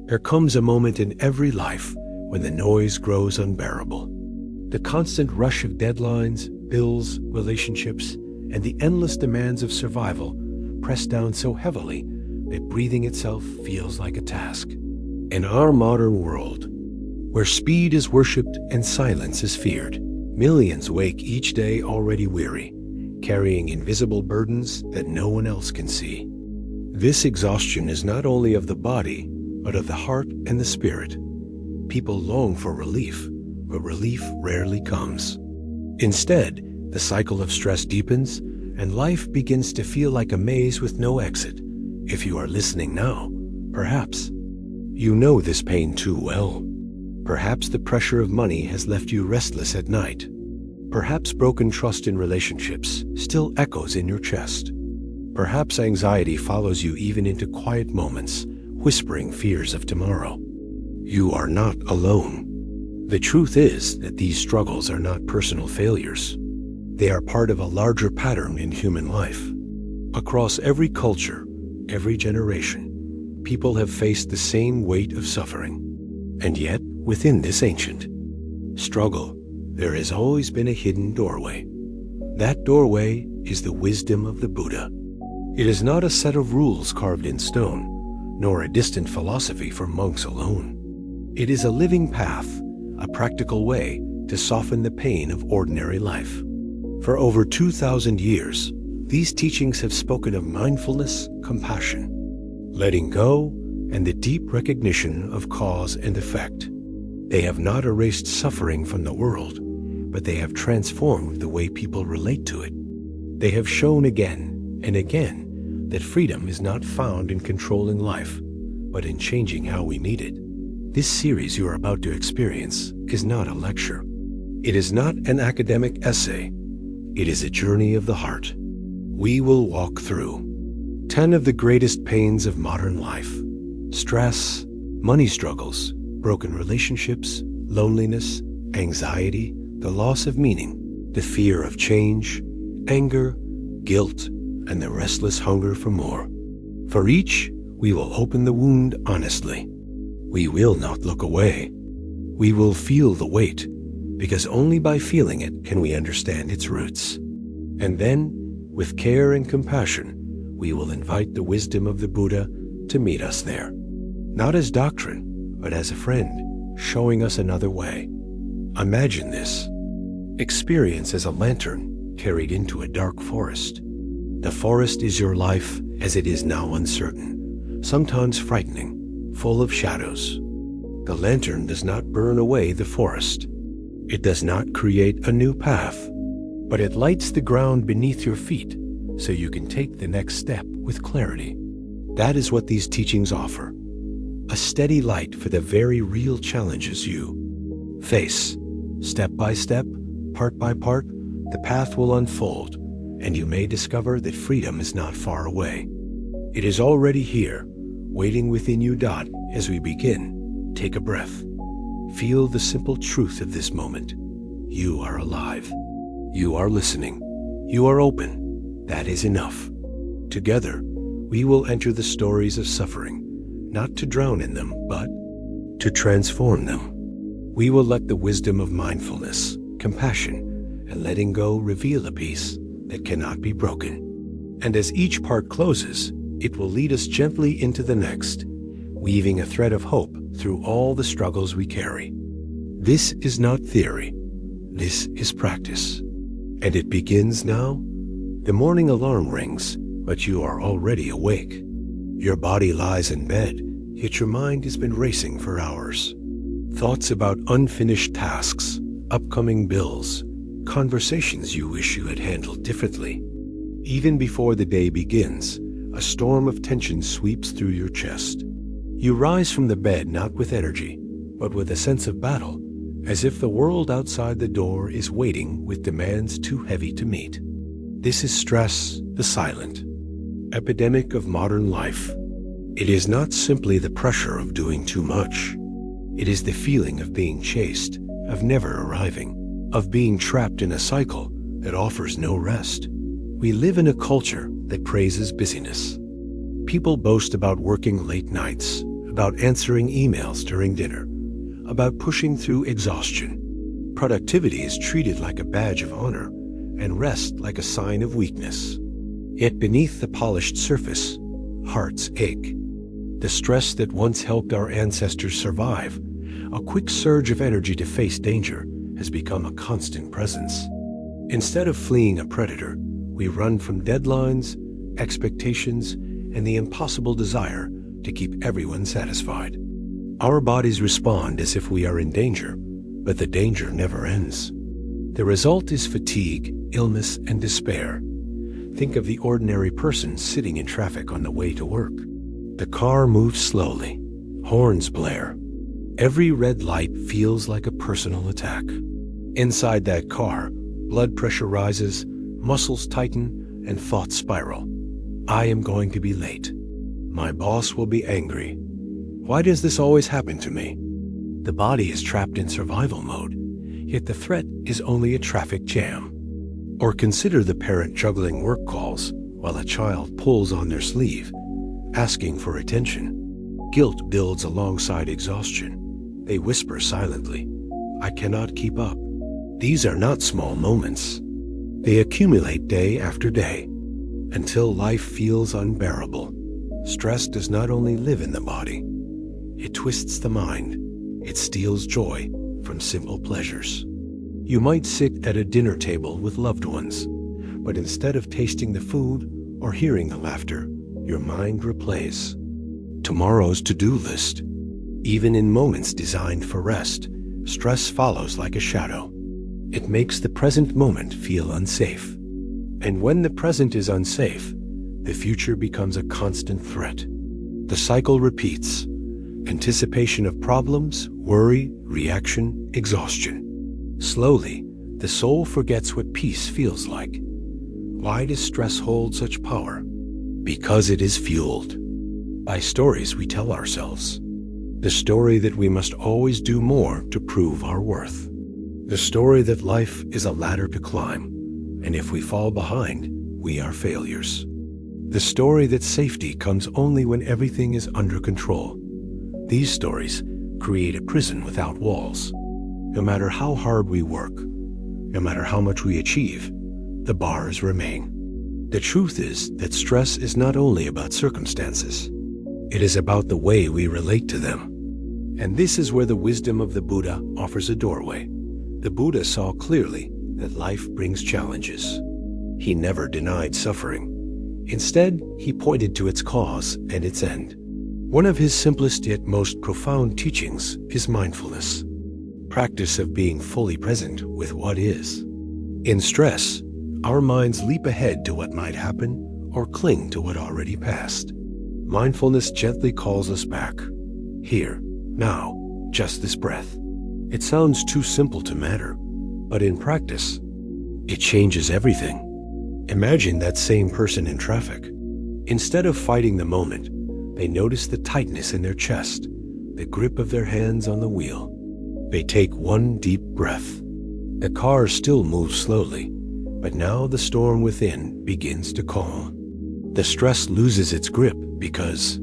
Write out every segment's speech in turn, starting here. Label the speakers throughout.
Speaker 1: There comes a moment in every life when the noise grows unbearable. The constant rush of deadlines, bills, relationships, and the endless demands of survival press down so heavily that breathing itself feels like a task. In our modern world, where speed is worshipped and silence is feared, millions wake each day already weary, carrying invisible burdens that no one else can see. This exhaustion is not only of the body, but of the heart and the spirit. People long for relief, but relief rarely comes. Instead, the cycle of stress deepens, and life begins to feel like a maze with no exit. If you are listening now, perhaps you know this pain too well. Perhaps the pressure of money has left you restless at night. Perhaps broken trust in relationships still echoes in your chest. Perhaps anxiety follows you even into quiet moments, whispering fears of tomorrow. You are not alone. The truth is that these struggles are not personal failures. They are part of a larger pattern in human life. Across every culture, every generation, people have faced the same weight of suffering. And yet, within this ancient struggle, there has always been a hidden doorway. That doorway is the wisdom of the Buddha. It is not a set of rules carved in stone, nor a distant philosophy for monks alone. It is a living path, a practical way to soften the pain of ordinary life. For over 2,000 years, these teachings have spoken of mindfulness, compassion, letting go, and the deep recognition of cause and effect. They have not erased suffering from the world, but they have transformed the way people relate to it. They have shown again and again that freedom is not found in controlling life, but in changing how we meet it. This series you are about to experience is not a lecture. It is not an academic essay. It is a journey of the heart. We will walk through 10 of the greatest pains of modern life: stress, money struggles, broken relationships, loneliness, anxiety, the loss of meaning, the fear of change, anger, guilt, and the restless hunger for more. For each, we will open the wound honestly. We will not look away. We will feel the weight, because only by feeling it can we understand its roots. And then, with care and compassion, we will invite the wisdom of the Buddha to meet us there. Not as doctrine, but as a friend, showing us another way. Imagine this experience as a lantern carried into a dark forest. The forest is your life as it is now uncertain, sometimes frightening, full of shadows. The lantern does not burn away the forest. It does not create a new path, but it lights the ground beneath your feet so you can take the next step with clarity. That is what these teachings offer. A steady light for the very real challenges you face. Step by step, part by part, the path will unfold, and you may discover that freedom is not far away. It is already here, waiting within you. As we begin, take a breath. Feel the simple truth of this moment. You are alive. You are listening. You are open. That is enough. Together, we will enter the stories of suffering, not to drown in them, but to transform them. We will let the wisdom of mindfulness, compassion, and letting go reveal a peace that cannot be broken. And as each part closes, it will lead us gently into the next, weaving a thread of hope through all the struggles we carry. This is not theory. This is practice. And it begins now. The morning alarm rings, but you are already awake. Your body lies in bed, yet your mind has been racing for hours. Thoughts about unfinished tasks, upcoming bills, conversations you wish you had handled differently. Even before the day begins, a storm of tension sweeps through your chest. You rise from the bed not with energy, but with a sense of battle, as if the world outside the door is waiting with demands too heavy to meet. This is stress, the silent epidemic of modern life. It is not simply the pressure of doing too much. It is the feeling of being chased, of never arriving, of being trapped in a cycle that offers no rest. We live in a culture that praises busyness. People boast about working late nights, about answering emails during dinner, about pushing through exhaustion. Productivity is treated like a badge of honor, and rest like a sign of weakness. Yet beneath the polished surface, hearts ache. The stress that once helped our ancestors survive, a quick surge of energy to face danger, has become a constant presence. Instead of fleeing a predator, we run from deadlines, expectations, and the impossible desire to keep everyone satisfied. Our bodies respond as if we are in danger, but the danger never ends. The result is fatigue, illness, and despair. Think of the ordinary person sitting in traffic on the way to work. The car moves slowly. Horns blare. Every red light feels like a personal attack. Inside that car, blood pressure rises, muscles tighten, and thoughts spiral. I am going to be late. My boss will be angry. Why does this always happen to me? The body is trapped in survival mode, yet the threat is only a traffic jam. Or consider the parent juggling work calls while a child pulls on their sleeve, asking for attention. Guilt builds alongside exhaustion. They whisper silently, "I cannot keep up." These are not small moments. They accumulate day after day, until life feels unbearable. Stress does not only live in the body, it twists the mind. It steals joy from simple pleasures. You might sit at a dinner table with loved ones, but instead of tasting the food or hearing the laughter, your mind replays tomorrow's to-do list. Even in moments designed for rest, stress follows like a shadow. It makes the present moment feel unsafe. And when the present is unsafe, the future becomes a constant threat. The cycle repeats. Anticipation of problems, worry, reaction, exhaustion. Slowly, the soul forgets what peace feels like. Why does stress hold such power? Because it is fueled by stories we tell ourselves. The story that we must always do more to prove our worth. The story that life is a ladder to climb, and if we fall behind, we are failures. The story that safety comes only when everything is under control. These stories create a prison without walls. No matter how hard we work, no matter how much we achieve, the bars remain. The truth is that stress is not only about circumstances. It is about the way we relate to them. And this is where the wisdom of the Buddha offers a doorway. The Buddha saw clearly that life brings challenges. He never denied suffering. Instead, he pointed to its cause and its end. One of his simplest yet most profound teachings is mindfulness. Practice of being fully present with what is. In stress, our minds leap ahead to what might happen or cling to what already passed. Mindfulness gently calls us back. Here, now, just this breath. It sounds too simple to matter, but in practice, it changes everything. Imagine that same person in traffic. Instead of fighting the moment, they notice the tightness in their chest, the grip of their hands on the wheel. They take one deep breath. The car still moves slowly, but now the storm within begins to calm. The stress loses its grip because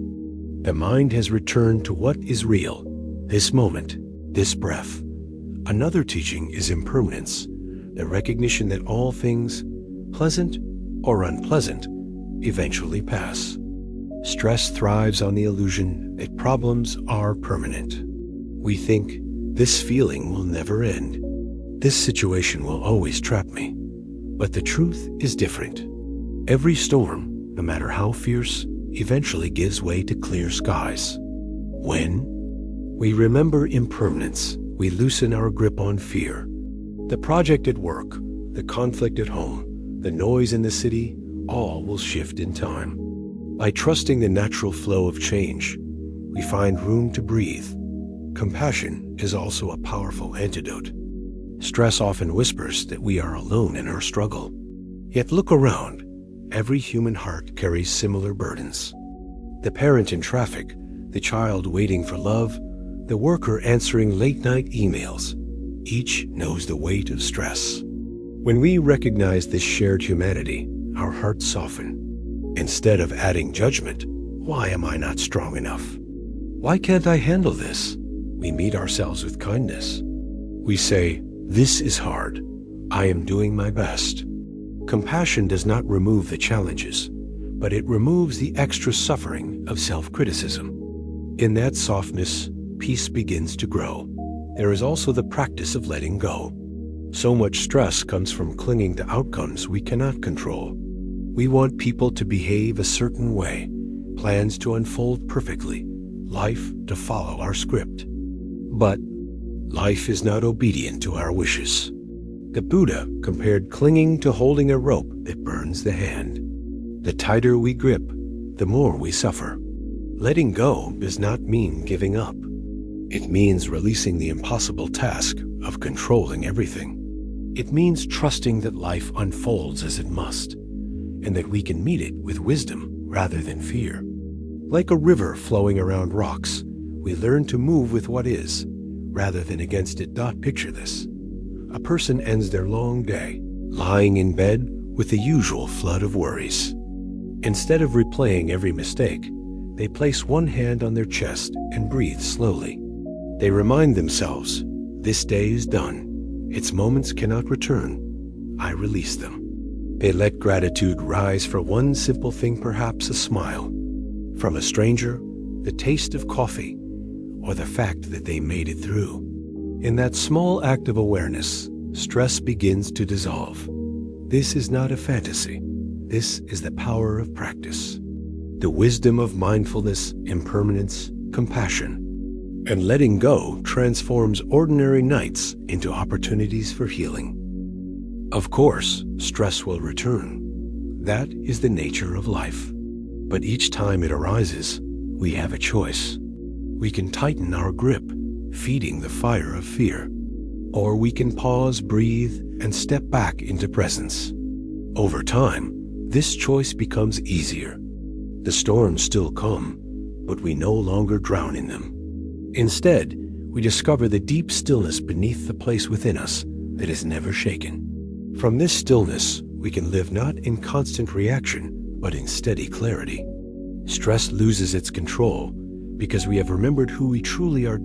Speaker 1: the mind has returned to what is real, this moment, this breath. Another teaching is impermanence, the recognition that all things, pleasant or unpleasant, eventually pass. Stress thrives on the illusion that problems are permanent. We think, this feeling will never end. This situation will always trap me. But the truth is different. Every storm, no matter how fierce, eventually gives way to clear skies. When we remember impermanence, we loosen our grip on fear. The project at work, the conflict at home, the noise in the city, all will shift in time. By trusting the natural flow of change, we find room to breathe. Compassion is also a powerful antidote. Stress often whispers that we are alone in our struggle. Yet look around. Every human heart carries similar burdens. The parent in traffic, the child waiting for love, the worker answering late-night emails. Each knows the weight of stress. When we recognize this shared humanity, our hearts soften. Instead of adding judgment, why am I not strong enough? Why can't I handle this? We meet ourselves with kindness. We say, this is hard. I am doing my best. Compassion does not remove the challenges, but it removes the extra suffering of self-criticism. In that softness, peace begins to grow. There is also the practice of letting go. So much stress comes from clinging to outcomes we cannot control. We want people to behave a certain way, plans to unfold perfectly, life to follow our script. But life is not obedient to our wishes. The Buddha compared clinging to holding a rope that burns the hand. The tighter we grip, the more we suffer. Letting go does not mean giving up. It means releasing the impossible task of controlling everything. It means trusting that life unfolds as it must, and that we can meet it with wisdom rather than fear. Like a river flowing around rocks, we learn to move with what is, rather than against it. Picture this. A person ends their long day, lying in bed with the usual flood of worries. Instead of replaying every mistake, they place one hand on their chest and breathe slowly. They remind themselves, this day is done. Its moments cannot return. I release them. They let gratitude rise for one simple thing, perhaps a smile from a stranger, the taste of coffee, or the fact that they made it through. In that small act of awareness, stress begins to dissolve. This is not a fantasy. This is the power of practice. The wisdom of mindfulness, impermanence, compassion. And letting go transforms ordinary nights into opportunities for healing. Of course, stress will return. That is the nature of life. But each time it arises, we have a choice. We can tighten our grip, feeding the fire of fear. Or we can pause, breathe, and step back into presence. Over time, this choice becomes easier. The storms still come, but we no longer drown in them. Instead, we discover the deep stillness beneath the place within us that is never shaken. From this stillness, we can live not in constant reaction, but in steady clarity. Stress loses its control because we have remembered who we truly are.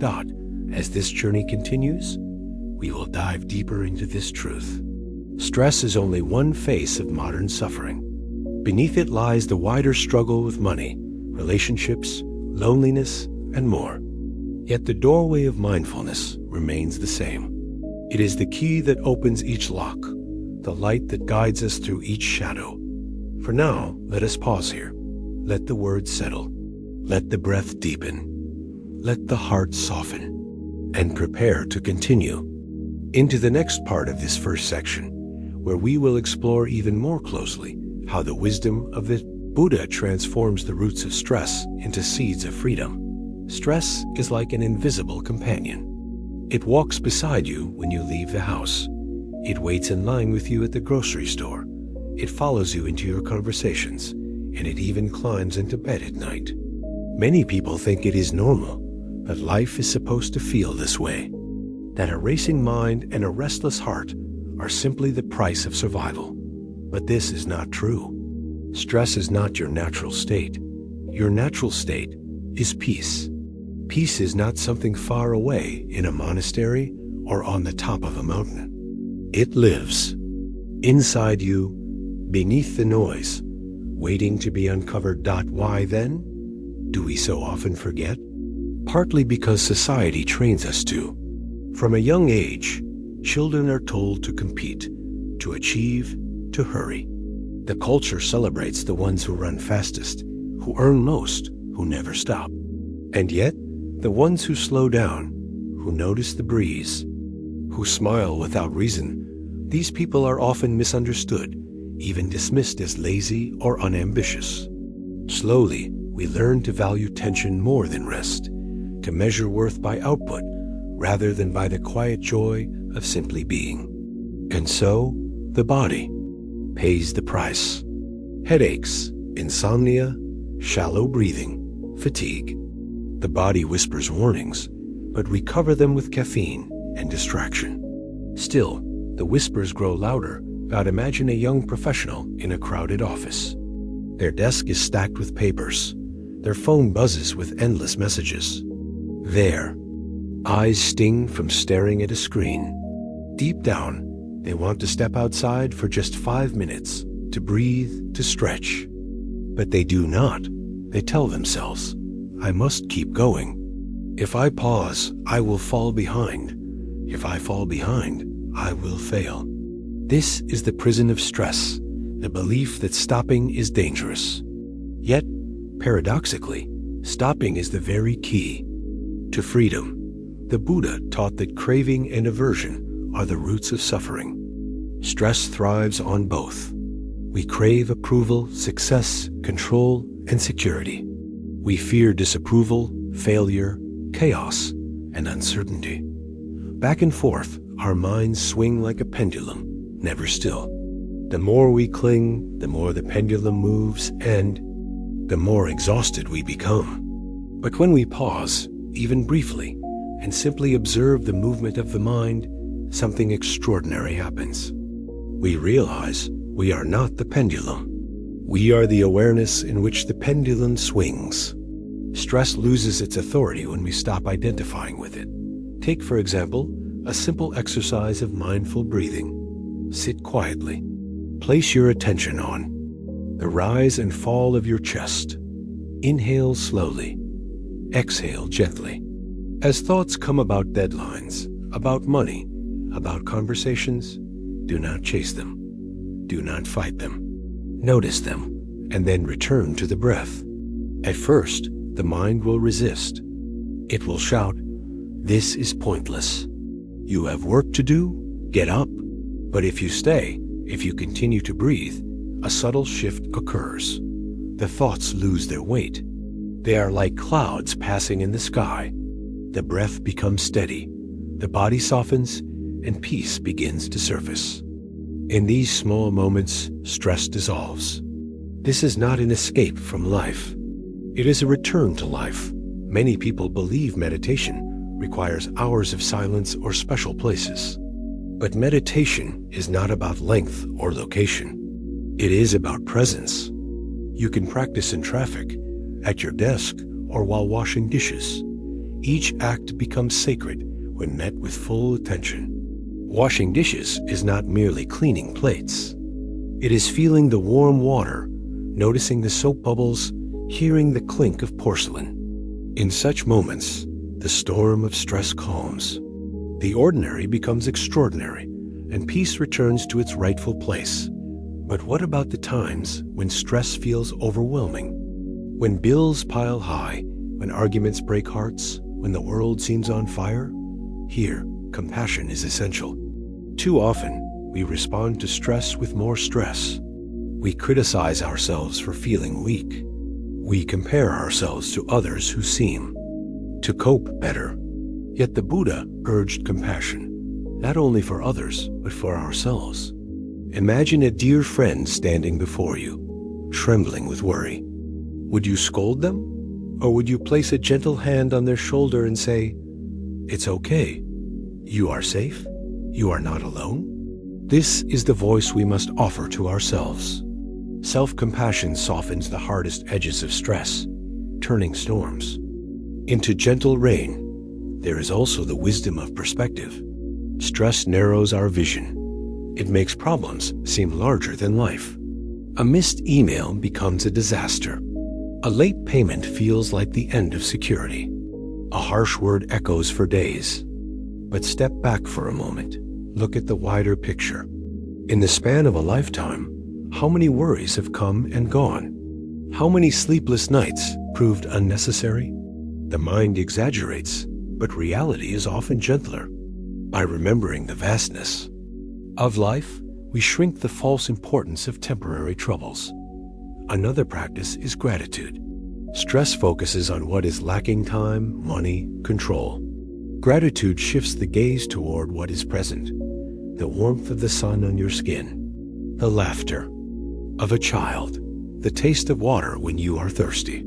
Speaker 1: As this journey continues, we will dive deeper into this truth. Stress is only one face of modern suffering. Beneath it lies the wider struggle with money, relationships, loneliness, and more. Yet the doorway of mindfulness remains the same. It is the key that opens each lock, the light that guides us through each shadow. For now, let us pause here. Let the words settle. Let the breath deepen. Let the heart soften. And prepare to continue into the next part of this first section, where we will explore even more closely how the wisdom of the Buddha transforms the roots of stress into seeds of freedom. Stress is like an invisible companion. It walks beside you when you leave the house. It waits in line with you at the grocery store. It follows you into your conversations, and it even climbs into bed at night. Many people think it is normal, that life is supposed to feel this way, that a racing mind and a restless heart are simply the price of survival. But this is not true. Stress is not your natural state. Your natural state is peace. Peace is not something far away in a monastery or on the top of a mountain. It lives inside you, beneath the noise, waiting to be uncovered. Why then do we so often forget? Partly because society trains us to. From a young age, children are told to compete, to achieve, to hurry. The culture celebrates the ones who run fastest, who earn most, who never stop. And yet, the ones who slow down, who notice the breeze, who smile without reason, these people are often misunderstood, even dismissed as lazy or unambitious. Slowly, we learn to value tension more than rest, to measure worth by output rather than by the quiet joy of simply being. And so, the body pays the price. Headaches, insomnia, shallow breathing, fatigue. The body whispers warnings, but we cover them with caffeine and distraction. Still, the whispers grow louder. Imagine a young professional in a crowded office. Their desk is stacked with papers. Their phone buzzes with endless messages. Their eyes sting from staring at a screen. Deep down, they want to step outside for just 5 minutes, to breathe, to stretch. But they do not. They tell themselves, I must keep going. If I pause, I will fall behind. If I fall behind, I will fail. This is the prison of stress, the belief that stopping is dangerous. Yet, paradoxically, stopping is the very key to freedom. The Buddha taught that craving and aversion are the roots of suffering. Stress thrives on both. We crave approval, success, control, and security. We fear disapproval, failure, chaos, and uncertainty. Back and forth, our minds swing like a pendulum, never still. The more we cling, the more the pendulum moves, and the more exhausted we become. But when we pause, even briefly, and simply observe the movement of the mind, something extraordinary happens. We realize we are not the pendulum. We are the awareness in which the pendulum swings. Stress loses its authority when we stop identifying with it. Take, for example, a simple exercise of mindful breathing. Sit quietly. Place your attention on the rise and fall of your chest. Inhale slowly. Exhale gently. As thoughts come about deadlines, about money, about conversations, do not chase them. Do not fight them. Notice them, and then return to the breath. At first, the mind will resist. It will shout, "This is pointless. You have work to do, get up." But if you stay, if you continue to breathe, a subtle shift occurs. The thoughts lose their weight. They are like clouds passing in the sky. The breath becomes steady, the body softens, and peace begins to surface. In these small moments, stress dissolves. This is not an escape from life. It is a return to life. Many people believe meditation requires hours of silence or special places. But meditation is not about length or location. It is about presence. You can practice in traffic, at your desk, or while washing dishes. Each act becomes sacred when met with full attention. Washing dishes is not merely cleaning plates. It is feeling the warm water, noticing the soap bubbles, hearing the clink of porcelain. In such moments, the storm of stress calms. The ordinary becomes extraordinary, and peace returns to its rightful place. But what about the times when stress feels overwhelming? When bills pile high, when arguments break hearts, when the world seems on fire? Here, compassion is essential. Too often, we respond to stress with more stress. We criticize ourselves for feeling weak. We compare ourselves to others who seem to cope better. Yet the Buddha urged compassion, not only for others, but for ourselves. Imagine a dear friend standing before you, trembling with worry. Would you scold them? Or would you place a gentle hand on their shoulder and say, "It's okay. You are safe. You are not alone"? This is the voice we must offer to ourselves. Self-compassion softens the hardest edges of stress, turning storms into gentle rain. There is also the wisdom of perspective. Stress narrows our vision. It makes problems seem larger than life. A missed email becomes a disaster. A late payment feels like the end of security. A harsh word echoes for days. But step back for a moment. Look at the wider picture. In the span of a lifetime, how many worries have come and gone? How many sleepless nights proved unnecessary? The mind exaggerates, but reality is often gentler. By remembering the vastness of life, we shrink the false importance of temporary troubles. Another practice is gratitude. Stress focuses on what is lacking: time, money, control. Gratitude shifts the gaze toward what is present: the warmth of the sun on your skin, the laughter of a child, the taste of water when you are thirsty.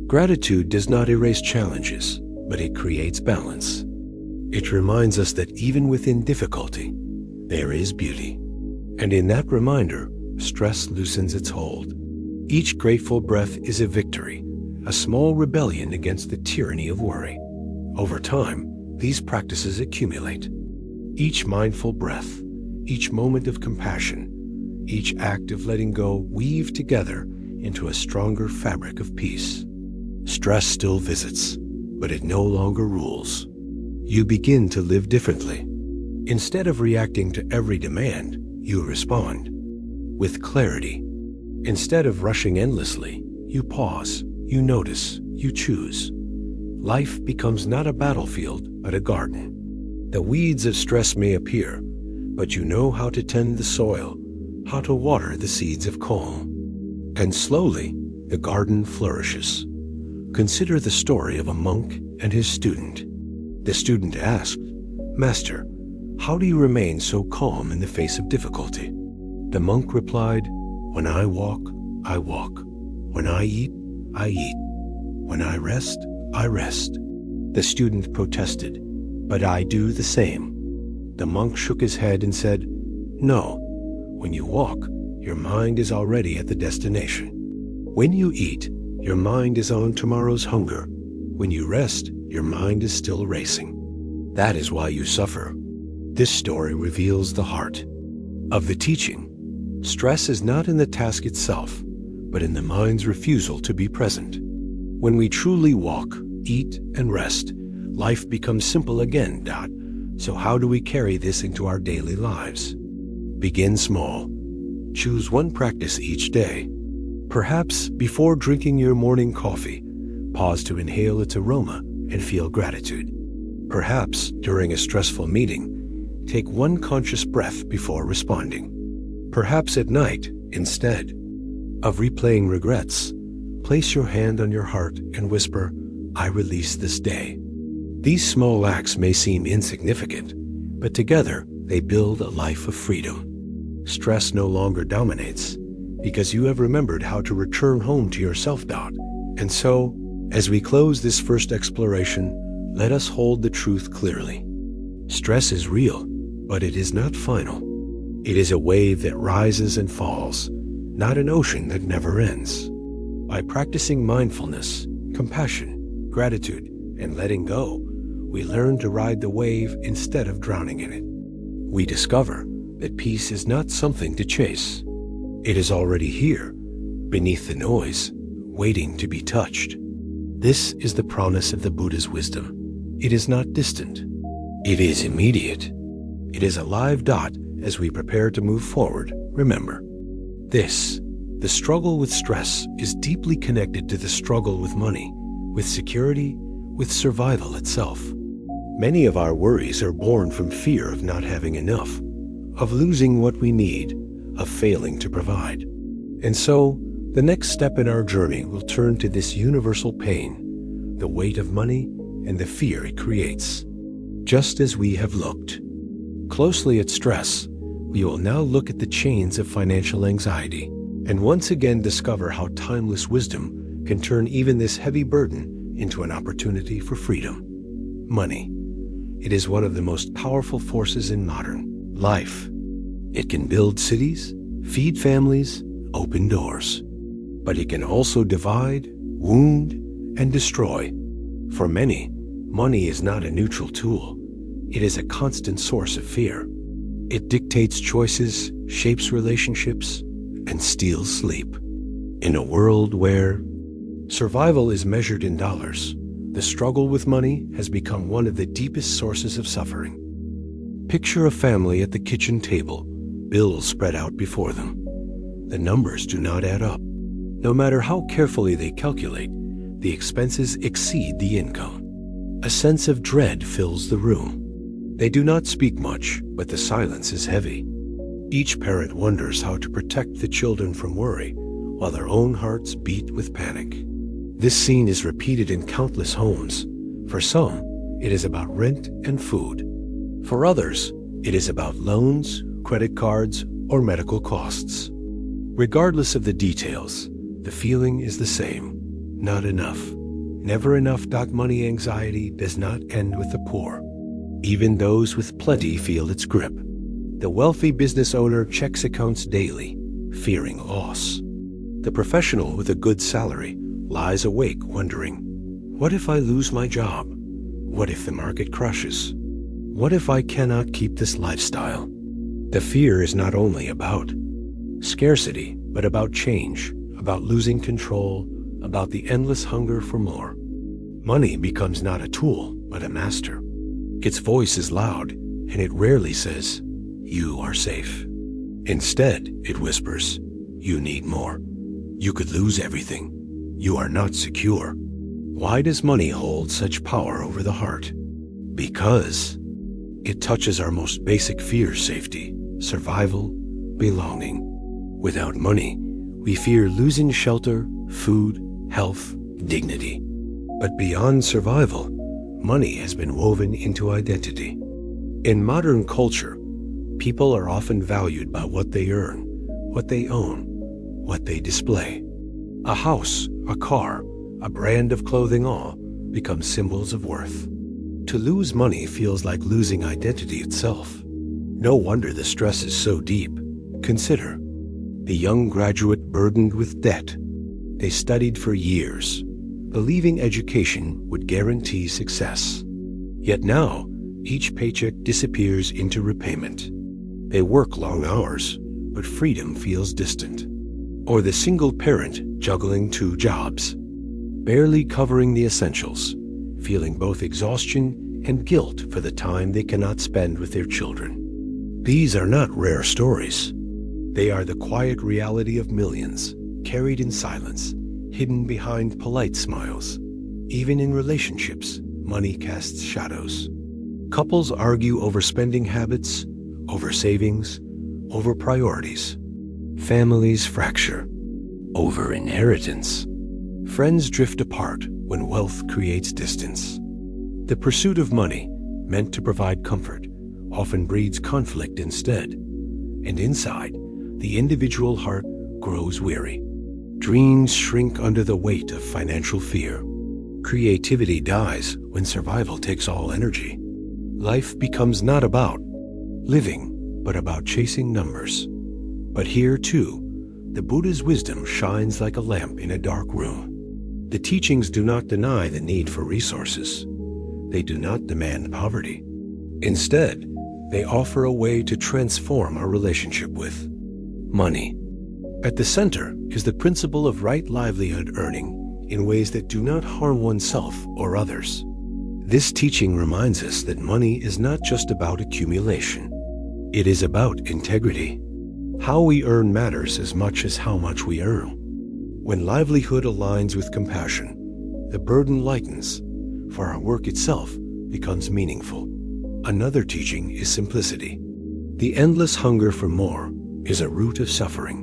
Speaker 1: Gratitude does not erase challenges, but it creates balance. It reminds us that even within difficulty, there is beauty. And in that reminder, stress loosens its hold. Each grateful breath is a victory, a small rebellion against the tyranny of worry. Over time, these practices accumulate. Each mindful breath, each moment of compassion, each act of letting go weave together into a stronger fabric of peace. Stress still visits, but it no longer rules. You begin to live differently. Instead of reacting to every demand, you respond with clarity. Instead of rushing endlessly, you pause, you notice, you choose. Life becomes not a battlefield, but a garden. The weeds of stress may appear, but you know how to tend the soil, how to water the seeds of calm. And slowly, the garden flourishes. Consider the story of a monk and his student. The student asked, "Master, how do you remain so calm in the face of difficulty?" The monk replied, "When I walk, I walk. When I eat, I eat. When I rest, I rest." The student protested, "But I do the same." The monk shook his head and said, "No. When you walk, your mind is already at the destination. When you eat, your mind is on tomorrow's hunger. When you rest, your mind is still racing. That is why you suffer." This story reveals the heart of the teaching. Stress is not in the task itself, but in the mind's refusal to be present. When we truly walk, eat, and rest, life becomes simple again. So how do we carry this into our daily lives? Begin small. Choose one practice each day. Perhaps before drinking your morning coffee, pause to inhale its aroma and feel gratitude. Perhaps during a stressful meeting, take one conscious breath before responding. Perhaps at night, instead of replaying regrets, place your hand on your heart and whisper, "I release this day." These small acts may seem insignificant, but together they build a life of freedom. Stress no longer dominates because you have remembered how to return home to your self-doubt. And so, as we close this first exploration, let us hold the truth clearly. Stress is real, but it is not final. It is a wave that rises and falls, not an ocean that never ends. By practicing mindfulness, compassion, gratitude, and letting go, we learn to ride the wave instead of drowning in it. We discover that peace is not something to chase. It is already here, beneath the noise, waiting to be touched. This is the promise of the Buddha's wisdom. It is not distant. It is immediate. It is a live dot as we prepare to move forward. Remember, the struggle with stress is deeply connected to the struggle with money, with security, with survival itself. Many of our worries are born from fear of not having enough, of losing what we need, of failing to provide. And so, the next step in our journey will turn to this universal pain, the weight of money and the fear it creates. Just as we have looked closely at stress, we will now look at the chains of financial anxiety and once again discover how timeless wisdom can turn even this heavy burden into an opportunity for freedom. Money. It is one of the most powerful forces in modern life. It can build cities, feed families, open doors. But it can also divide, wound, and destroy. For many, money is not a neutral tool. It is a constant source of fear. It dictates choices, shapes relationships, and steals sleep. In a world where survival is measured in dollars, the struggle with money has become one of the deepest sources of suffering. Picture a family at the kitchen table, bills spread out before them. The numbers do not add up. No matter how carefully they calculate, the expenses exceed the income. A sense of dread fills the room. They do not speak much, but the silence is heavy. Each parent wonders how to protect the children from worry, while their own hearts beat with panic. This scene is repeated in countless homes. For some, it is about rent and food. For others, it is about loans, credit cards, or medical costs. Regardless of the details, the feeling is the same. Not enough. Never enough. Money anxiety does not end with the poor. Even those with plenty feel its grip. The wealthy business owner checks accounts daily, fearing loss. The professional with a good salary lies awake wondering, what if I lose my job? What if the market crashes? What if I cannot keep this lifestyle? The fear is not only about scarcity, but about change, about losing control, about the endless hunger for more. Money becomes not a tool, but a master. Its voice is loud, and it rarely says, "You are safe." Instead, it whispers, "You need more. You could lose everything. You are not secure." Why does money hold such power over the heart? Because it touches our most basic fears: safety, survival, belonging. Without money, we fear losing shelter, food, health, dignity. But beyond survival, money has been woven into identity. In modern culture, people are often valued by what they earn, what they own, what they display. A house, a car, a brand of clothing all become symbols of worth. To lose money feels like losing identity itself. No wonder the stress is so deep. Consider the young graduate burdened with debt. They studied for years, believing education would guarantee success. Yet now, each paycheck disappears into repayment. They work long hours, but freedom feels distant. Or the single parent juggling 2 jobs, barely covering the essentials, feeling both exhaustion and guilt for the time they cannot spend with their children. These are not rare stories. They are the quiet reality of millions, carried in silence, hidden behind polite smiles. Even in relationships, money casts shadows. Couples argue over spending habits, over savings, over priorities. Families fracture over inheritance. Friends drift apart when wealth creates distance. The pursuit of money, meant to provide comfort, often breeds conflict instead. And inside, the individual heart grows weary. Dreams shrink under the weight of financial fear. Creativity dies when survival takes all energy. Life becomes not about living, but about chasing numbers. But here, too, the Buddha's wisdom shines like a lamp in a dark room. The teachings do not deny the need for resources. They do not demand poverty. Instead, they offer a way to transform our relationship with money. At the center is the principle of right livelihood earning in ways that do not harm oneself or others. This teaching reminds us that money is not just about accumulation. It is about integrity. How we earn matters as much as how much we earn. When livelihood aligns with compassion, the burden lightens, for our work itself becomes meaningful. Another teaching is simplicity. The endless hunger for more is a root of suffering.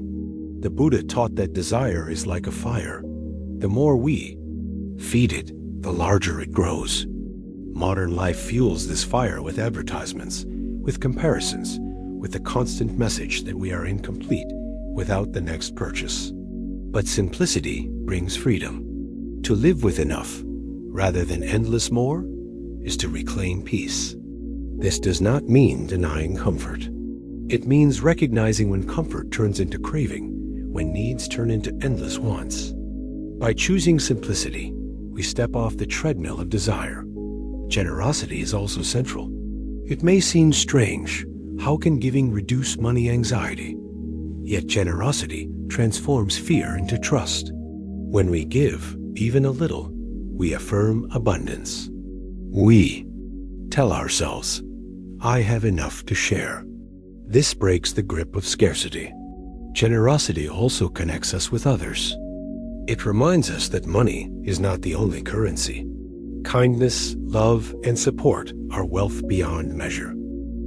Speaker 1: The Buddha taught that desire is like a fire. The more we feed it, the larger it grows. Modern life fuels this fire with advertisements, with comparisons, with the constant message that we are incomplete without the next purchase. But simplicity brings freedom. To live with enough, rather than endless more, is to reclaim peace. This does not mean denying comfort. It means recognizing when comfort turns into craving, when needs turn into endless wants. By choosing simplicity, we step off the treadmill of desire. Generosity is also central. It may seem strange. How can giving reduce money anxiety? Yet generosity transforms fear into trust. When we give, even a little, we affirm abundance. We tell ourselves, "I have enough to share." This breaks the grip of scarcity. Generosity also connects us with others. It reminds us that money is not the only currency. Kindness, love, and support are wealth beyond measure.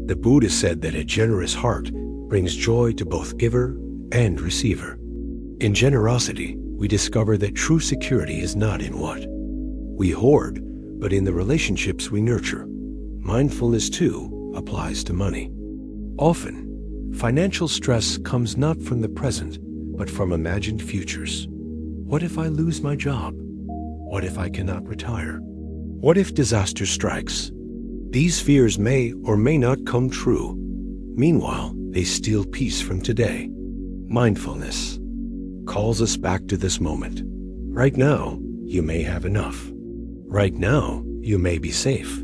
Speaker 1: The Buddha said that a generous heart brings joy to both giver and receiver. In generosity, we discover that true security is not in what we hoard, but in the relationships we nurture. Mindfulness, too, applies to money. Often, financial stress comes not from the present, but from imagined futures. What if I lose my job? What if I cannot retire? What if disaster strikes? These fears may or may not come true. Meanwhile, they steal peace from today. Mindfulness calls us back to this moment, Right now, you may have enough. Right now, you may be safe.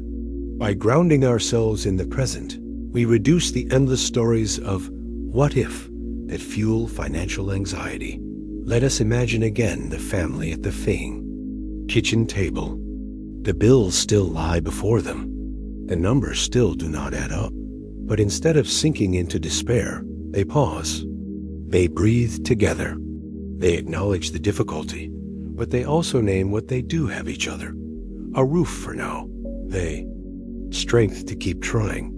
Speaker 1: By grounding ourselves in the present, we reduce the endless stories of what if that fuel financial anxiety. Let us imagine again the family at the Fing kitchen table. The bills still lie before them. The numbers still do not add up. But instead of sinking into despair, they pause. They breathe together. They acknowledge the difficulty, but they also name what they do have each other. A roof for now. Strength to keep trying.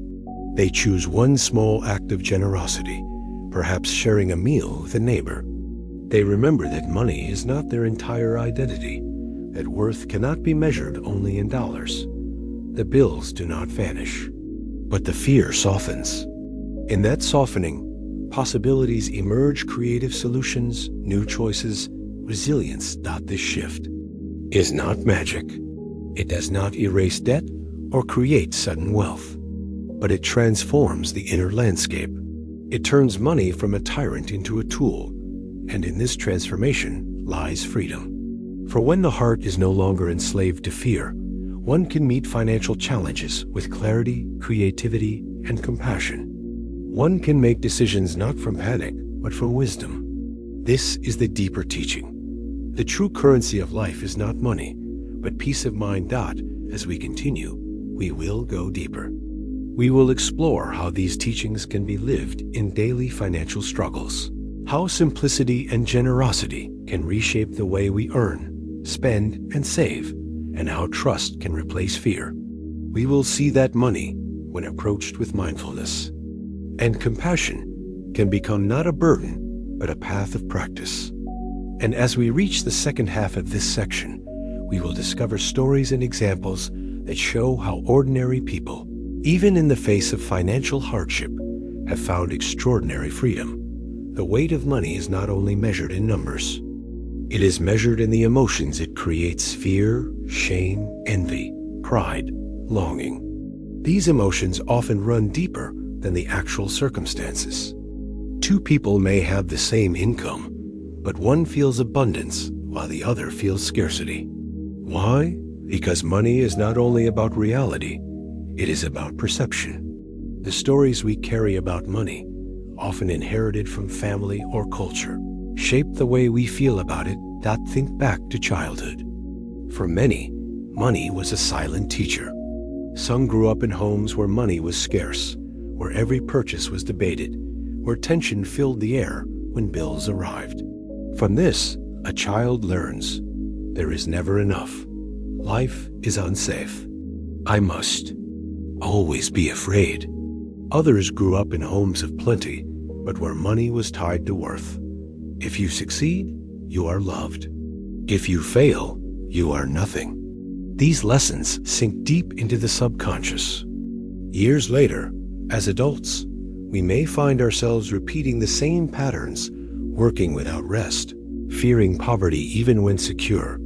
Speaker 1: They choose one small act of generosity, perhaps sharing a meal with a neighbor. They remember that money is not their entire identity, that worth cannot be measured only in dollars. The bills do not vanish, but the fear softens. In that softening, possibilities emerge, creative solutions, new choices, resilience. This shift is not magic. It does not erase debt or create sudden wealth, but it transforms the inner landscape. It turns money from a tyrant into a tool, and in this transformation lies freedom. For when the heart is no longer enslaved to fear, one can meet financial challenges with clarity, creativity, and compassion. One can make decisions not from panic, but from wisdom. This is the deeper teaching. The true currency of life is not money, but peace of mind. As we continue, we will go deeper. We will explore how these teachings can be lived in daily financial struggles, how simplicity and generosity can reshape the way we earn, spend, and save, and how trust can replace fear. We will see that money, when approached with mindfulness and compassion, can become not a burden, but a path of practice. And as we reach the second half of this section, we will discover stories and examples that show how ordinary people, even in the face of financial hardship, have found extraordinary freedom. The weight of money is not only measured in numbers. It is measured in the emotions it creates: fear, shame, envy, pride, longing. These emotions often run deeper than the actual circumstances. Two people may have the same income, but one feels abundance while the other feels scarcity. Why? Because money is not only about reality, it is about perception. The stories we carry about money, often inherited from family or culture, shape the way we feel about it. Think back to childhood. For many, money was a silent teacher. Some grew up in homes where money was scarce, where every purchase was debated, where tension filled the air when bills arrived. From this, a child learns there is never enough. Life is unsafe. I must always be afraid. Others grew up in homes of plenty, but where money was tied to worth. If you succeed, you are loved. If you fail, you are nothing. These lessons sink deep into the subconscious. Years later, as adults, we may find ourselves repeating the same patterns, working without rest, fearing poverty even when secure,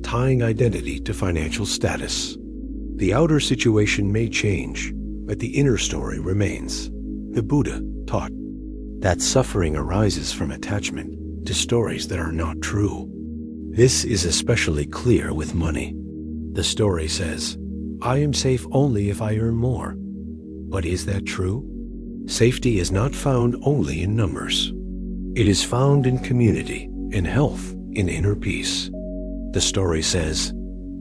Speaker 1: tying identity to financial status. The outer situation may change, but the inner story remains. The Buddha taught that suffering arises from attachment to stories that are not true. This is especially clear with money. The story says, I am safe only if I earn more. But is that true? Safety is not found only in numbers. It is found in community, in health, in inner peace. The story says,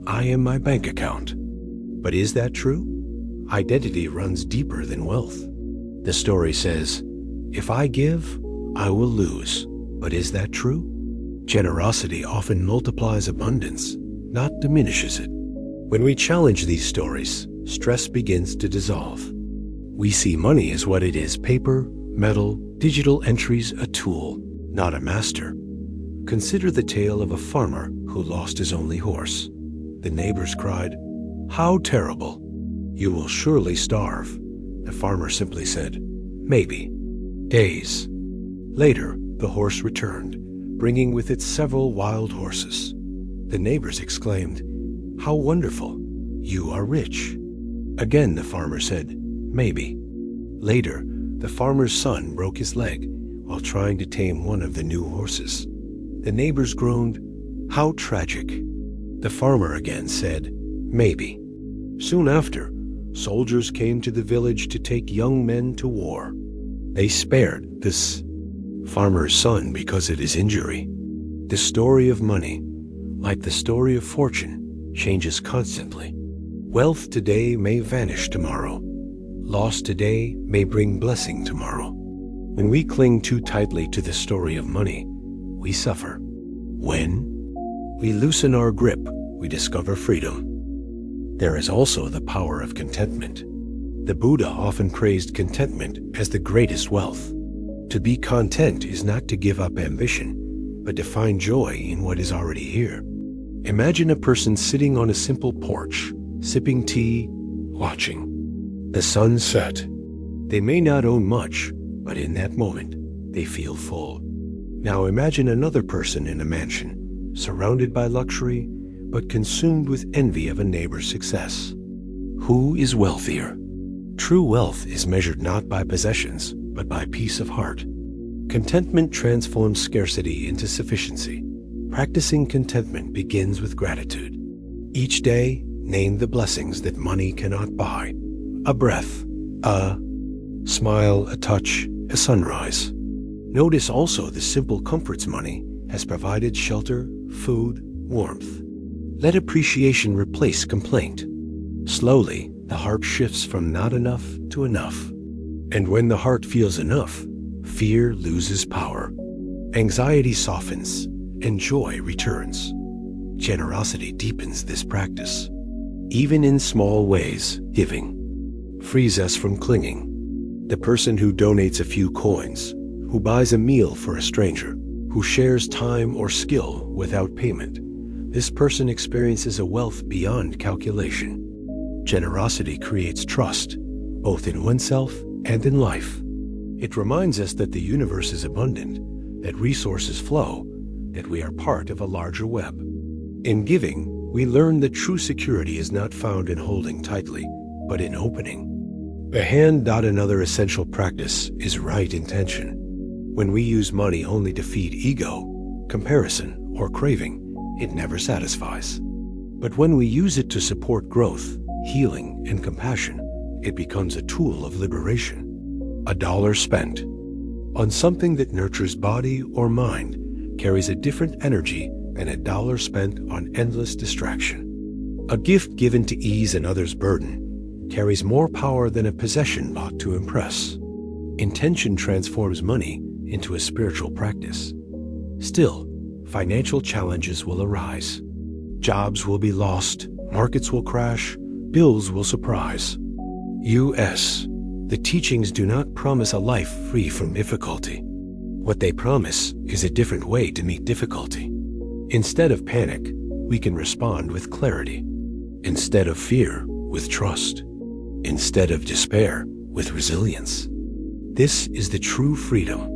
Speaker 1: I am my bank account. But is that true? Identity runs deeper than wealth. The story says, if I give, I will lose. But is that true? Generosity often multiplies abundance, not diminishes it. When we challenge these stories, stress begins to dissolve. We see money as what it is: paper, metal, digital entries, a tool, not a master. Consider the tale of a farmer who lost his only horse. The neighbors cried, how terrible! You will surely starve. The farmer simply said, maybe. Days later, the horse returned, bringing with it several wild horses. The neighbors exclaimed, how wonderful! You are rich. Again the farmer said, maybe. Later, the farmer's son broke his leg while trying to tame one of the new horses. The neighbors groaned, How tragic. The farmer again said, maybe. Soon after, soldiers came to the village to take young men to war. They spared this farmer's son because of his injury. The story of money, like the story of fortune, changes constantly. Wealth today may vanish tomorrow. Loss today may bring blessing tomorrow. When we cling too tightly to the story of money, we suffer. When we loosen our grip, we discover freedom. There is also the power of contentment. The Buddha often praised contentment as the greatest wealth. To be content is not to give up ambition, but to find joy in what is already here. Imagine a person sitting on a simple porch, sipping tea, watching the sun set. They may not own much, but in that moment, they feel full. Now imagine another person in a mansion, surrounded by luxury, but consumed with envy of a neighbor's success. Who is wealthier? True wealth is measured not by possessions, but by peace of heart. Contentment transforms scarcity into sufficiency. Practicing contentment begins with gratitude. Each day, name the blessings that money cannot buy. A breath, a smile, a touch, a sunrise. Notice also the simple comforts money has provided: shelter, food, warmth. Let appreciation replace complaint. Slowly, the heart shifts from not enough to enough. And when the heart feels enough, fear loses power. Anxiety softens, and joy returns. Generosity deepens this practice. Even in small ways, giving frees us from clinging. The person who donates a few coins, who buys a meal for a stranger, who shares time or skill without payment, this person experiences a wealth beyond calculation. Generosity creates trust, both in oneself and in life. It reminds us that the universe is abundant, that resources flow, that we are part of a larger web. In giving, we learn that true security is not found in holding tightly, but in opening. The hand. Another essential practice is right intention. When we use money only to feed ego, comparison, or craving, it never satisfies. But when we use it to support growth, healing, and compassion, it becomes a tool of liberation. A dollar spent on something that nurtures body or mind carries a different energy than a dollar spent on endless distraction. A gift given to ease another's burden carries more power than a possession bought to impress. Intention transforms money into a spiritual practice. Still, financial challenges will arise. Jobs will be lost, markets will crash, bills will surprise. U.S. The teachings do not promise a life free from difficulty. What they promise is a different way to meet difficulty. Instead of panic, we can respond with clarity. Instead of fear, with trust. Instead of despair, with resilience. This is the true freedom,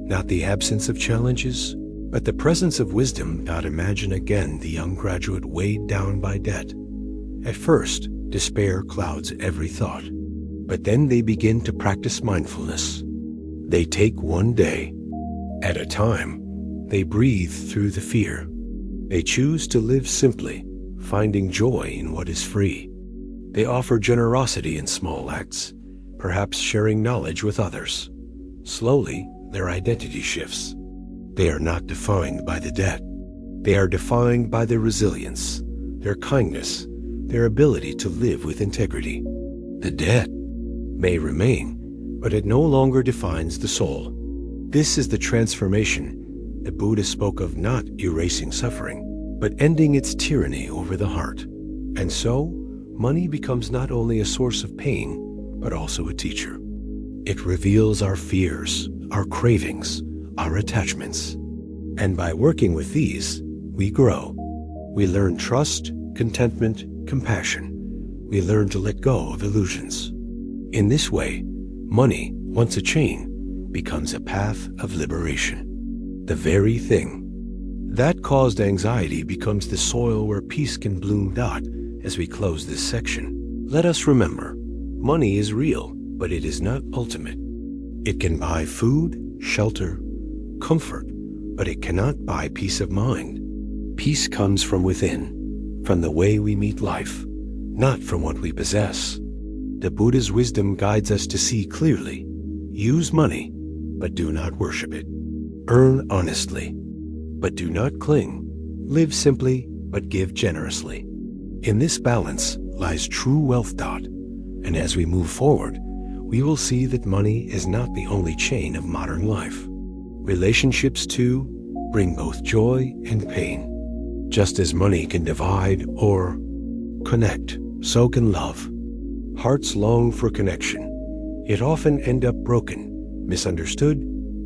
Speaker 1: not the absence of challenges, but the presence of wisdom. Imagine again the young graduate weighed down by debt. At first, despair clouds every thought, but then they begin to practice mindfulness. They take one day at a time. They breathe through the fear. They choose to live simply, finding joy in what is free. They offer generosity in small acts, perhaps sharing knowledge with others. Slowly, their identity shifts. They are not defined by the debt. They are defined by their resilience, their kindness, their ability to live with integrity. The debt may remain, but it no longer defines the soul. This is the transformation the Buddha spoke of, not erasing suffering, but ending its tyranny over the heart. And so, money becomes not only a source of pain, but also a teacher. It reveals our fears, our cravings, our attachments. And by working with these, we grow. We learn trust, contentment, compassion. We learn to let go of illusions. In this way, money, once a chain, becomes a path of liberation. The very thing that caused anxiety becomes the soil where peace can bloom. As we close this section, let us remember, money is real, but it is not ultimate. It can buy food, shelter, comfort, but it cannot buy peace of mind. Peace comes from within, from the way we meet life, not from what we possess. The Buddha's wisdom guides us to see clearly. Use money, but do not worship it. Earn honestly, but do not cling. Live simply, but give generously. In this balance lies true wealth. And as we move forward, we will see that money is not the only chain of modern life. Relationships, too, bring both joy and pain. Just as money can divide or connect, so can love. Hearts long for connection, yet often end up broken, misunderstood,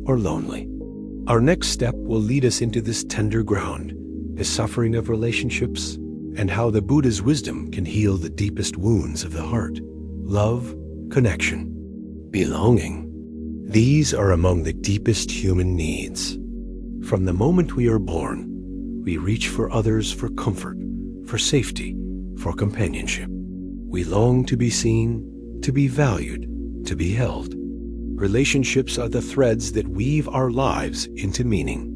Speaker 1: or lonely. Our next step will lead us into this tender ground, the suffering of relationships, and how the Buddha's wisdom can heal the deepest wounds of the heart. Love, connection, belonging. These are among the deepest human needs. From the moment we are born, we reach for others for comfort, for safety, for companionship. We long to be seen, to be valued, to be held. Relationships are the threads that weave our lives into meaning.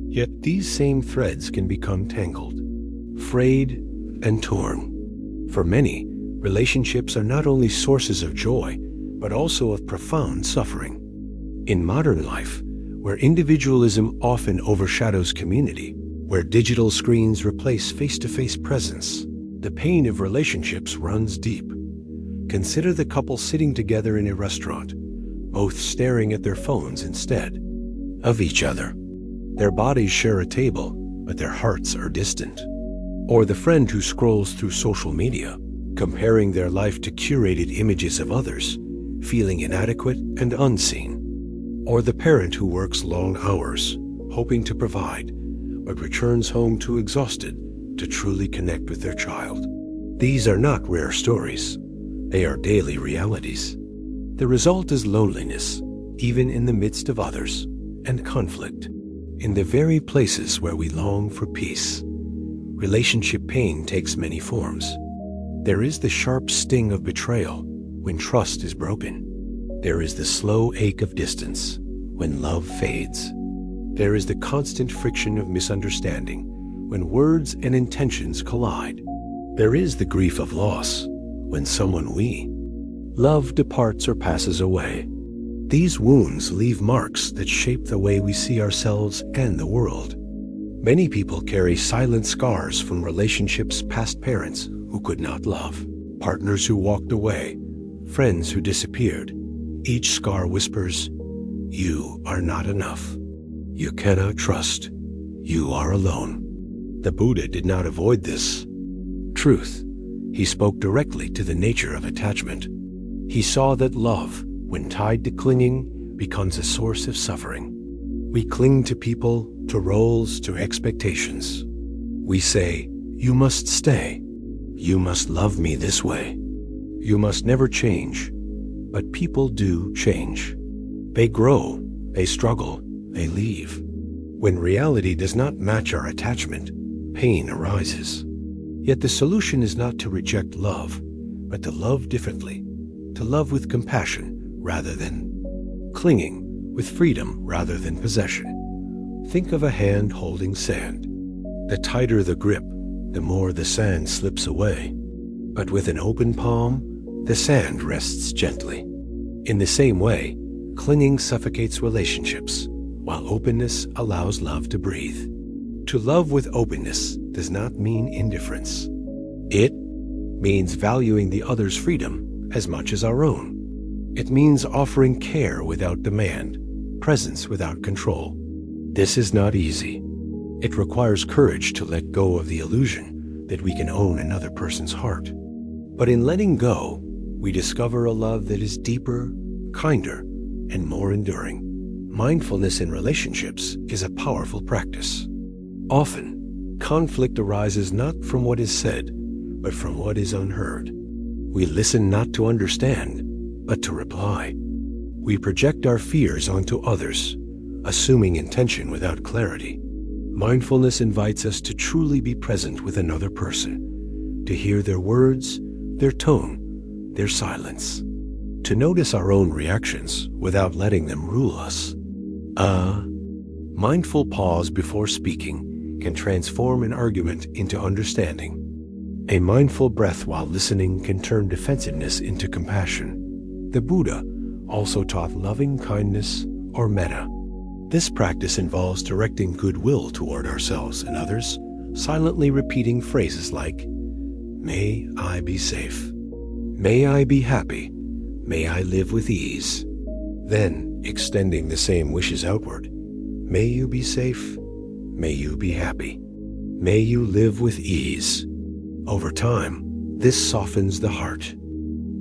Speaker 1: Yet these same threads can become tangled, frayed, and torn. For many, relationships are not only sources of joy, but also of profound suffering. In modern life, where individualism often overshadows community, where digital screens replace face-to-face presence, the pain of relationships runs deep. Consider the couple sitting together in a restaurant, both staring at their phones instead of each other. Their bodies share a table, but their hearts are distant. Or the friend who scrolls through social media, comparing their life to curated images of others, feeling inadequate and unseen. Or the parent who works long hours, hoping to provide, but returns home too exhausted to truly connect with their child. These are not rare stories. They are daily realities. The result is loneliness, even in the midst of others, and conflict, in the very places where we long for peace. Relationship pain takes many forms. There is the sharp sting of betrayal when trust is broken. There is the slow ache of distance when love fades. There is the constant friction of misunderstanding when words and intentions collide. There is the grief of loss when someone we love departs or passes away. These wounds leave marks that shape the way we see ourselves and the world. Many people carry silent scars from relationships past parents who could not love, partners who walked away, friends who disappeared. Each scar whispers, "You are not enough. You cannot trust. You are alone." The Buddha did not avoid this truth. He spoke directly to the nature of attachment. He saw that love, when tied to clinging, becomes a source of suffering. We cling to people, to roles, to expectations. We say, "You must stay. You must love me this way. You must never change." But people do change. They grow, they struggle, they leave. When reality does not match our attachment, pain arises. Yet the solution is not to reject love, but to love differently, to love with compassion rather than clinging, with freedom rather than possession. Think of a hand holding sand. The tighter the grip, the more the sand slips away. But with an open palm, the sand rests gently. In the same way, clinging suffocates relationships, while openness allows love to breathe. To love with openness does not mean indifference. It means valuing the other's freedom as much as our own. It means offering care without demand, presence without control. This is not easy. It requires courage to let go of the illusion that we can own another person's heart. But in letting go, we discover a love that is deeper, kinder, and more enduring. Mindfulness in relationships is a powerful practice. Often, conflict arises not from what is said, but from what is unheard. We listen not to understand, but to reply. We project our fears onto others, assuming intention without clarity. Mindfulness invites us to truly be present with another person, to hear their words, their tone, their silence, to notice our own reactions without letting them rule us. A mindful pause before speaking can transform an argument into understanding. A mindful breath while listening can turn defensiveness into compassion. The Buddha also taught loving kindness or metta. This practice involves directing goodwill toward ourselves and others, silently repeating phrases like, "May I be safe. May I be happy. May I live with ease." Then, extending the same wishes outward. May you be safe. May you be happy. May you live with ease. Over time, this softens the heart.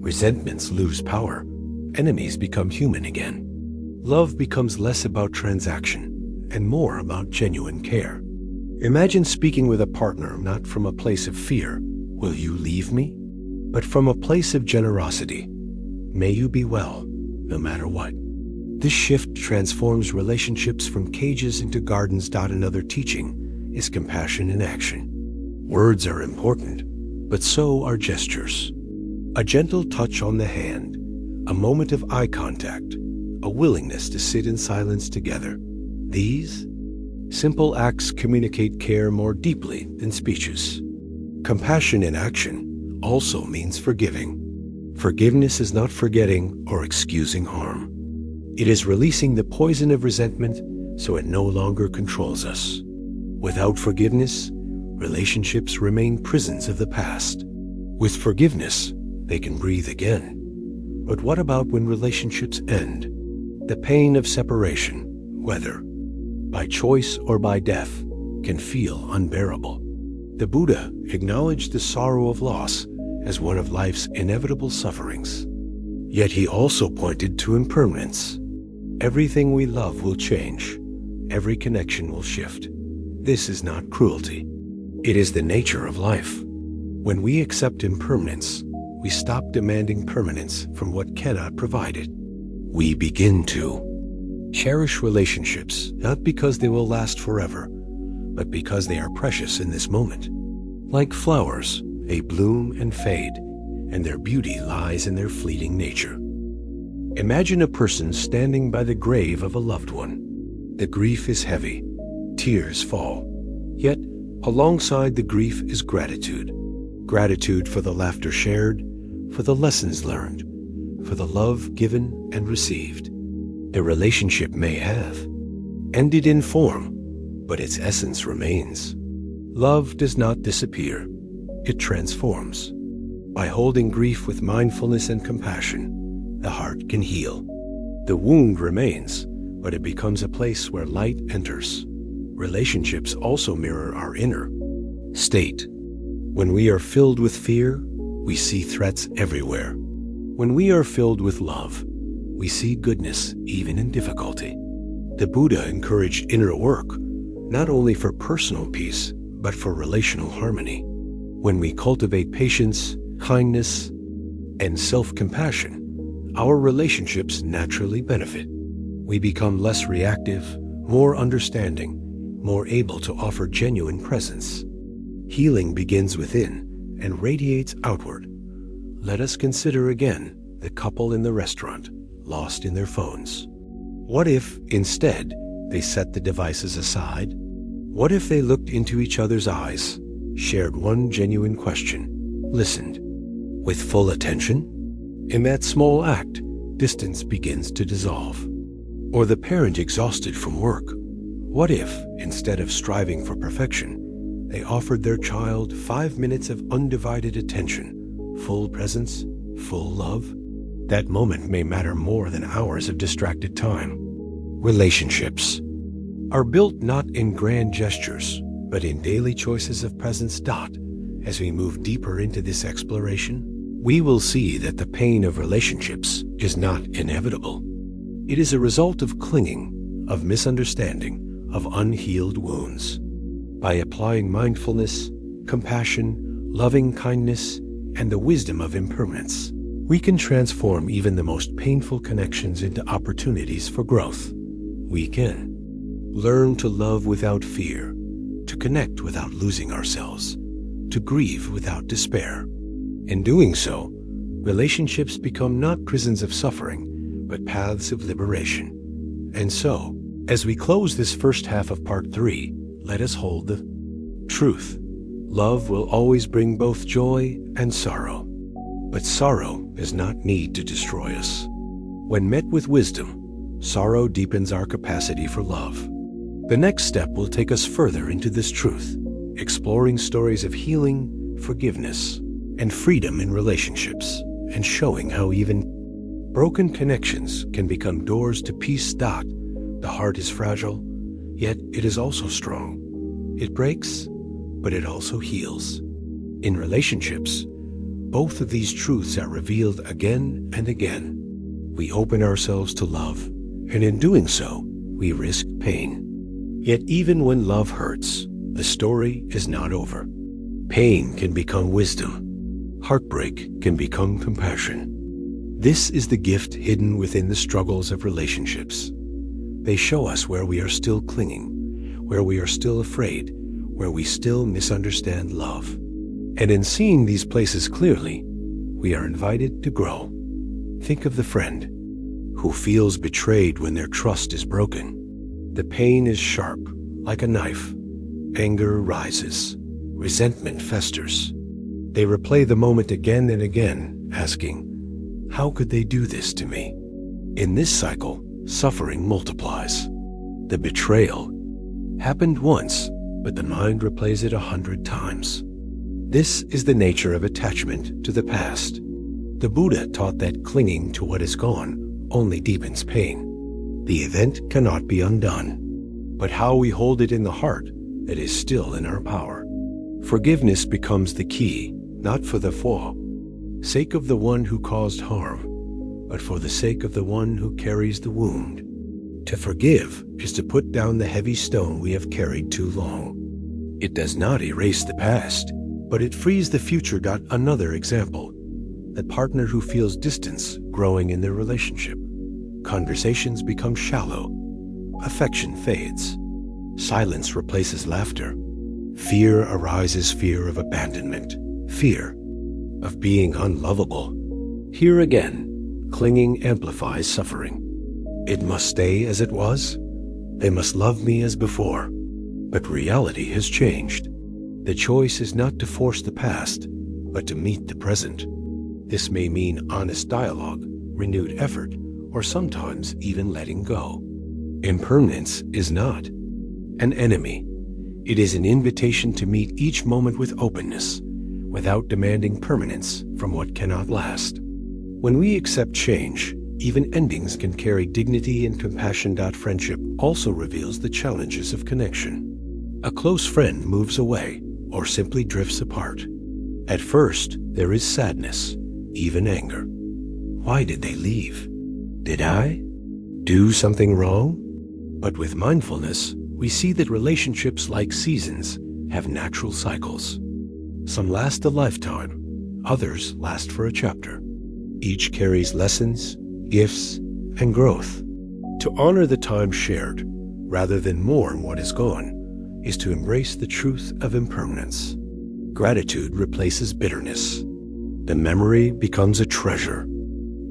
Speaker 1: Resentments lose power. Enemies become human again. Love becomes less about transaction and more about genuine care. Imagine speaking with a partner not from a place of fear, "Will you leave me?" but from a place of generosity. May you be well, no matter what. This shift transforms relationships from cages into gardens. Another teaching is compassion in action. Words are important, but so are gestures. A gentle touch on the hand, a moment of eye contact, a willingness to sit in silence together. These simple acts communicate care more deeply than speeches. Compassion in action also means forgiving. Forgiveness is not forgetting or excusing harm. It is releasing the poison of resentment so it no longer controls us. Without forgiveness, relationships remain prisons of the past. With forgiveness, they can breathe again. But what about when relationships end? The pain of separation, whether by choice or by death, can feel unbearable. The Buddha acknowledged the sorrow of loss as one of life's inevitable sufferings. Yet he also pointed to impermanence. Everything we love will change. Every connection will shift. This is not cruelty. It is the nature of life. When we accept impermanence, we stop demanding permanence from what cannot provide it. We begin to cherish relationships, not because they will last forever, but because they are precious in this moment. Like flowers, they bloom and fade, and their beauty lies in their fleeting nature. Imagine a person standing by the grave of a loved one. The grief is heavy, tears fall. Yet, alongside the grief is gratitude. Gratitude for the laughter shared, for the lessons learned, for the love given and received. The relationship may have ended in form, but its essence remains. Love does not disappear, it transforms. By holding grief with mindfulness and compassion, the heart can heal. The wound remains, but it becomes a place where light enters. Relationships also mirror our inner state. When we are filled with fear, we see threats everywhere. When we are filled with love, we see goodness even in difficulty. The Buddha encouraged inner work, not only for personal peace, but for relational harmony. When we cultivate patience, kindness, and self-compassion, our relationships naturally benefit. We become less reactive, more understanding, more able to offer genuine presence. Healing begins within and radiates outward. Let us consider again the couple in the restaurant, lost in their phones. What if, instead, they set the devices aside? What if they looked into each other's eyes, shared one genuine question, listened with full attention? In that small act, distance begins to dissolve. Or the parent exhausted from work. What if, instead of striving for perfection, they offered their child 5 minutes of undivided attention, full presence, full love? That moment may matter more than hours of distracted time. Relationships are built not in grand gestures, but in daily choices of presence. As we move deeper into this exploration, we will see that the pain of relationships is not inevitable. It is a result of clinging, of misunderstanding, of unhealed wounds. By applying mindfulness, compassion, loving kindness, and the wisdom of impermanence, we can transform even the most painful connections into opportunities for growth. We can learn to love without fear, to connect without losing ourselves, to grieve without despair. In doing so, relationships become not prisons of suffering, but paths of liberation. And so, as we close this first half of part 3, let us hold the Truth. Love will always bring both joy and sorrow. But sorrow does not need to destroy us. When met with wisdom, sorrow deepens our capacity for love. The next step will take us further into this truth, exploring stories of healing, forgiveness, and freedom in relationships, and showing how even broken connections can become doors to peace. The heart is fragile, yet it is also strong. It breaks, but it also heals. In relationships, both of these truths are revealed again and again. We open ourselves to love, and in doing so, we risk pain. Yet even when love hurts, the story is not over. Pain can become wisdom. Heartbreak can become compassion. This is the gift hidden within the struggles of relationships. They show us where we are still clinging, where we are still afraid, where we still misunderstand love. And in seeing these places clearly, we are invited to grow. Think of the friend who feels betrayed when their trust is broken. The pain is sharp, like a knife. Anger rises. Resentment festers. They replay the moment again and again, asking, "How could they do this to me?" In this cycle, suffering multiplies. The betrayal happened once, but the mind replays it 100 times. This is the nature of attachment to the past. The Buddha taught that clinging to what is gone only deepens pain. The event cannot be undone, but how we hold it in the heart that is still in our power. Forgiveness becomes the key, not for the sake of the one who caused harm, but for the sake of the one who carries the wound. To forgive is to put down the heavy stone we have carried too long. It does not erase the past, but it frees the future. Another example, the partner who feels distance growing in their relationship. Conversations become shallow. Affection fades. Silence replaces laughter. Fear arises, fear of abandonment, fear of being unlovable. Here again, clinging amplifies suffering. It must stay as it was. They must love me as before. But reality has changed. The choice is not to force the past, but to meet the present. This may mean honest dialogue, renewed effort, or sometimes even letting go. Impermanence is not an enemy. It is an invitation to meet each moment with openness, without demanding permanence from what cannot last. When we accept change, even endings can carry dignity and compassion. Friendship also reveals the challenges of connection. A close friend moves away or simply drifts apart. At first, there is sadness, even anger. Why did they leave? Did I do something wrong? But with mindfulness, we see that relationships, like seasons, have natural cycles. Some last a lifetime, others last for a chapter. Each carries lessons, gifts, and growth. To honor the time shared, rather than mourn what is gone, is to embrace the truth of impermanence. Gratitude replaces bitterness. The memory becomes a treasure,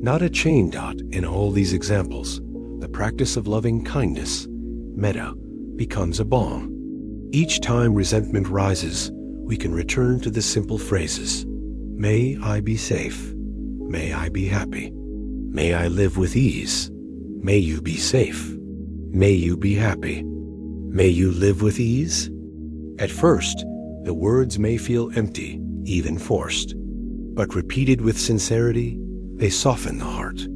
Speaker 1: not a chain. In all these examples, the practice of loving kindness, metta, becomes a balm. Each time resentment rises, we can return to the simple phrases, "May I be safe. May I be happy. May I live with ease. May you be safe. May you be happy. May you live with ease." At first, the words may feel empty, even forced, but repeated with sincerity, they soften the heart.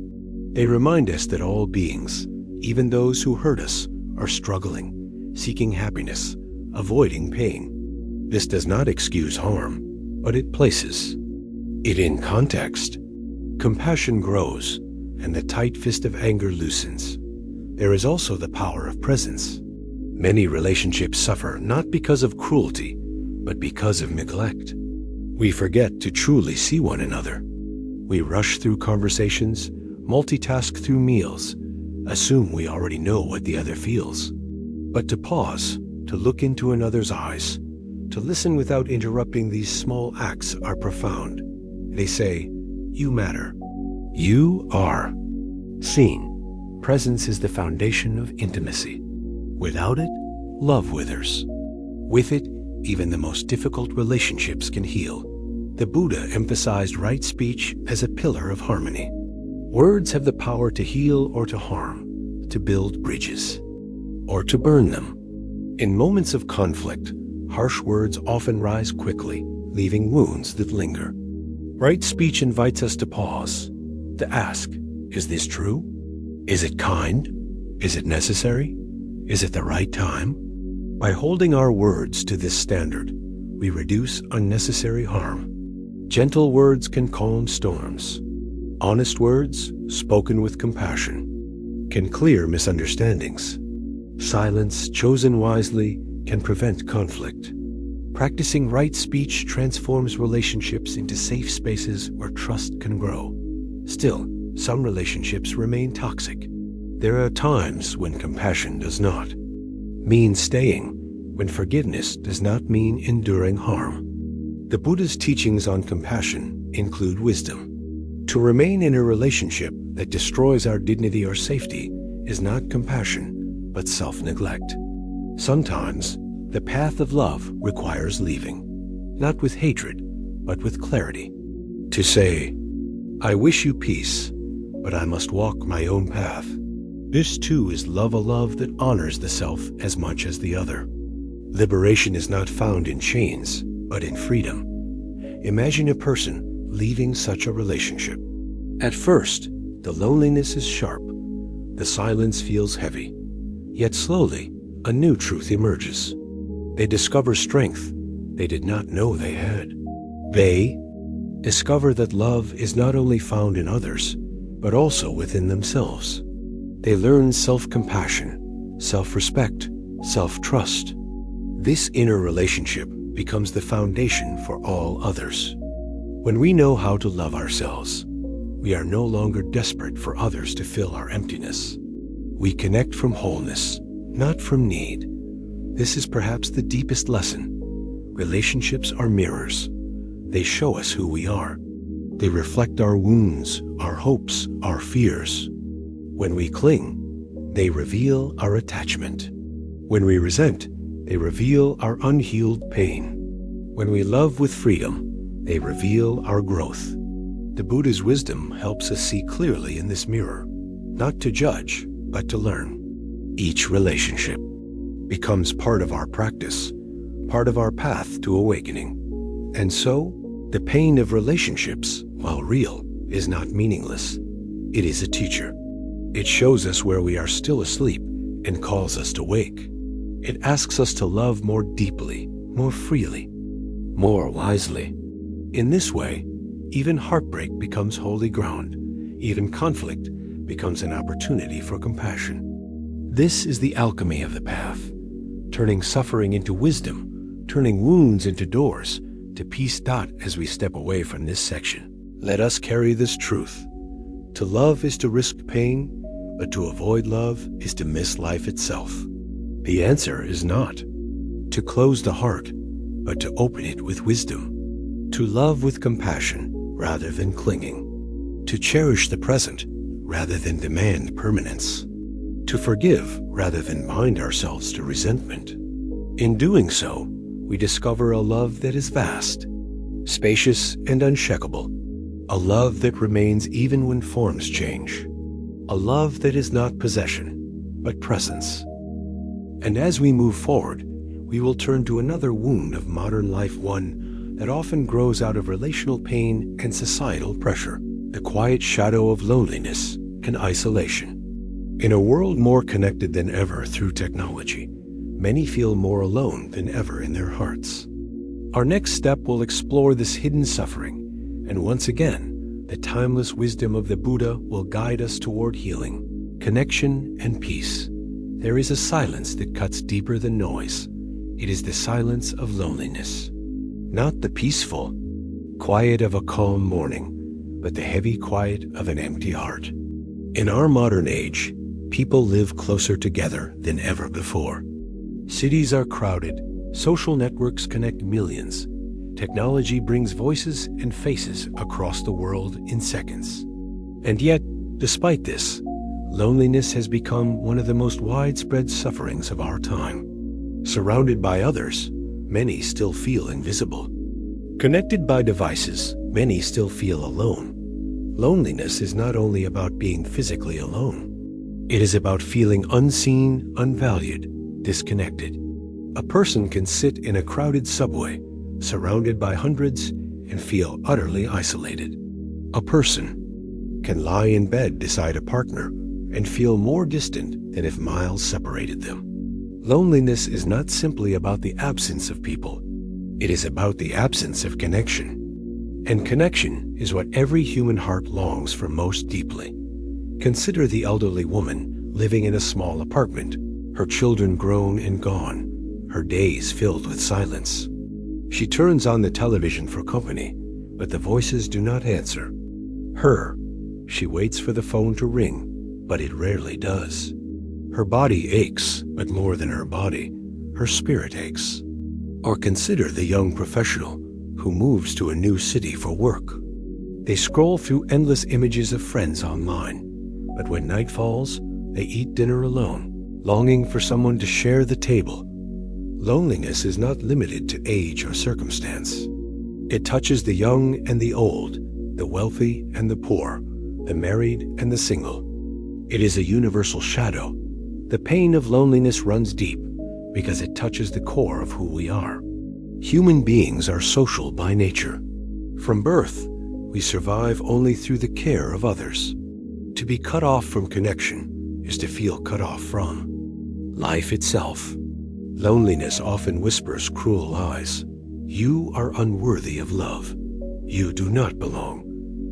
Speaker 1: They remind us that all beings, even those who hurt us, are struggling, seeking happiness, avoiding pain. This does not excuse harm, but it places it in context. Compassion grows, and the tight fist of anger loosens. There is also the power of presence. Many relationships suffer not because of cruelty, but because of neglect. We forget to truly see one another. We rush through conversations, multitask through meals, assume we already know what the other feels. But to pause, to look into another's eyes, to listen without interrupting, these small acts are profound. They say, "You matter. You are seen." Presence is the foundation of intimacy. Without it, love withers. With it, even the most difficult relationships can heal. The Buddha emphasized right speech as a pillar of harmony. Words have the power to heal or to harm, to build bridges, or to burn them. In moments of conflict, harsh words often rise quickly, leaving wounds that linger. Right speech invites us to pause, to ask, is this true? Is it kind? Is it necessary? Is it the right time? By holding our words to this standard, we reduce unnecessary harm. Gentle words can calm storms. Honest words, spoken with compassion, can clear misunderstandings. Silence, chosen wisely, can prevent conflict. Practicing right speech transforms relationships into safe spaces where trust can grow. Still, some relationships remain toxic. There are times when compassion does not mean staying, when forgiveness does not mean enduring harm. The Buddha's teachings on compassion include wisdom. To remain in a relationship that destroys our dignity or safety is not compassion, but self-neglect. Sometimes, the path of love requires leaving, not with hatred, but with clarity. To say, I wish you peace, but I must walk my own path. This too is love, a love that honors the self as much as the other. Liberation is not found in chains, but in freedom. Imagine a person leaving such a relationship. At first, the loneliness is sharp. The silence feels heavy. Yet slowly, a new truth emerges. They discover strength they did not know they had. They discover that love is not only found in others, but also within themselves. They learn self-compassion, self-respect, self-trust. This inner relationship becomes the foundation for all others. When we know how to love ourselves, we are no longer desperate for others to fill our emptiness. We connect from wholeness, not from need. This is perhaps the deepest lesson. Relationships are mirrors. They show us who we are. They reflect our wounds, our hopes, our fears. When we cling, they reveal our attachment. When we resent, they reveal our unhealed pain. When we love with freedom, they reveal our growth. The Buddha's wisdom helps us see clearly in this mirror, not to judge, but to learn. Each relationship becomes part of our practice, part of our path to awakening. And so, the pain of relationships, while real, is not meaningless. It is a teacher. It shows us where we are still asleep and calls us to wake. It asks us to love more deeply, more freely, more wisely. In this way, even heartbreak becomes holy ground. Even conflict becomes an opportunity for compassion. This is the alchemy of the path, turning suffering into wisdom, turning wounds into doors to peace. As we step away from this section, let us carry this truth. To love is to risk pain, but to avoid love is to miss life itself. The answer is not to close the heart, but to open it with wisdom. To love with compassion rather than clinging. To cherish the present rather than demand permanence. To forgive rather than bind ourselves to resentment. In doing so, we discover a love that is vast, spacious, and unshakable. A love that remains even when forms change. A love that is not possession, but presence. And as we move forward, we will turn to another wound of modern life, one that often grows out of relational pain and societal pressure, the quiet shadow of loneliness and isolation. In a world more connected than ever through technology, many feel more alone than ever in their hearts. Our next step will explore this hidden suffering, and once again, the timeless wisdom of the Buddha will guide us toward healing, connection, and peace. There is a silence that cuts deeper than noise. It is the silence of loneliness. Not the peaceful quiet of a calm morning, but the heavy quiet of an empty heart. In our modern age, people live closer together than ever before. Cities are crowded, social networks connect millions. Technology brings voices and faces across the world in seconds. And yet, despite this, loneliness has become one of the most widespread sufferings of our time. Surrounded by others, many still feel invisible. Connected by devices, many still feel alone. Loneliness is not only about being physically alone. It is about feeling unseen, unvalued, disconnected. A person can sit in a crowded subway, surrounded by hundreds, and feel utterly isolated. A person can lie in bed beside a partner and feel more distant than if miles separated them. Loneliness is not simply about the absence of people. It is about the absence of connection. And connection is what every human heart longs for most deeply. Consider the elderly woman living in a small apartment, her children grown and gone, her days filled with silence. She turns on the television for company, but the voices do not answer. She waits for the phone to ring, but it rarely does. Her body aches, but more than her body, her spirit aches. Or consider the young professional who moves to a new city for work. They scroll through endless images of friends online, but when night falls, they eat dinner alone, longing for someone to share the table. Loneliness is not limited to age or circumstance. It touches the young and the old, the wealthy and the poor, the married and the single. It is a universal shadow. The pain of loneliness runs deep because it touches the core of who we are. Human beings are social by nature. From birth, we survive only through the care of others. To be cut off from connection is to feel cut off from life itself. Loneliness often whispers cruel lies. You are unworthy of love. You do not belong.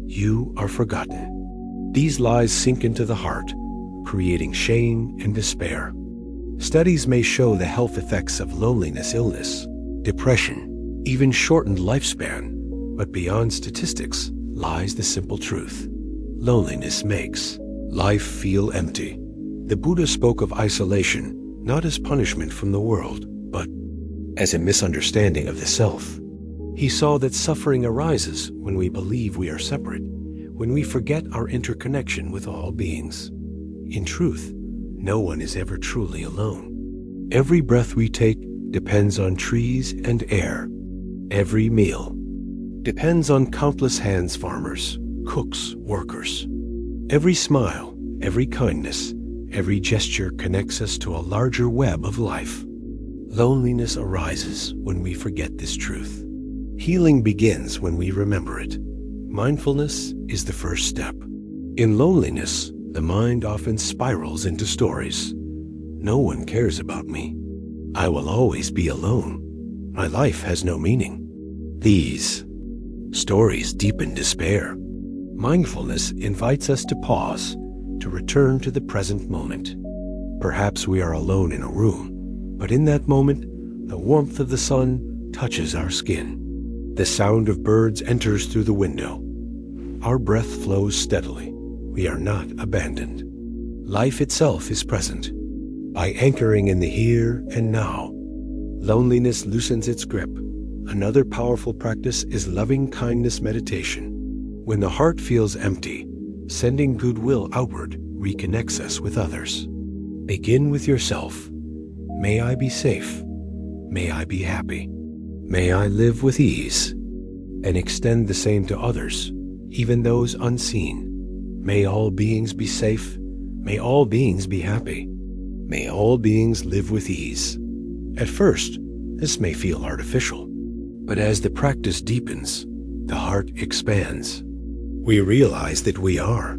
Speaker 1: You are forgotten. These lies sink into the heart, creating shame and despair. Studies may show the health effects of loneliness, illness, depression, even shortened lifespan, but beyond statistics lies the simple truth. Loneliness makes life feel empty. The Buddha spoke of isolation not as punishment from the world, but as a misunderstanding of the self. He saw that suffering arises when we believe we are separate, when we forget our interconnection with all beings. In truth, no one is ever truly alone. Every breath we take depends on trees and air. Every meal depends on countless hands, farmers, cooks, workers. Every smile, every kindness, every gesture connects us to a larger web of life. Loneliness arises when we forget this truth. Healing begins when we remember it. Mindfulness is the first step. In loneliness, the mind often spirals into stories. No one cares about me. I will always be alone. My life has no meaning. These stories deepen despair. Mindfulness invites us to pause, to return to the present moment. Perhaps we are alone in a room, but in that moment, the warmth of the sun touches our skin. The sound of birds enters through the window. Our breath flows steadily. We are not abandoned. Life itself is present. By anchoring in the here and now, loneliness loosens its grip. Another powerful practice is loving kindness meditation. When the heart feels empty, sending goodwill outward reconnects us with others. Begin with yourself. May I be safe. May I be happy. May I live with ease. And extend the same to others, even those unseen. May all beings be safe. May all beings be happy. May all beings live with ease. At first, this may feel artificial, but as the practice deepens, the heart expands. We realize that we are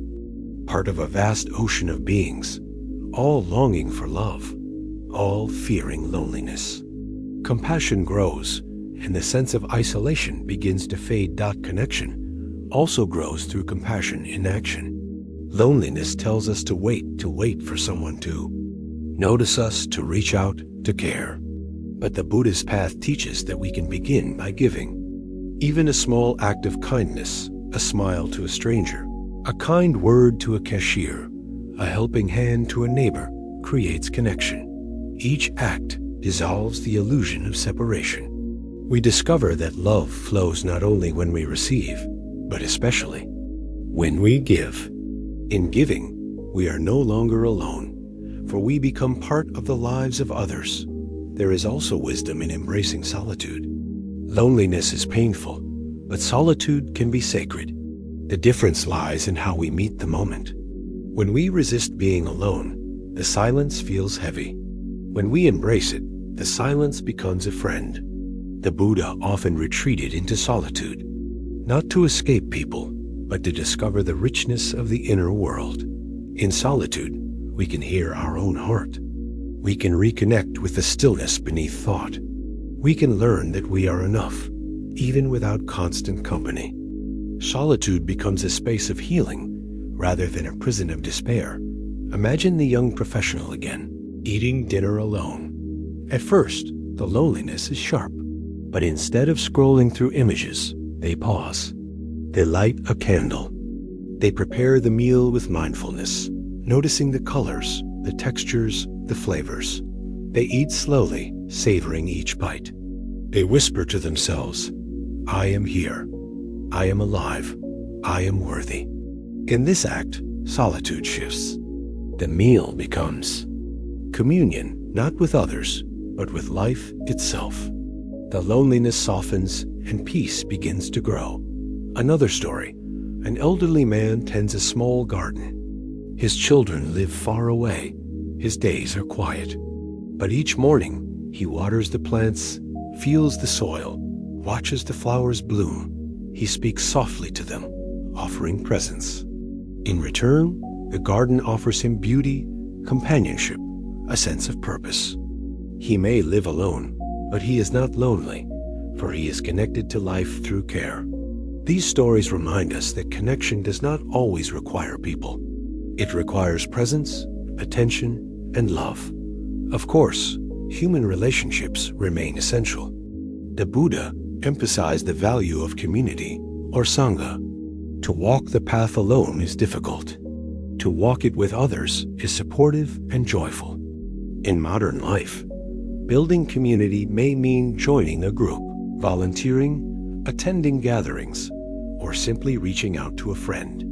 Speaker 1: part of a vast ocean of beings, all longing for love, all fearing loneliness. Compassion grows, and the sense of isolation begins to fade. Connection also grows through compassion in action. Loneliness tells us to wait for someone to notice us, to reach out, to care. But the Buddhist path teaches that we can begin by giving. Even a small act of kindness, a smile to a stranger, a kind word to a cashier, a helping hand to a neighbor, creates connection. Each act dissolves the illusion of separation. We discover that love flows not only when we receive, but especially when we give. In giving, we are no longer alone, for we become part of the lives of others. there is also wisdom in embracing solitude. Loneliness is painful, but solitude can be sacred. The difference lies in how we meet the moment. When we resist being alone, the silence feels heavy. When we embrace it, the silence becomes a friend. The Buddha often retreated into solitude, not to escape people, but to discover the richness of the inner world. In solitude, we can hear our own heart. We can reconnect with the stillness beneath thought. We can learn that we are enough, even without constant company. Solitude becomes a space of healing rather than a prison of despair. Imagine the young professional again, eating dinner alone. At first, the loneliness is sharp, but instead of scrolling through images, they pause. They light a candle. They prepare the meal with mindfulness, noticing the colors, the textures, the flavors. They eat slowly, savoring each bite. They whisper to themselves, "I am here. I am alive. I am worthy." In this act, solitude shifts. The meal becomes communion, not with others, but with life itself. The loneliness softens and peace begins to grow. Another story. An elderly man tends a small garden. His children live far away. His days are quiet. But each morning, he waters the plants, feels the soil, watches the flowers bloom. He speaks softly to them, offering presence. In return, the garden offers him beauty, companionship, a sense of purpose. He may live alone, but he is not lonely, for he is connected to life through care. These stories remind us that connection does not always require people. It requires presence, attention, and love. Of course, human relationships remain essential. The Buddha emphasized the value of community, or sangha. To walk the path alone is difficult. To walk it with others is supportive and joyful. In modern life, building community may mean joining a group, volunteering, attending gatherings, or simply reaching out to a friend.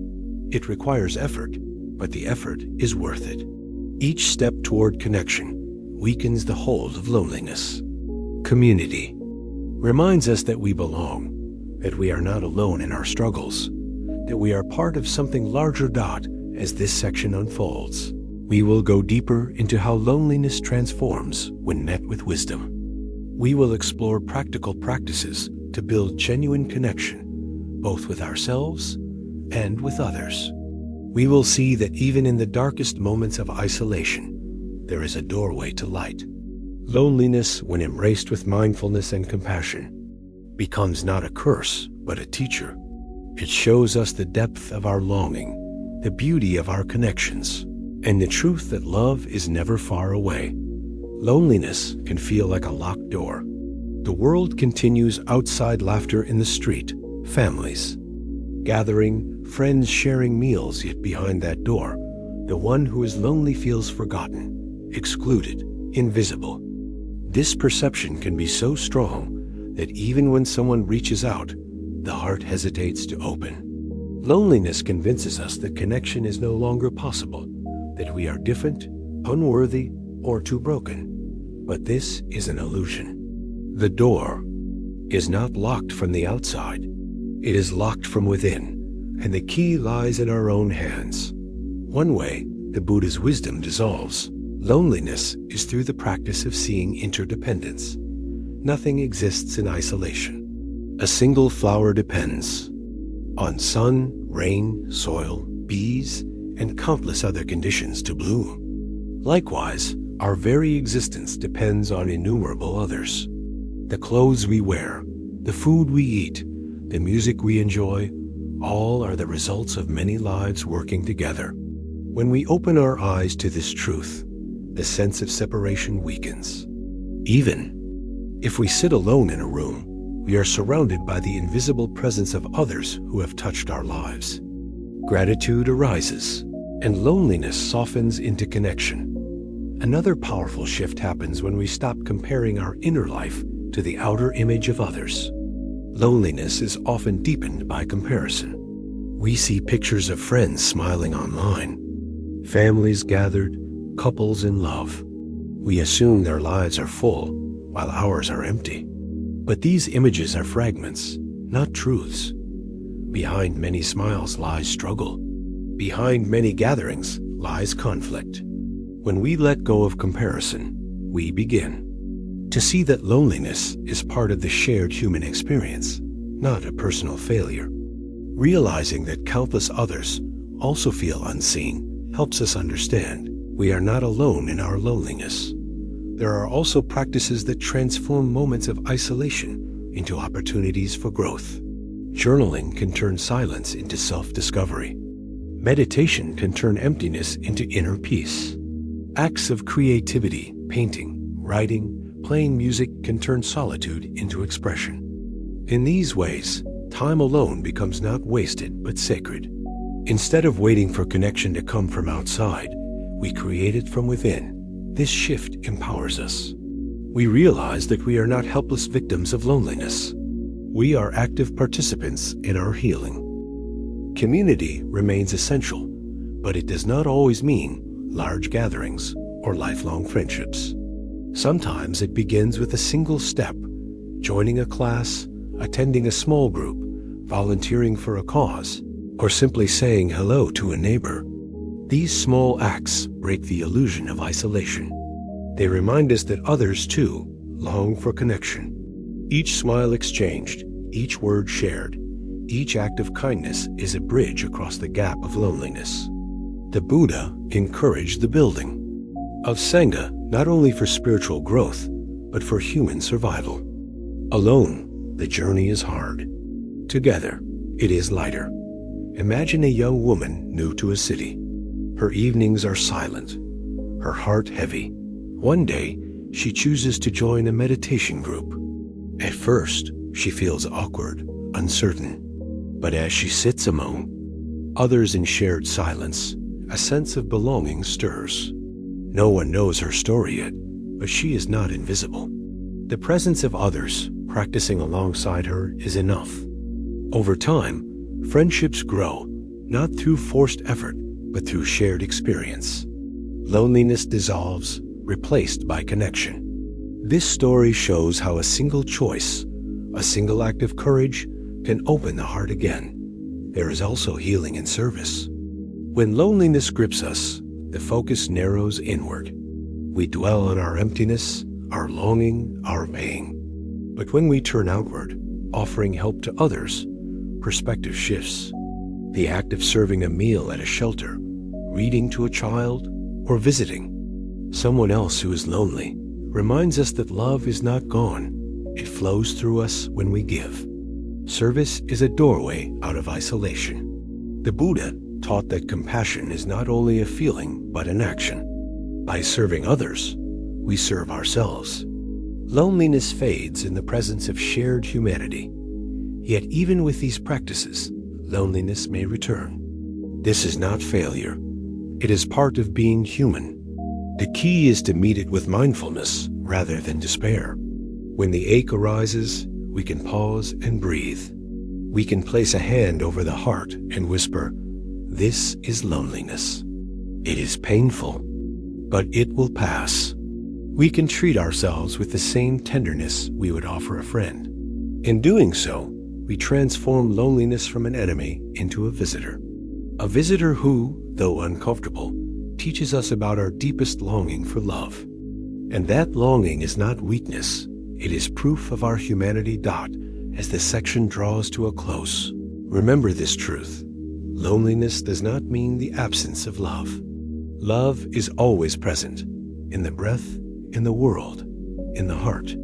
Speaker 1: It requires effort, but the effort is worth it. Each step toward connection weakens the hold of loneliness. Community reminds us that we belong, that we are not alone in our struggles, that we are part of something larger. As this section unfolds, we will go deeper into how loneliness transforms when met with wisdom. We will explore practical practices to build genuine connection, both with ourselves and with others. We will see that even in the darkest moments of isolation, there is a doorway to light. Loneliness, when embraced with mindfulness and compassion, becomes not a curse, but a teacher. It shows us the depth of our longing, the beauty of our connections, and the truth that love is never far away. Loneliness can feel like a locked door. The world continues outside, laughter in the street, families gathering, friends sharing meals, yet behind that door, the one who is lonely feels forgotten, excluded, invisible. This perception can be so strong that even when someone reaches out, the heart hesitates to open. Loneliness convinces us that connection is no longer possible, that we are different, unworthy, or too broken. But this is an illusion. The door is not locked from the outside. It is locked from within, and the key lies in our own hands. One way the Buddha's wisdom dissolves loneliness is through the practice of seeing interdependence. Nothing exists in isolation. A single flower depends on sun, rain, soil, bees, and countless other conditions to bloom. Likewise, our very existence depends on innumerable others. The clothes we wear, the food we eat, the music we enjoy, all are the results of many lives working together. When we open our eyes to this truth, the sense of separation weakens. Even if we sit alone in a room, we are surrounded by the invisible presence of others who have touched our lives. Gratitude arises, and loneliness softens into connection. Another powerful shift happens when we stop comparing our inner life to the outer image of others. Loneliness is often deepened by comparison. We see pictures of friends smiling online, families gathered, couples in love. We assume their lives are full, while ours are empty. But these images are fragments, not truths. Behind many smiles lies struggle. Behind many gatherings lies conflict. When we let go of comparison, we begin to see that loneliness is part of the shared human experience, not a personal failure. Realizing that countless others also feel unseen helps us understand we are not alone in our loneliness. There are also practices that transform moments of isolation into opportunities for growth. Journaling can turn silence into self-discovery. Meditation can turn emptiness into inner peace. Acts of creativity, painting, writing, playing music can turn solitude into expression. In these ways, time alone becomes not wasted but sacred. Instead of waiting for connection to come from outside, we create it from within. This shift empowers us. We realize that we are not helpless victims of loneliness. We are active participants in our healing. Community remains essential, but it does not always mean large gatherings or lifelong friendships. Sometimes it begins with a single step, joining a class, attending a small group, volunteering for a cause, or simply saying hello to a neighbor. These small acts break the illusion of isolation. They remind us that others, too, long for connection. Each smile exchanged, each word shared, each act of kindness is a bridge across the gap of loneliness. The Buddha encouraged the building of Sangha not only for spiritual growth, but for human survival. Alone, the journey is hard. Together, it is lighter. Imagine a young woman new to a city. Her evenings are silent, her heart heavy. One day, she chooses to join a meditation group. At first, she feels awkward, uncertain. But as she sits among others in shared silence, a sense of belonging stirs. No one knows her story yet, but she is not invisible. The presence of others practicing alongside her is enough. Over time, friendships grow, not through forced effort, but through shared experience. Loneliness dissolves, replaced by connection. This story shows how a single choice, a single act of courage, can open the heart again. There is also healing in service. When loneliness grips us, the focus narrows inward. We dwell on our emptiness, our longing, our pain. But when we turn outward, offering help to others, perspective shifts. The act of serving a meal at a shelter, reading to a child, or visiting someone else who is lonely reminds us that love is not gone. It flows through us when we give. Service is a doorway out of isolation. The Buddha taught that compassion is not only a feeling, but an action. By serving others, we serve ourselves. Loneliness fades in the presence of shared humanity. Yet even with these practices, loneliness may return. This is not failure. It is part of being human. The key is to meet it with mindfulness rather than despair. When the ache arises, we can pause and breathe. We can place a hand over the heart and whisper, "This is loneliness. It is painful, but it will pass." We can treat ourselves with the same tenderness we would offer a friend. In doing so, we transform loneliness from an enemy into a visitor. A visitor who, though uncomfortable, teaches us about our deepest longing for love. And that longing is not weakness. It is proof of our humanity. As the section draws to a close, remember this truth. Loneliness does not mean the absence of love. Love is always present, in the breath, in the world, in the heart.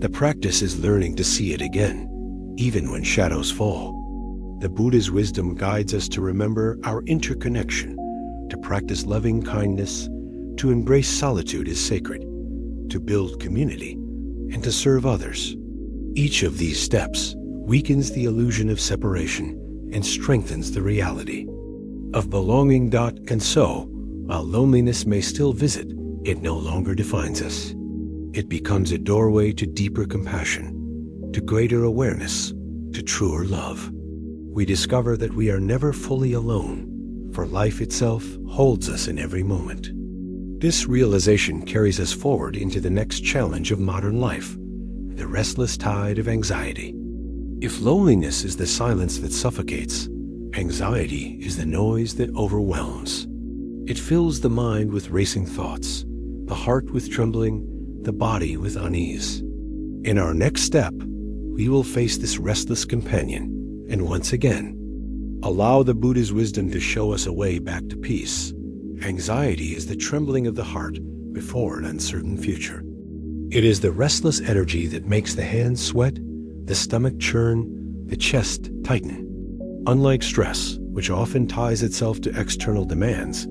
Speaker 1: The practice is learning to see it again, even when shadows fall. The Buddha's wisdom guides us to remember our interconnection, to practice loving kindness, to embrace solitude as sacred, to build community, and to serve others. Each of these steps weakens the illusion of separation and strengthens the reality of belonging. And so, while loneliness may still visit, it no longer defines us. It becomes a doorway to deeper compassion, to greater awareness, to truer love. We discover that we are never fully alone, for life itself holds us in every moment. This realization carries us forward into the next challenge of modern life, the restless tide of anxiety. If loneliness is the silence that suffocates, anxiety is the noise that overwhelms. It fills the mind with racing thoughts, the heart with trembling, the body with unease. In our next step, we will face this restless companion and once again allow the Buddha's wisdom to show us a way back to peace. Anxiety is the trembling of the heart before an uncertain future. It is the restless energy that makes the hands sweat, the stomach churn, the chest tighten. Unlike stress, which often ties itself to external demands,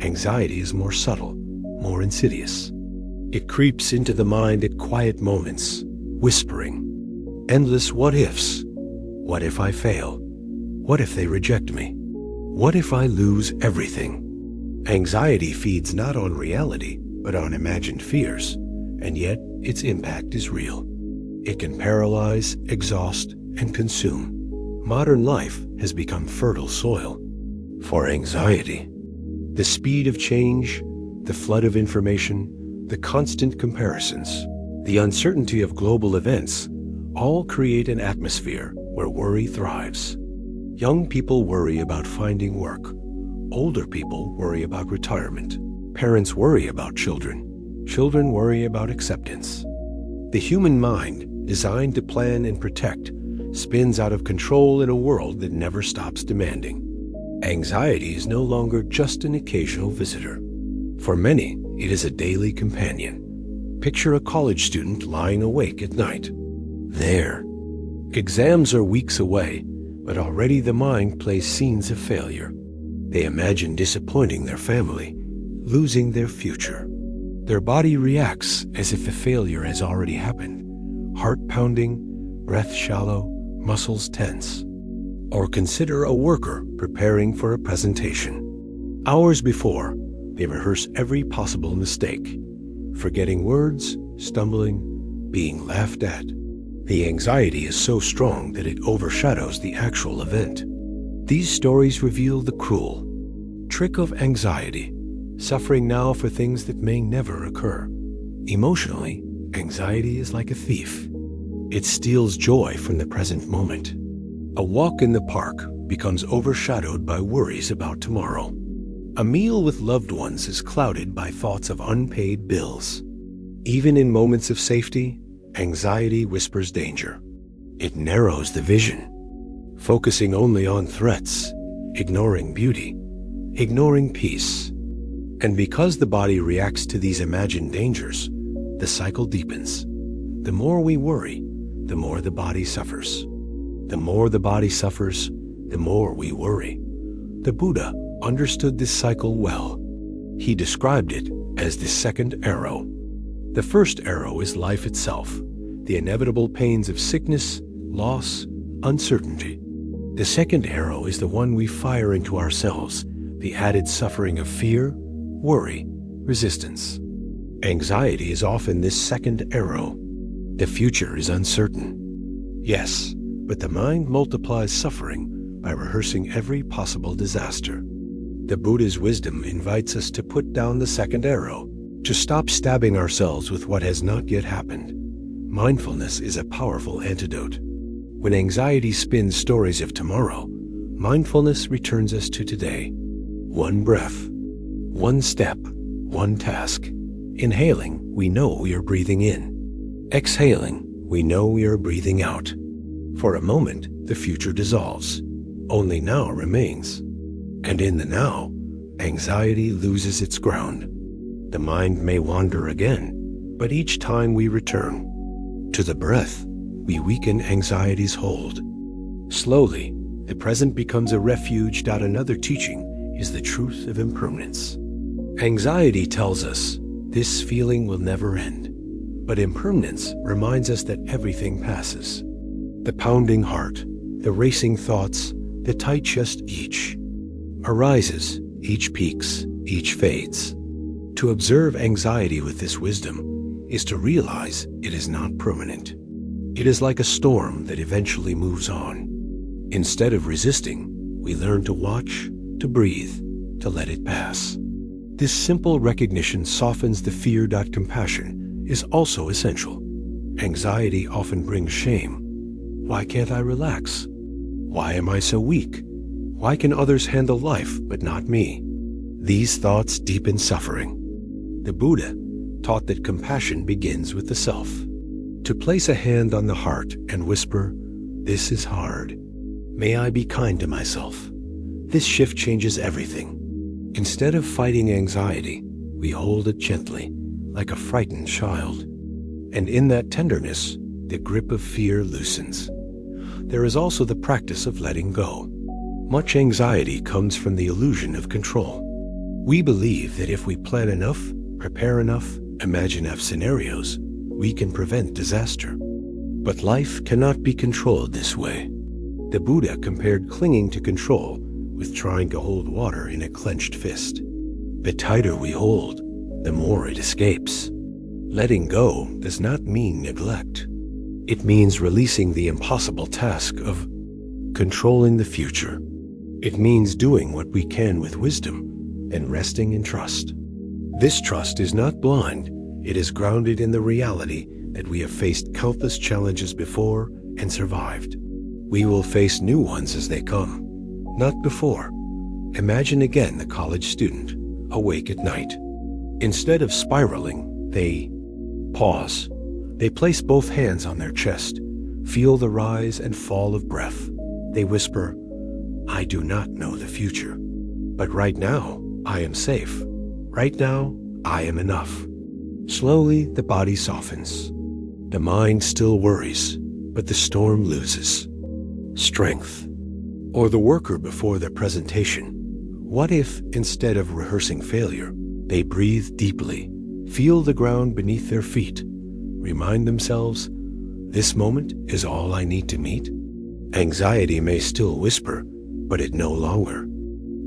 Speaker 1: anxiety is more subtle, more insidious. It creeps into the mind at quiet moments, whispering, endless what-ifs. What if I fail? What if they reject me? What if I lose everything? Anxiety feeds not on reality, but on imagined fears, and yet its impact is real. It can paralyze, exhaust, and consume. Modern life has become fertile soil for anxiety. The speed of change, the flood of information, the constant comparisons, the uncertainty of global events, all create an atmosphere where worry thrives. Young people worry about finding work. Older people worry about retirement. Parents worry about children. Children worry about acceptance. The human mind, designed to plan and protect, spins out of control in a world that never stops demanding. Anxiety is no longer just an occasional visitor. For many, it is a daily companion. Picture a college student lying awake at night. There. Exams are weeks away, but already the mind plays scenes of failure. They imagine disappointing their family, losing their future. Their body reacts as if the failure has already happened. Heart pounding, breath shallow, muscles tense. Or consider a worker preparing for a presentation. Hours before, they rehearse every possible mistake, forgetting words, stumbling, being laughed at. The anxiety is so strong that it overshadows the actual event. These stories reveal the cruel trick of anxiety, suffering now for things that may never occur. Emotionally, anxiety is like a thief. It steals joy from the present moment. A walk in the park becomes overshadowed by worries about tomorrow. A meal with loved ones is clouded by thoughts of unpaid bills. Even in moments of safety, anxiety whispers danger. It narrows the vision, focusing only on threats, ignoring beauty, ignoring peace. And because the body reacts to these imagined dangers, the cycle deepens. The more we worry, the more the body suffers. The more the body suffers, the more we worry. The Buddha understood this cycle well. He described it as the second arrow. The first arrow is life itself, the inevitable pains of sickness, loss, uncertainty. The second arrow is the one we fire into ourselves, the added suffering of fear, worry, resistance. Anxiety is often this second arrow. The future is uncertain. Yes, but the mind multiplies suffering by rehearsing every possible disaster. The Buddha's wisdom invites us to put down the second arrow, to stop stabbing ourselves with what has not yet happened. Mindfulness is a powerful antidote. When anxiety spins stories of tomorrow, mindfulness returns us to today. One breath, one step, one task. Inhaling, we know we are breathing in. Exhaling, we know we are breathing out. For a moment, the future dissolves. Only now remains. And in the now, anxiety loses its ground. The mind may wander again, but each time we return to the breath, we weaken anxiety's hold. Slowly, the present becomes a refuge. Another teaching is the truth of impermanence. Anxiety tells us this feeling will never end, but impermanence reminds us that everything passes. The pounding heart, the racing thoughts, the tight chest, each arises, each peaks, each fades. To observe anxiety with this wisdom is to realize it is not permanent. It is like a storm that eventually moves on. Instead of resisting, we learn to watch, to breathe, to let it pass. This simple recognition softens the fear. Compassion is also essential. Anxiety often brings shame. Why can't I relax? Why am I so weak? Why can others handle life but not me? These thoughts deepen suffering. The Buddha taught that compassion begins with the self. To place a hand on the heart and whisper, "This is hard. May I be kind to myself." This shift changes everything. Instead of fighting anxiety, we hold it gently, like a frightened child. And in that tenderness, the grip of fear loosens. There is also the practice of letting go. Much anxiety comes from the illusion of control. We believe that if we plan enough, prepare enough, imagine enough scenarios, we can prevent disaster. But life cannot be controlled this way. The Buddha compared clinging to control with trying to hold water in a clenched fist. The tighter we hold, the more it escapes. Letting go does not mean neglect. It means releasing the impossible task of controlling the future. It means doing what we can with wisdom and resting in trust. This trust is not blind. It is grounded in the reality that we have faced countless challenges before and survived. We will face new ones as they come, not before. Imagine again the college student, awake at night. Instead of spiraling, they pause. They place both hands on their chest, feel the rise and fall of breath. They whisper, "I do not know the future, but right now I am safe. Right now I am enough." Slowly the body softens. The mind still worries, but the storm loses strength. Or the worker before their presentation. What if, instead of rehearsing failure, they breathe deeply, feel the ground beneath their feet, remind themselves, "This moment is all I need to meet"? Anxiety may still whisper, but it no longer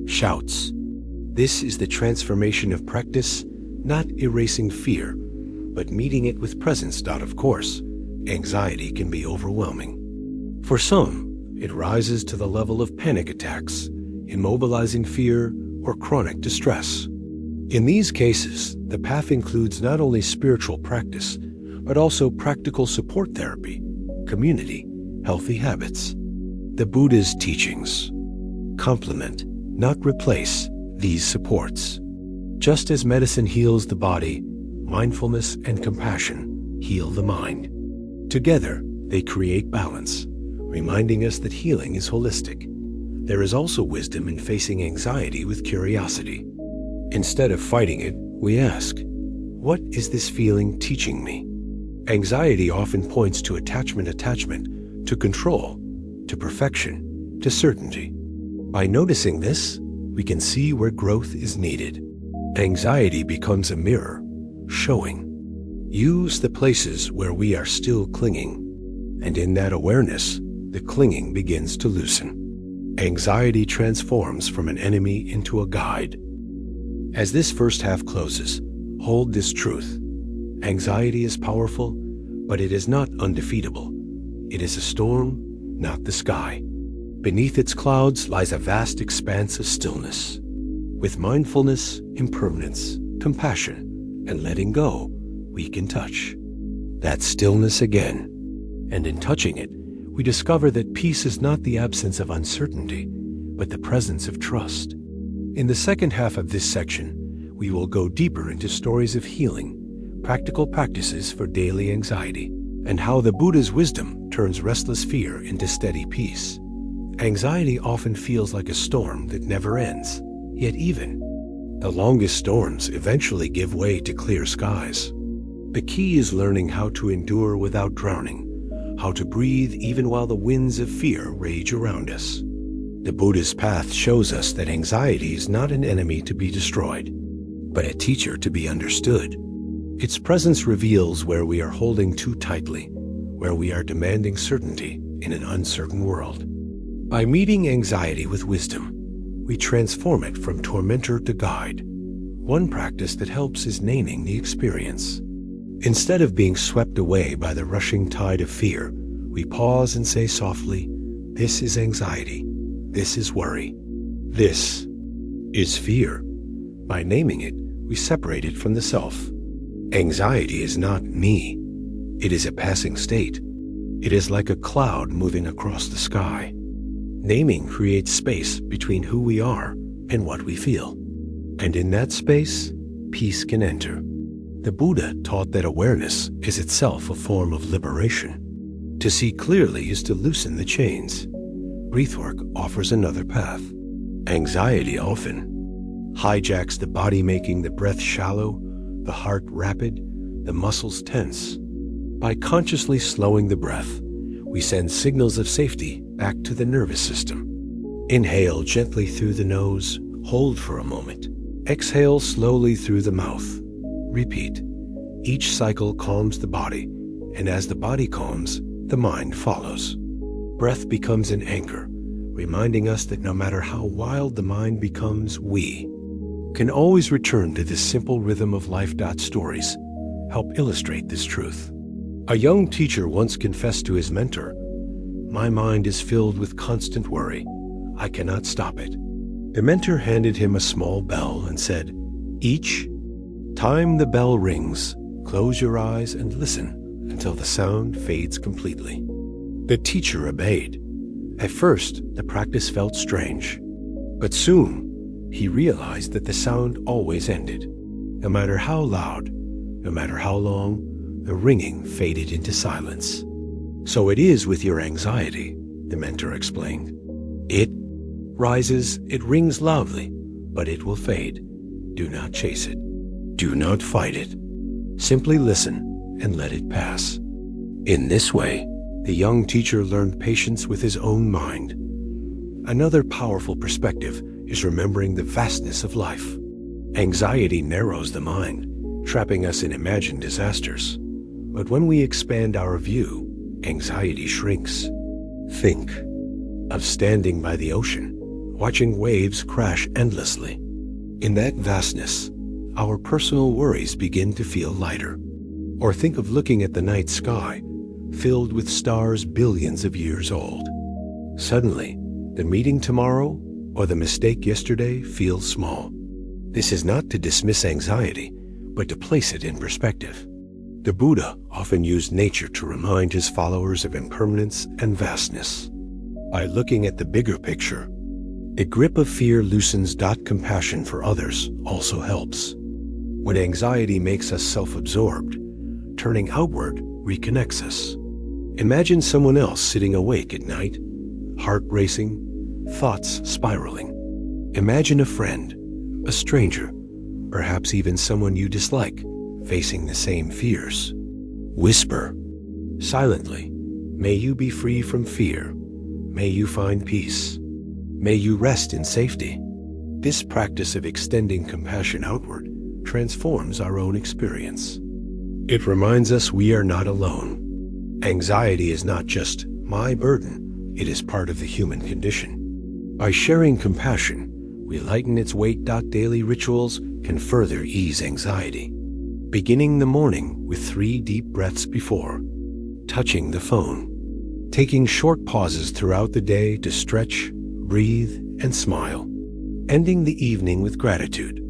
Speaker 1: shouts. This is the transformation of practice, not erasing fear, but meeting it with presence. Of course, anxiety can be overwhelming. For some, it rises to the level of panic attacks, immobilizing fear, or chronic distress. In these cases, the path includes not only spiritual practice, but also practical support therapy, community, healthy habits. The Buddha's teachings complement, not replace, these supports. Just as medicine heals the body, mindfulness and compassion heal the mind. Together, they create balance, reminding us that healing is holistic. There is also wisdom in facing anxiety with curiosity. Instead of fighting it, we ask, "What is this feeling teaching me?" Anxiety often points to attachment, to control, to perfection, to certainty. By noticing this, we can see where growth is needed. Anxiety becomes a mirror, showing. Use the places where we are still clinging, and in that awareness, the clinging begins to loosen. Anxiety transforms from an enemy into a guide. As this first half closes, hold this truth. Anxiety is powerful, but it is not undefeatable. It is a storm, not the sky. Beneath its clouds lies a vast expanse of stillness. With mindfulness, impermanence, compassion, and letting go, we can touch that stillness again. And in touching it, we discover that peace is not the absence of uncertainty, but the presence of trust. In the second half of this section, we will go deeper into stories of healing, practical practices for daily anxiety, and how the Buddha's wisdom turns restless fear into steady peace. Anxiety often feels like a storm that never ends, yet even the longest storms eventually give way to clear skies. The key is learning how to endure without drowning, how to breathe even while the winds of fear rage around us. The Buddha's path shows us that anxiety is not an enemy to be destroyed, but a teacher to be understood. Its presence reveals where we are holding too tightly, where we are demanding certainty in an uncertain world. By meeting anxiety with wisdom, we transform it from tormentor to guide. One practice that helps is naming the experience. Instead of being swept away by the rushing tide of fear, we pause and say softly, "This is anxiety. This is worry. This is fear. By naming it, we separate it from the self. Anxiety is not me. It is a passing state. It is like a cloud moving across the sky. Naming creates space between who we are and what we feel. And in that space, peace can enter. The Buddha taught that awareness is itself a form of liberation. To see clearly is to loosen the chains. Breathwork offers another path. Anxiety often hijacks the body, making the breath shallow, the heart rapid, the muscles tense. By consciously slowing the breath, we send signals of safety back to the nervous system. Inhale gently through the nose, hold for a moment. Exhale slowly through the mouth. Repeat. Each cycle calms the body, and as the body calms, the mind follows. Breath becomes an anchor, reminding us that no matter how wild the mind becomes, we can always return to this simple rhythm of life. Stories help illustrate this truth. A young teacher once confessed to his mentor, "My mind is filled with constant worry. I cannot stop it." The mentor handed him a small bell and said, "Each time the bell rings, close your eyes and listen until the sound fades completely." The teacher obeyed. At first, the practice felt strange, but soon he realized that the sound always ended. No matter how loud, no matter how long, the ringing faded into silence. So it is with your anxiety, the mentor explained. It rises, it rings loudly, but it will fade. Do not chase it. Do not fight it. Simply listen and let it pass. In this way, the young teacher learned patience with his own mind. Another powerful perspective is remembering the vastness of life. Anxiety narrows the mind, trapping us in imagined disasters. But when we expand our view, anxiety shrinks. Think of standing by the ocean, watching waves crash endlessly. In that vastness, our personal worries begin to feel lighter. Or think of looking at the night sky, filled with stars billions of years old. Suddenly, the meeting tomorrow or the mistake yesterday feels small. This is not to dismiss anxiety, but to place it in perspective. The Buddha often used nature to remind his followers of impermanence and vastness. By looking at the bigger picture, a grip of fear loosens. Compassion for others also helps. When anxiety makes us self-absorbed, turning outward reconnects us. Imagine someone else sitting awake at night, heart racing, thoughts spiraling. Imagine a friend, a stranger, perhaps even someone you dislike, facing the same fears. Whisper silently, "May you be free from fear. May you find peace. May you rest in safety." This practice of extending compassion outward transforms our own experience. It reminds us we are not alone. Anxiety is not just my burden, it is part of the human condition. By sharing compassion, we lighten its weight. Daily rituals can further ease anxiety. Beginning the morning with 3 deep breaths before touching the phone. Taking short pauses throughout the day to stretch, breathe, and smile. Ending the evening with gratitude,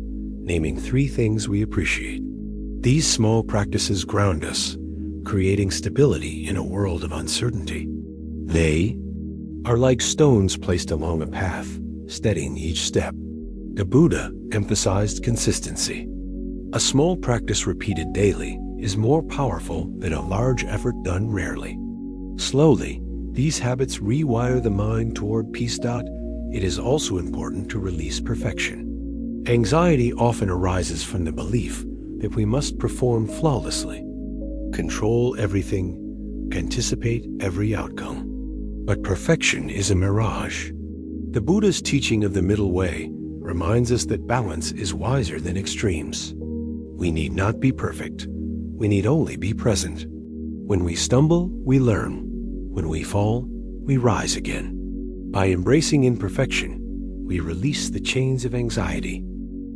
Speaker 1: naming 3 things we appreciate. These small practices ground us, creating stability in a world of uncertainty. They are like stones placed along a path, steadying each step. The Buddha emphasized consistency. A small practice repeated daily is more powerful than a large effort done rarely. Slowly, these habits rewire the mind toward peace. It is also important to release perfection. Anxiety often arises from the belief that we must perform flawlessly, control everything, anticipate every outcome. But perfection is a mirage. The Buddha's teaching of the middle way reminds us that balance is wiser than extremes. We need not be perfect. We need only be present. When we stumble, we learn. When we fall, we rise again. By embracing imperfection, we release the chains of anxiety.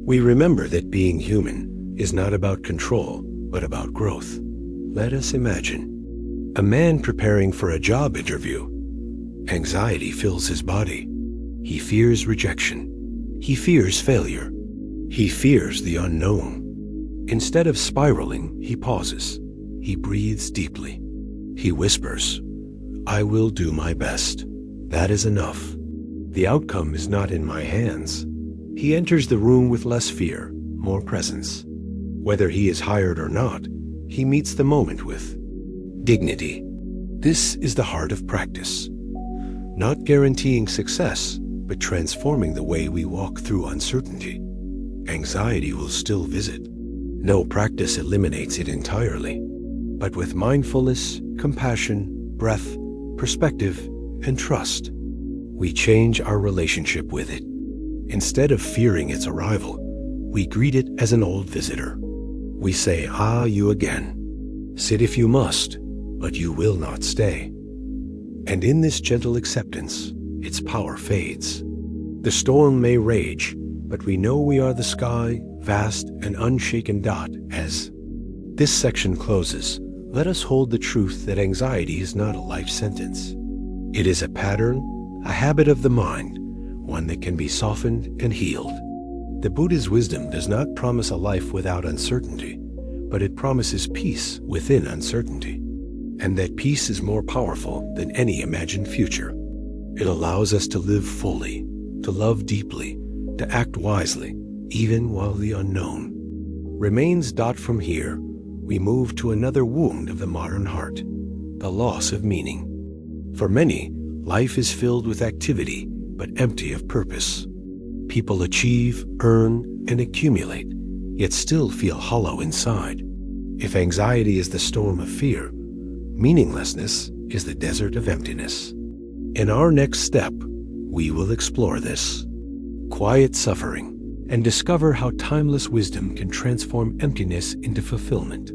Speaker 1: We remember that being human is not about control, but about growth. Let us imagine a man preparing for a job interview. Anxiety fills his body. He fears rejection. He fears failure. He fears the unknown. Instead of spiraling, he pauses. He breathes deeply. He whispers, "I will do my best. That is enough. The outcome is not in my hands." He enters the room with less fear, more presence. Whether he is hired or not, he meets the moment with dignity. This is the heart of practice. Not guaranteeing success, but transforming the way we walk through uncertainty. Anxiety will still visit. No practice eliminates it entirely. But with mindfulness, compassion, breath, perspective, and trust, we change our relationship with it. Instead of fearing its arrival, we greet it as an old visitor. We say, "Ah, you again. Sit if you must, but you will not stay." And in this gentle acceptance, its power fades. The storm may rage, but we know we are the sky, vast and unshaken dot as this section closes. Let us hold the truth that anxiety is not a life sentence. It is a pattern, a habit of the mind, one that can be softened and healed. The Buddha's wisdom does not promise a life without uncertainty, but it promises peace within uncertainty. And that peace is more powerful than any imagined future. It allows us to live fully, to love deeply, to act wisely, even while the unknown remains. From here, we move to another wound of the modern heart, the loss of meaning. For many, life is filled with activity, but empty of purpose. People achieve, earn, and accumulate, yet still feel hollow inside. If anxiety is the storm of fear, meaninglessness is the desert of emptiness. In our next step, we will explore this quiet suffering and discover how timeless wisdom can transform emptiness into fulfillment.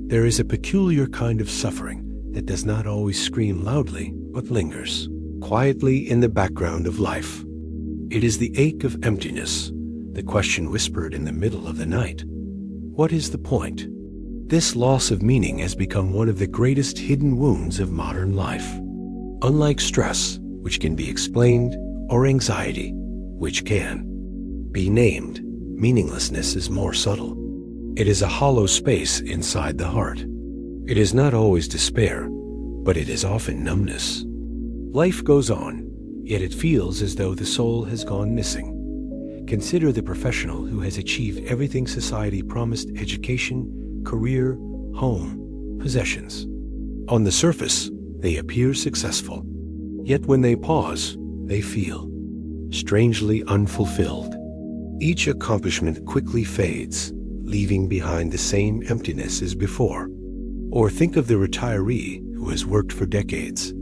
Speaker 1: There is a peculiar kind of suffering that does not always scream loudly, but lingers quietly in the background of life. It is the ache of emptiness, the question whispered in the middle of the night. What is the point? This loss of meaning has become one of the greatest hidden wounds of modern life. Unlike stress, which can be explained, or anxiety, which can be named, meaninglessness is more subtle. It is a hollow space inside the heart. It is not always despair, but it is often numbness. Life goes on, yet it feels as though the soul has gone missing. Consider the professional who has achieved everything society promised: education, career, home, possessions. On the surface, they appear successful. Yet when they pause, they feel strangely unfulfilled. Each accomplishment quickly fades, leaving behind the same emptiness as before. Or think of the retiree who has worked for decades,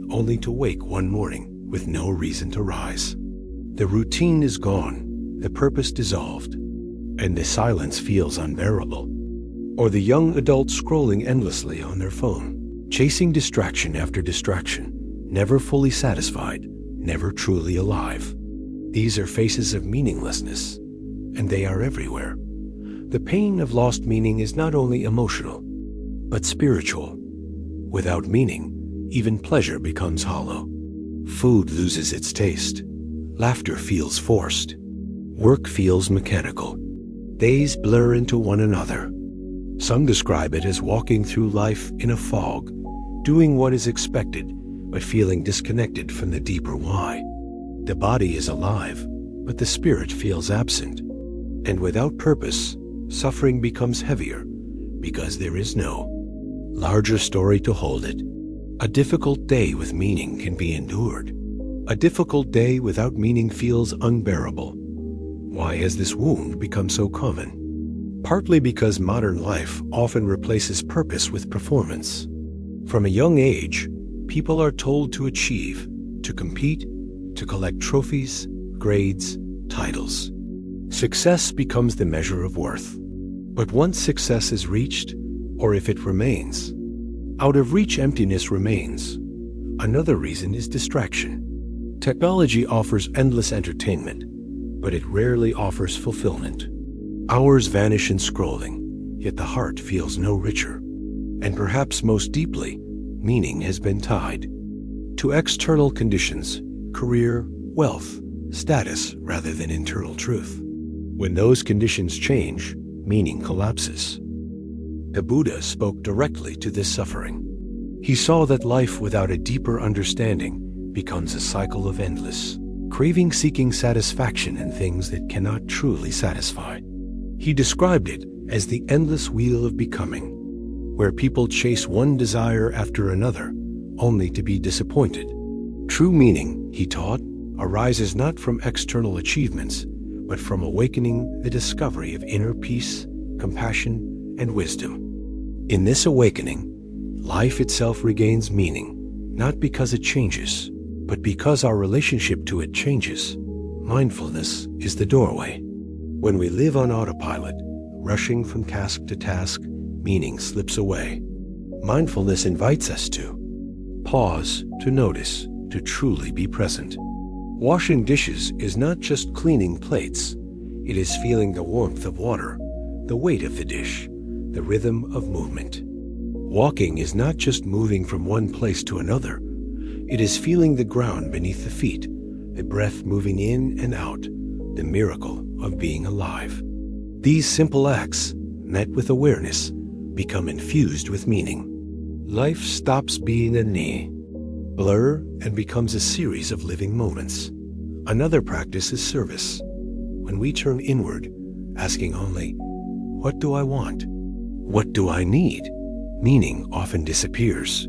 Speaker 1: only to wake one morning with no reason to rise. The routine is gone, the purpose dissolved, and the silence feels unbearable. Or the young adult scrolling endlessly on their phone, chasing distraction after distraction, never fully satisfied, never truly alive. These are faces of meaninglessness, and they are everywhere. The pain of lost meaning is not only emotional, but spiritual. Without meaning, even pleasure becomes hollow. Food loses its taste. Laughter feels forced. Work feels mechanical. Days blur into one another. Some describe it as walking through life in a fog, doing what is expected, but feeling disconnected from the deeper why. The body is alive, but the spirit feels absent. And without purpose, suffering becomes heavier, because there is no larger story to hold it. A difficult day with meaning can be endured. A difficult day without meaning feels unbearable. Why has this wound become so common? Partly because modern life often replaces purpose with performance. From a young age, people are told to achieve, to compete, to collect trophies, grades, titles. Success becomes the measure of worth. But once success is reached, or if it remains, out of reach emptiness remains. Another reason is distraction. Technology offers endless entertainment, but it rarely offers fulfillment. Hours vanish in scrolling, yet the heart feels no richer. And perhaps most deeply, meaning has been tied to external conditions, career, wealth, status, rather than internal truth. When those conditions change, meaning collapses. The Buddha spoke directly to this suffering. He saw that life without a deeper understanding becomes a cycle of endless craving, seeking satisfaction in things that cannot truly satisfy. He described it as the endless wheel of becoming, where people chase one desire after another, only to be disappointed. True meaning, he taught, arises not from external achievements, but from awakening the discovery of inner peace, compassion, and wisdom. In this awakening, life itself regains meaning, not because it changes, but because our relationship to it changes. Mindfulness is the doorway. When we live on autopilot, rushing from task to task, meaning slips away. Mindfulness invites us to pause, to notice, to truly be present. Washing dishes is not just cleaning plates. It is feeling the warmth of water, the weight of the dish, the rhythm of movement. Walking is not just moving from one place to another. It is feeling the ground beneath the feet, the breath moving in and out, the miracle of being alive. These simple acts, met with awareness, become infused with meaning. Life stops being a blur and becomes a series of living moments. Another practice is service. When we turn inward, asking only, "What do I want? What do I need?" meaning often disappears.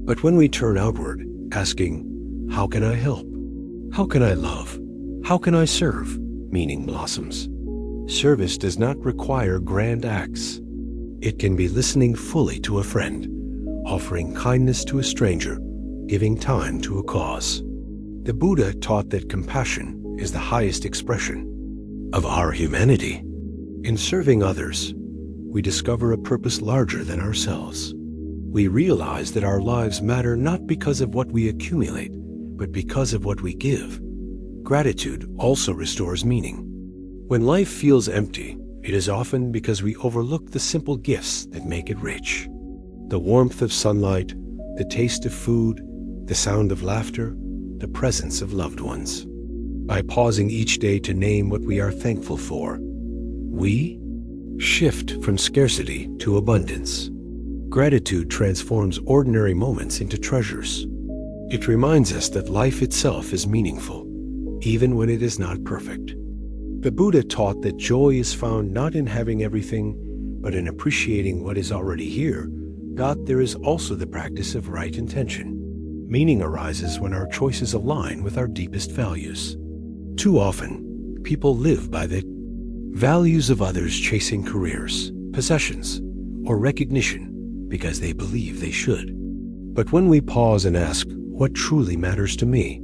Speaker 1: But when we turn outward, asking, "How can I help? How can I love? How can I serve?" meaning blossoms. Service does not require grand acts. It can be listening fully to a friend, offering kindness to a stranger, giving time to a cause. The Buddha taught that compassion is the highest expression of our humanity. In serving others, we discover a purpose larger than ourselves. We realize that our lives matter not because of what we accumulate, but because of what we give. Gratitude also restores meaning. When life feels empty, it is often because we overlook the simple gifts that make it rich. The warmth of sunlight, the taste of food, the sound of laughter, the presence of loved ones. By pausing each day to name what we are thankful for, we shift from scarcity to abundance. Gratitude transforms ordinary moments into treasures. It reminds us that life itself is meaningful, even when it is not perfect. The Buddha taught that joy is found not in having everything, but in appreciating what is already here. There is also the practice of right intention. Meaning arises when our choices align with our deepest values. Too often, people live by the values of others, chasing careers, possessions, or recognition because they believe they should. But when we pause and ask, "What truly matters to me?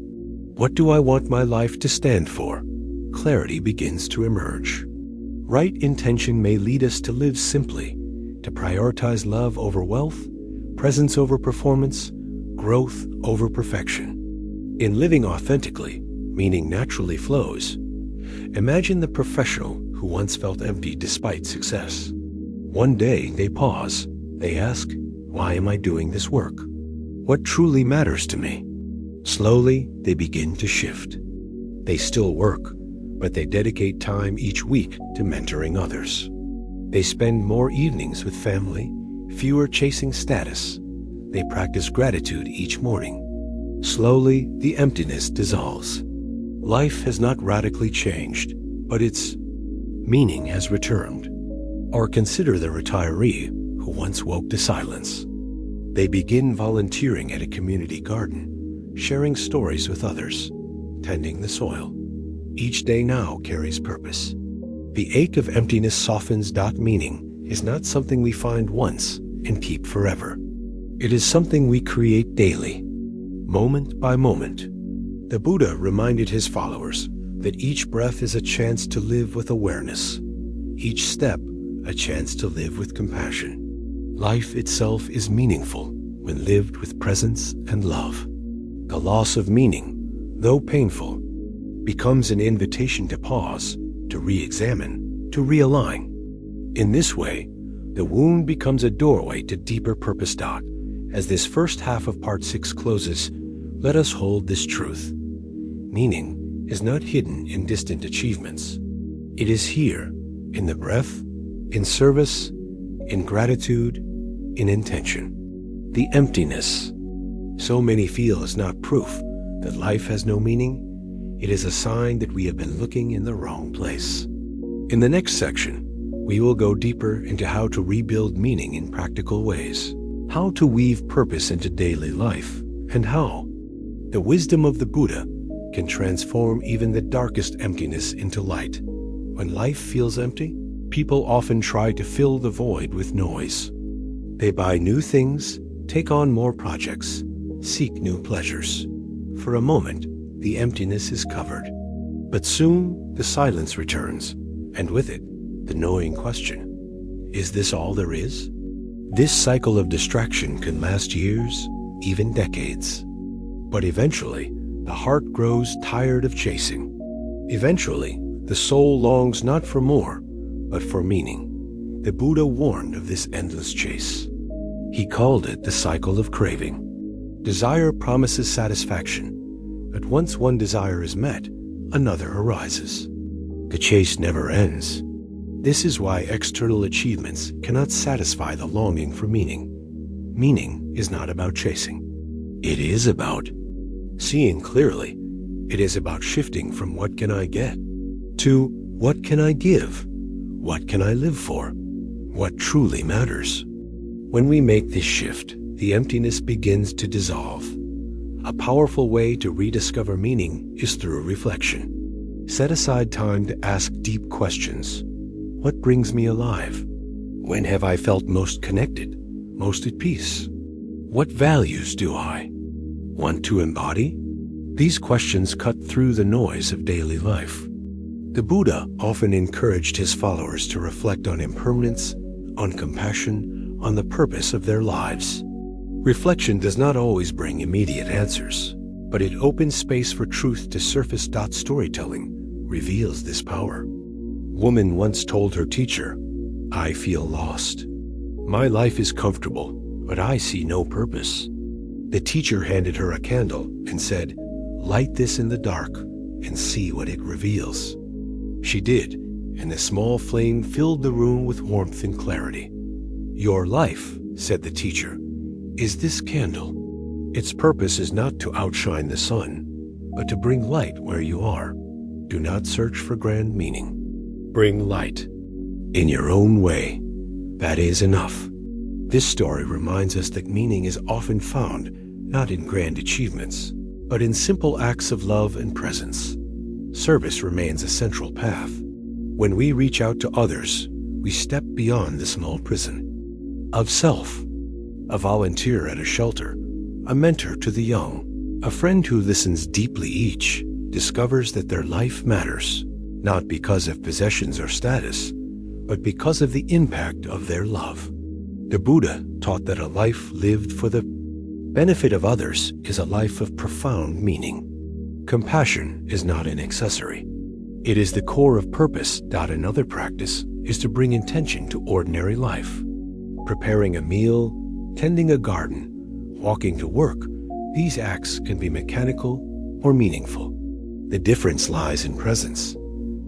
Speaker 1: What do I want my life to stand for?" clarity begins to emerge. Right intention may lead us to live simply, to prioritize love over wealth, presence over performance, growth over perfection. In living authentically, meaning naturally flows. Imagine the professional who once felt empty despite success. One day they pause, they ask, "Why am I doing this work? What truly matters to me?" Slowly, they begin to shift. They still work, but they dedicate time each week to mentoring others. They spend more evenings with family, fewer chasing status. They practice gratitude each morning. Slowly, the emptiness dissolves. Life has not radically changed, but its meaning has returned. Or consider the retiree who once woke to silence. They begin volunteering at a community garden, sharing stories with others, tending the soil. Each day now carries purpose. The ache of emptiness softens. Meaning is not something we find once and keep forever. It is something we create daily, moment by moment. The Buddha reminded his followers that each breath is a chance to live with awareness, each step a chance to live with compassion. Life itself is meaningful when lived with presence and love. The loss of meaning, though painful, becomes an invitation to pause, to re-examine, to realign. In this way, the wound becomes a doorway to deeper purpose. As this first half of Part 6 closes, let us hold this truth. Meaning is not hidden in distant achievements. It is here, in the breath, in service, in gratitude, in intention. The emptiness so many feel is not proof that life has no meaning. It is a sign that we have been looking in the wrong place. In the next section, we will go deeper into how to rebuild meaning in practical ways, how to weave purpose into daily life, and how the wisdom of the Buddha can transform even the darkest emptiness into light. When life feels empty, people often try to fill the void with noise. They buy new things, take on more projects, seek new pleasures. For a moment, the emptiness is covered. But soon, the silence returns, and with it, the knowing question, is this all there is? This cycle of distraction can last years, even decades. But eventually, the heart grows tired of chasing. Eventually, the soul longs not for more, but for meaning. The Buddha warned of this endless chase. He called it the cycle of craving. Desire promises satisfaction, but once one desire is met, another arises. The chase never ends. This is why external achievements cannot satisfy the longing for meaning. Meaning is not about chasing. It is about seeing clearly. It is about shifting from what can I get to what can I give? What can I live for? What truly matters? When we make this shift, the emptiness begins to dissolve. A powerful way to rediscover meaning is through reflection. Set aside time to ask deep questions. What brings me alive? When have I felt most connected, most at peace? What values do I want to embody? These questions cut through the noise of daily life. The Buddha often encouraged his followers to reflect on impermanence, on compassion, on the purpose of their lives. Reflection does not always bring immediate answers, but it opens space for truth to surface. Storytelling reveals this power. Woman once told her teacher, "I feel lost. My life is comfortable, but I see no purpose." The teacher handed her a candle and said, "Light this in the dark and see what it reveals." She did, and the small flame filled the room with warmth and clarity. "Your life," said the teacher, "is this candle. Its purpose is not to outshine the sun, but to bring light where you are. Do not search for grand meaning. Bring light in your own way. That is enough." This story reminds us that meaning is often found not in grand achievements, but in simple acts of love and presence. Service remains a central path. When we reach out to others, we step beyond the small prison of self. A volunteer at a shelter, a mentor to the young, a friend who listens deeply each discovers that their life matters, not because of possessions or status, but because of the impact of their love. The Buddha taught that a life lived for the benefit of others is a life of profound meaning. Compassion is not an accessory. It is the core of purpose. Another practice is to bring intention to ordinary life. Preparing a meal, tending a garden, walking to work, these acts can be mechanical or meaningful. The difference lies in presence.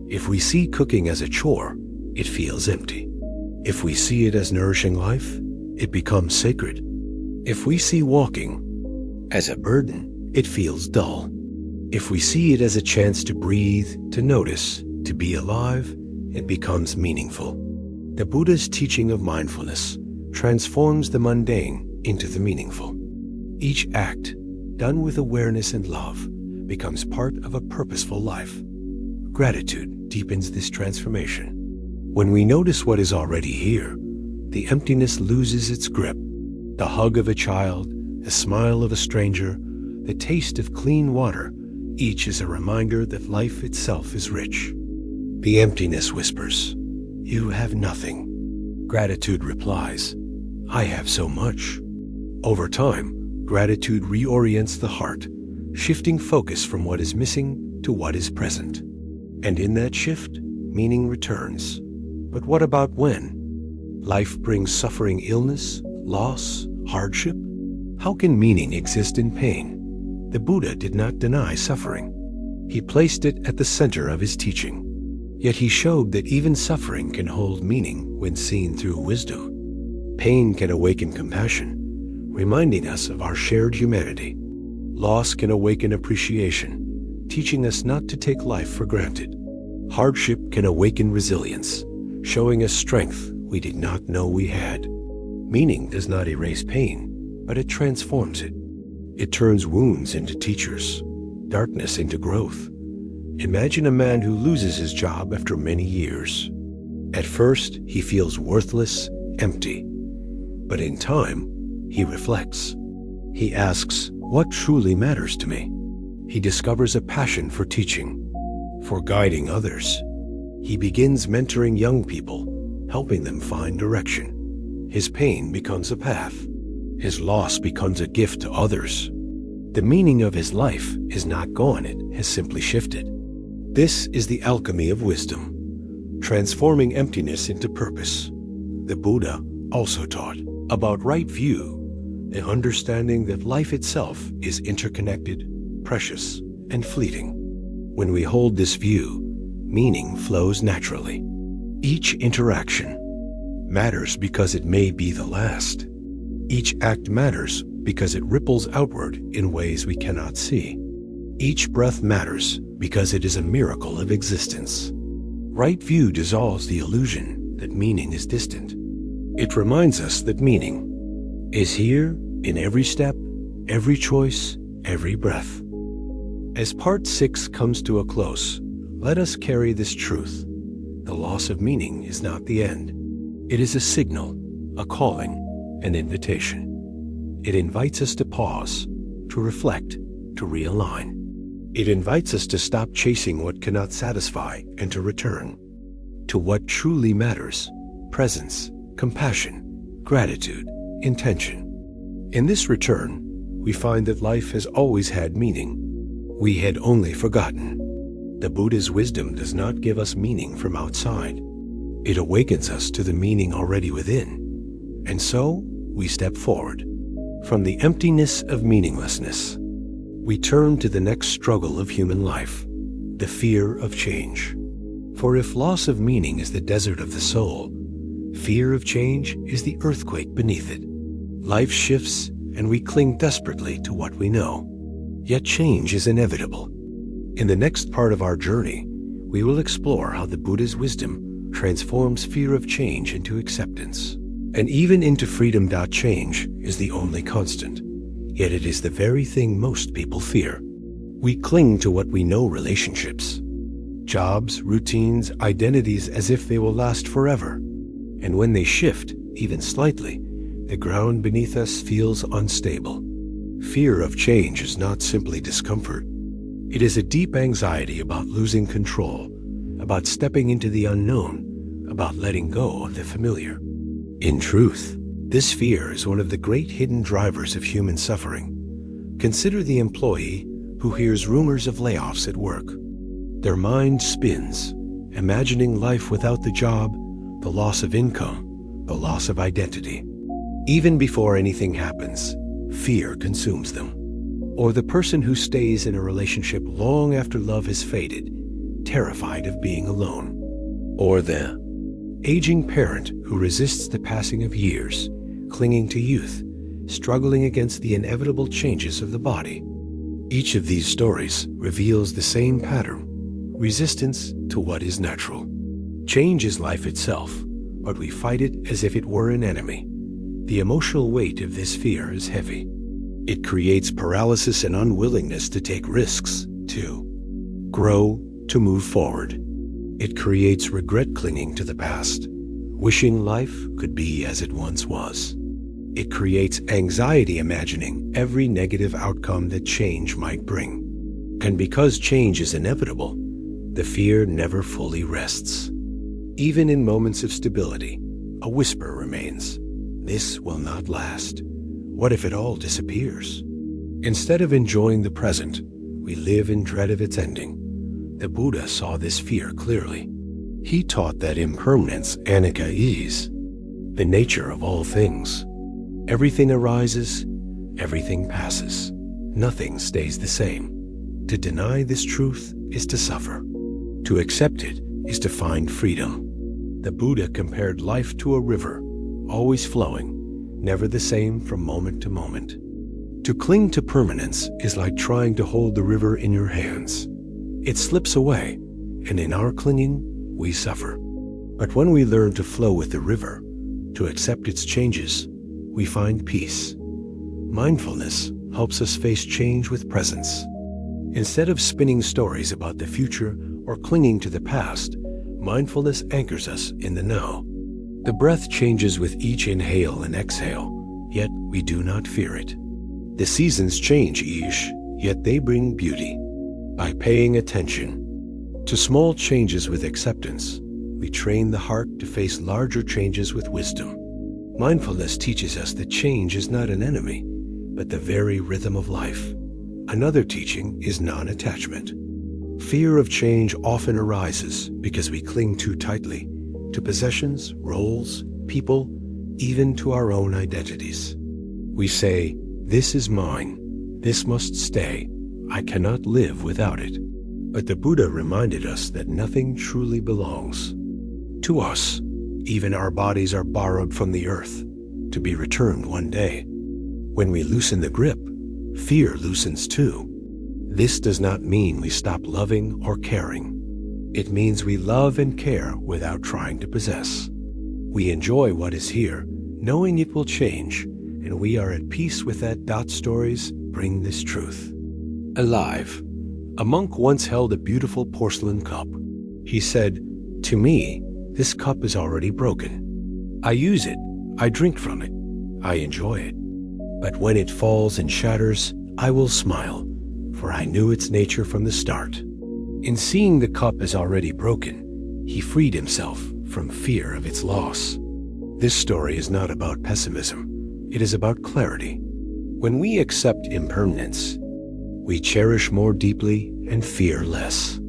Speaker 1: If we see cooking as a chore, it feels empty. If we see it as nourishing life, it becomes sacred. If we see walking as a burden, it feels dull. If we see it as a chance to breathe, to notice, to be alive, it becomes meaningful. The Buddha's teaching of mindfulness transforms the mundane into the meaningful. Each act, done with awareness and love, becomes part of a purposeful life. Gratitude deepens this transformation. When we notice what is already here, the emptiness loses its grip. The hug of a child, the smile of a stranger, the taste of clean water, each is a reminder that life itself is rich. The emptiness whispers, "You have nothing." Gratitude replies, "I have so much." Over time, gratitude reorients the heart, shifting focus from what is missing to what is present. And in that shift, meaning returns. But what about when? Life brings suffering, illness, loss, hardship. How can meaning exist in pain? The Buddha did not deny suffering. He placed it at the center of his teaching. Yet he showed that even suffering can hold meaning when seen through wisdom. Pain can awaken compassion, reminding us of our shared humanity. Loss can awaken appreciation, teaching us not to take life for granted. Hardship can awaken resilience, showing us strength we did not know we had. Meaning does not erase pain, but it transforms it. It turns wounds into teachers, darkness into growth. Imagine a man who loses his job after many years. At first, he feels worthless, empty. But in time, he reflects. He asks, what truly matters to me? He discovers a passion for teaching, for guiding others. He begins mentoring young people, helping them find direction. His pain becomes a path. His loss becomes a gift to others. The meaning of his life is not gone, it has simply shifted. This is the alchemy of wisdom, transforming emptiness into purpose. The Buddha also taught about right view, the understanding that life itself is interconnected, precious, and fleeting. When we hold this view, meaning flows naturally. Each interaction matters because it may be the last. Each act matters because it ripples outward in ways we cannot see. Each breath matters because it is a miracle of existence. Right view dissolves the illusion that meaning is distant. It reminds us that meaning is here in every step, every choice, every breath. As part 6 comes to a close, let us carry this truth. The loss of meaning is not the end. It is a signal, a calling, an invitation. It invites us to pause, to reflect, to realign. It invites us to stop chasing what cannot satisfy and to return to what truly matters: presence, compassion, gratitude, intention. In this return, we find that life has always had meaning. We had only forgotten. The Buddha's wisdom does not give us meaning from outside. It awakens us to the meaning already within. And so, we step forward. From the emptiness of meaninglessness, we turn to the next struggle of human life, the fear of change. For if loss of meaning is the desert of the soul, fear of change is the earthquake beneath it. Life shifts and we cling desperately to what we know. Yet change is inevitable. In the next part of our journey, we will explore how the Buddha's wisdom transforms fear of change into acceptance, and even into freedom. Change is the only constant, yet it is the very thing most people fear. We cling to what we know: relationships, jobs, routines, identities, as if they will last forever. And when they shift, even slightly, the ground beneath us feels unstable. Fear of change is not simply discomfort. It is a deep anxiety about losing control, about stepping into the unknown, about letting go of the familiar. In truth, this fear is one of the great hidden drivers of human suffering. Consider the employee who hears rumors of layoffs at work. Their mind spins, imagining life without the job, the loss of income, the loss of identity. Even before anything happens, fear consumes them. Or the person who stays in a relationship long after love has faded, terrified of being alone. Or the aging parent who resists the passing of years, clinging to youth, struggling against the inevitable changes of the body. Each of these stories reveals the same pattern: resistance to what is natural. Change is life itself, but we fight it as if it were an enemy. The emotional weight of this fear is heavy. It creates paralysis and unwillingness to take risks, to grow, to move forward. It creates regret, clinging to the past, wishing life could be as it once was. It creates anxiety, imagining every negative outcome that change might bring. And because change is inevitable, the fear never fully rests. Even in moments of stability, a whisper remains: this will not last. What if it all disappears? Instead of enjoying the present, we live in dread of its ending. The Buddha saw this fear clearly. He taught that impermanence, anicca, is the nature of all things. Everything arises, everything passes. Nothing stays the same. To deny this truth is to suffer. To accept it is to find freedom. The Buddha compared life to a river, always flowing, never the same from moment to moment. To cling to permanence is like trying to hold the river in your hands. It slips away, and in our clinging, we suffer. But when we learn to flow with the river, to accept its changes, we find peace. Mindfulness helps us face change with presence. Instead of spinning stories about the future or clinging to the past, mindfulness anchors us in the now. The breath changes with each inhale and exhale, yet we do not fear it. The seasons change yet they bring beauty. By paying attention to small changes with acceptance, we train the heart to face larger changes with wisdom. Mindfulness teaches us that change is not an enemy, but the very rhythm of life. Another teaching is non-attachment. Fear of change often arises because we cling too tightly to possessions, roles, people, even to our own identities. We say, "This is mine, this must stay, I cannot live without it." But the Buddha reminded us that nothing truly belongs to us. Even our bodies are borrowed from the earth, to be returned one day. When we loosen the grip, fear loosens too. This does not mean we stop loving or caring. It means we love and care without trying to possess. We enjoy what is here, knowing it will change, and we are at peace with that. Stories bring this truth alive. A monk once held a beautiful porcelain cup. He said, "To me, this cup is already broken. I use it, I drink from it, I enjoy it. But when it falls and shatters, I will smile, for I knew its nature from the start." In seeing the cup as already broken, he freed himself from fear of its loss. This story is not about pessimism, it is about clarity. When we accept impermanence, we cherish more deeply and fear less.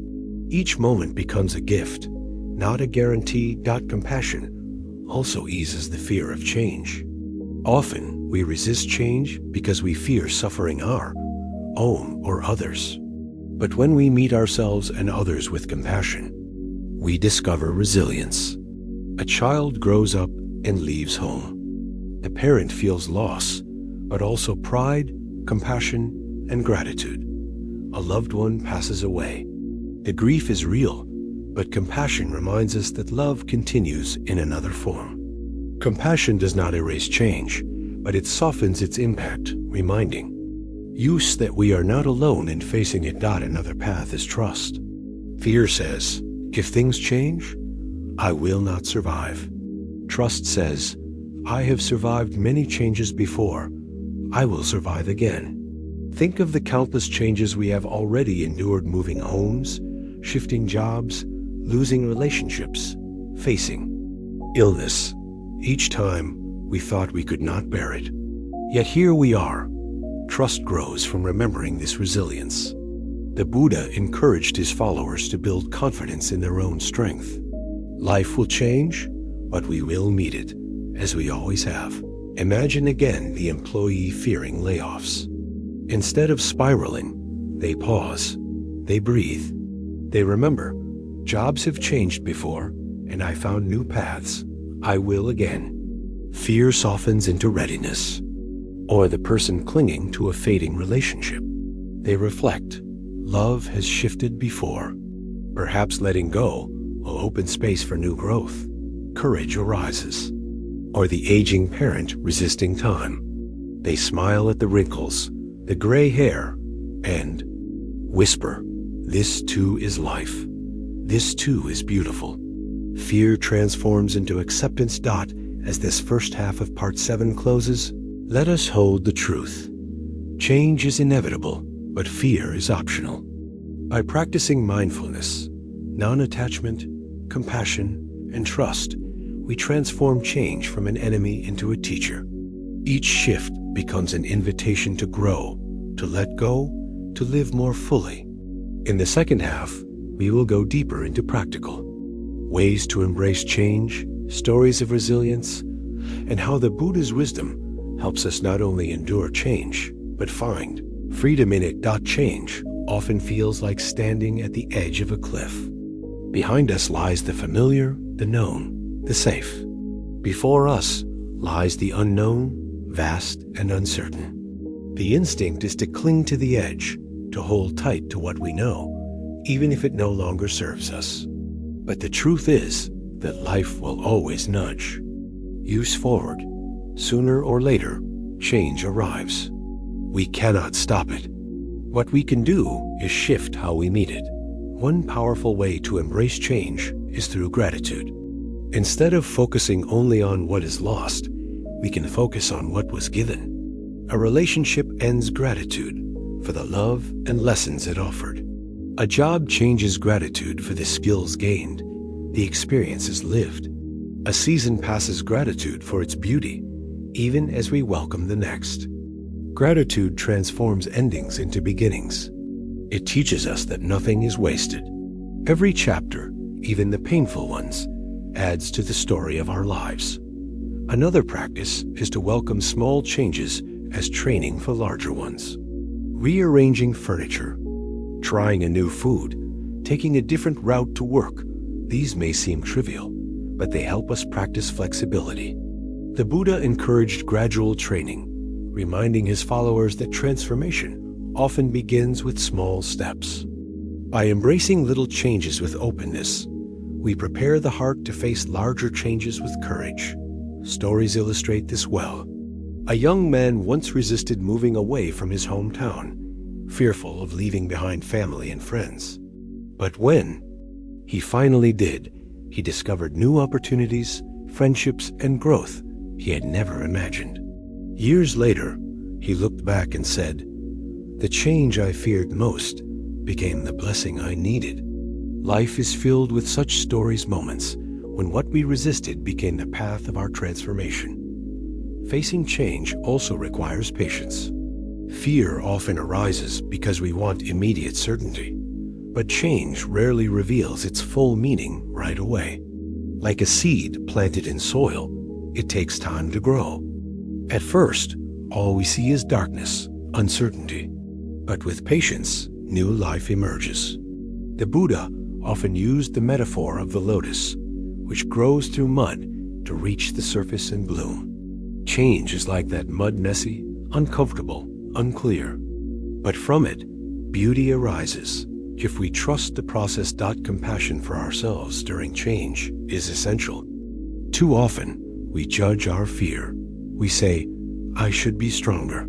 Speaker 1: Each moment becomes a gift, not a guarantee. Compassion also eases the fear of change. Often, we resist change because we fear suffering our own or others. But when we meet ourselves and others with compassion, we discover resilience. A child grows up and leaves home. The parent feels loss, but also pride, compassion, and gratitude. A loved one passes away. The grief is real, but compassion reminds us that love continues in another form. Compassion does not erase change, but it softens its impact, reminding us that we are not alone in facing it. Another path is trust. Fear says, "If things change, I will not survive." Trust says, "I have survived many changes before. I will survive again." Think of the countless changes we have already endured: moving homes, shifting jobs, losing relationships, facing illness. Each time, we thought we could not bear it. Yet here we are. Trust grows from remembering this resilience. The Buddha encouraged his followers to build confidence in their own strength. Life will change, but we will meet it, as we always have. Imagine again the employee fearing layoffs. Instead of spiraling, they pause, they breathe, they remember, jobs have changed before, and I found new paths. I will again. Fear softens into readiness. Or the person clinging to a fading relationship. They reflect, love has shifted before. Perhaps letting go will open space for new growth. Courage arises. Or the aging parent resisting time. They smile at the wrinkles, the gray hair, and whisper, "This too is life. This too is beautiful." Fear transforms into acceptance. As this first half of Part 7 closes, let us hold the truth. Change is inevitable, but fear is optional. By practicing mindfulness, non-attachment, compassion, and trust, we transform change from an enemy into a teacher. Each shift becomes an invitation to grow, to let go, to live more fully. In the second half, we will go deeper into practical ways to embrace change, stories of resilience, and how the Buddha's wisdom helps us not only endure change, but find freedom in it. Change often feels like standing at the edge of a cliff. Behind us lies the familiar, the known, the safe. Before us lies the unknown, vast and uncertain. The instinct is to cling to the edge, to hold tight to what we know, even if it no longer serves us. But the truth is that life will always nudge. Use forward. Sooner or later, change arrives. We cannot stop it. What we can do is shift how we meet it. One powerful way to embrace change is through gratitude. Instead of focusing only on what is lost, we can focus on what was given. A relationship ends gratitude for the love and lessons it offered. A job changes gratitude for the skills gained, the experiences lived. A season passes gratitude for its beauty, even as we welcome the next. Gratitude transforms endings into beginnings. It teaches us that nothing is wasted. Every chapter, even the painful ones, adds to the story of our lives. Another practice is to welcome small changes as training for larger ones. Rearranging furniture, trying a new food, taking a different route to work. These may seem trivial, but they help us practice flexibility. The Buddha encouraged gradual training, reminding his followers that transformation often begins with small steps. By embracing little changes with openness, we prepare the heart to face larger changes with courage. Stories illustrate this well. A young man once resisted moving away from his hometown, fearful of leaving behind family and friends. But when he finally did, he discovered new opportunities, friendships, and growth he had never imagined. Years later, he looked back and said, "The change I feared most became the blessing I needed." Life is filled with such stories, moments when what we resisted became the path of our transformation. Facing change also requires patience. Fear often arises because we want immediate certainty, but change rarely reveals its full meaning right away. Like a seed planted in soil, it takes time to grow. At first, all we see is darkness, uncertainty. But with patience, new life emerges. The Buddha often used the metaphor of the lotus, which grows through mud to reach the surface and bloom. Change is like that mud, messy, uncomfortable, unclear. But from it, beauty arises if we trust the process. Compassion for ourselves during change is essential. Too often, we judge our fear. We say, "I should be stronger.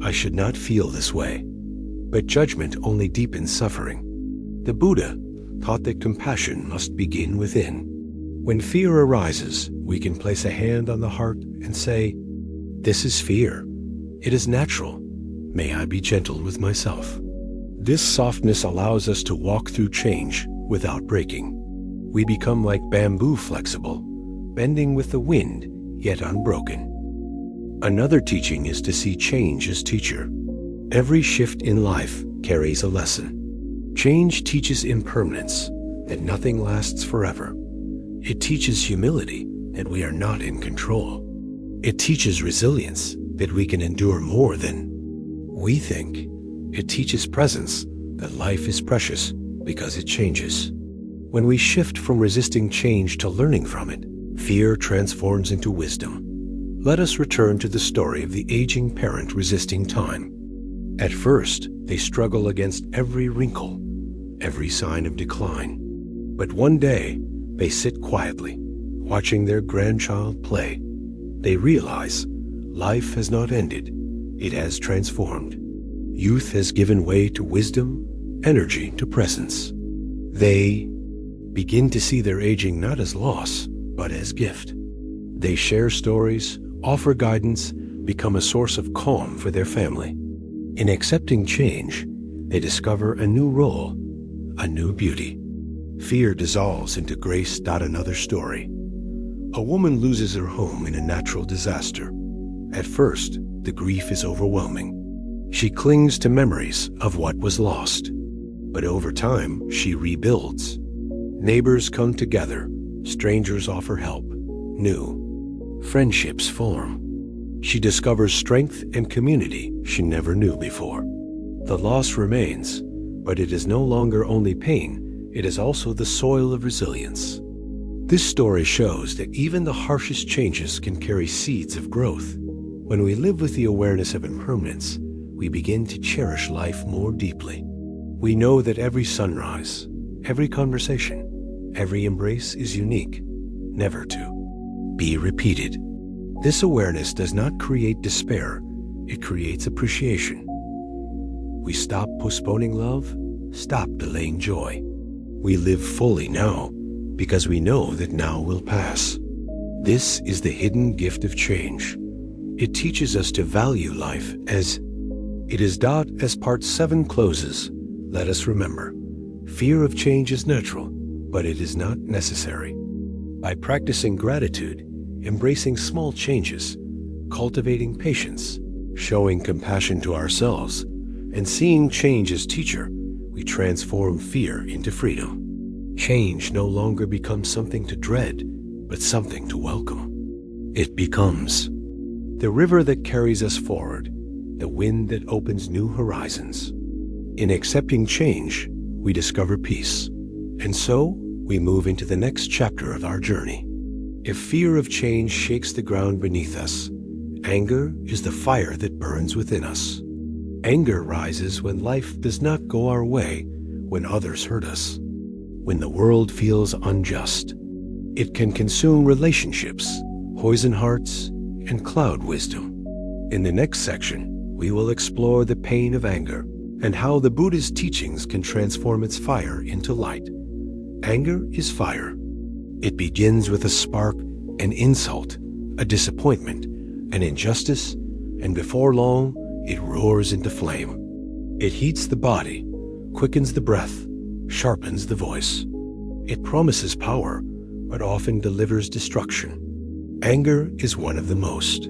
Speaker 1: I should not feel this way." But judgment only deepens suffering. The Buddha taught that compassion must begin within. When fear arises, we can place a hand on the heart and say, "This is fear. It is natural. May I be gentle with myself." This softness allows us to walk through change without breaking. We become like bamboo, flexible, bending with the wind, yet unbroken. Another teaching is to see change as teacher. Every shift in life carries a lesson. Change teaches impermanence, that nothing lasts forever. It teaches humility, that we are not in control. It teaches resilience, that we can endure more than we think. It teaches presence, that life is precious because it changes. When we shift from resisting change to learning from it, fear transforms into wisdom. Let us return to the story of the aging parent resisting time. At first, they struggle against every wrinkle, every sign of decline. But one day, they sit quietly, watching their grandchild play. They realize life has not ended, it has transformed. Youth has given way to wisdom, energy to presence. They begin to see their aging not as loss, but as gift. They share stories, offer guidance, become a source of calm for their family. In accepting change, they discover a new role, a new beauty. Fear dissolves into grace. Another story. A woman loses her home in a natural disaster. At first, the grief is overwhelming. She clings to memories of what was lost. But over time, she rebuilds. Neighbors come together. Strangers offer help. New friendships form. She discovers strength and community she never knew before. The loss remains, but it is no longer only pain, it is also the soil of resilience. This story shows that even the harshest changes can carry seeds of growth. When we live with the awareness of impermanence, we begin to cherish life more deeply. We know that every sunrise, every conversation, every embrace is unique, never to be repeated. This awareness does not create despair, it creates appreciation. We stop postponing love, stop delaying joy. We live fully now because we know that now will pass. This is the hidden gift of change. It teaches us to value life as it is. As part 7 closes, let us remember, fear of change is natural, but it is not necessary. By practicing gratitude, embracing small changes, cultivating patience, showing compassion to ourselves, and seeing change as teacher, we transform fear into freedom. Change no longer becomes something to dread, but something to welcome. It becomes the river that carries us forward, the wind that opens new horizons. In accepting change, we discover peace, and so we move into the next chapter of our journey. If fear of change shakes the ground beneath us, anger is the fire that burns within us. Anger rises when life does not go our way, when others hurt us, when the world feels unjust. It can consume relationships, poison hearts, and cloud wisdom. In the next section, we will explore the pain of anger and how the Buddha's teachings can transform its fire into light. Anger is fire. It begins with a spark, an insult, a disappointment, an injustice, and before long, it roars into flame. It heats the body, quickens the breath, sharpens the voice. It promises power, but often delivers destruction. Anger is one of the most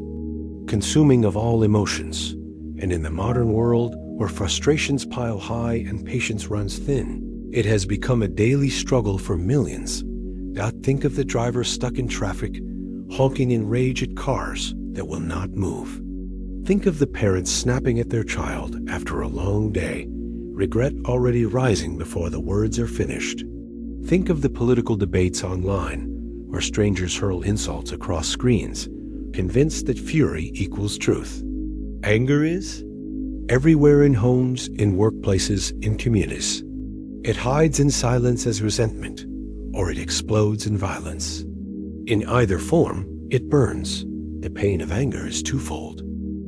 Speaker 1: consuming of all emotions, and in the modern world, where frustrations pile high and patience runs thin, it has become a daily struggle for millions. Think of the driver stuck in traffic, honking in rage at cars that will not move. Think of the parents snapping at their child after a long day, regret already rising before the words are finished. Think of the political debates online, where strangers hurl insults across screens, convinced that fury equals truth. Anger is everywhere, in homes, in workplaces, in communities. It hides in silence as resentment, or it explodes in violence. In either form, it burns. The pain of anger is twofold.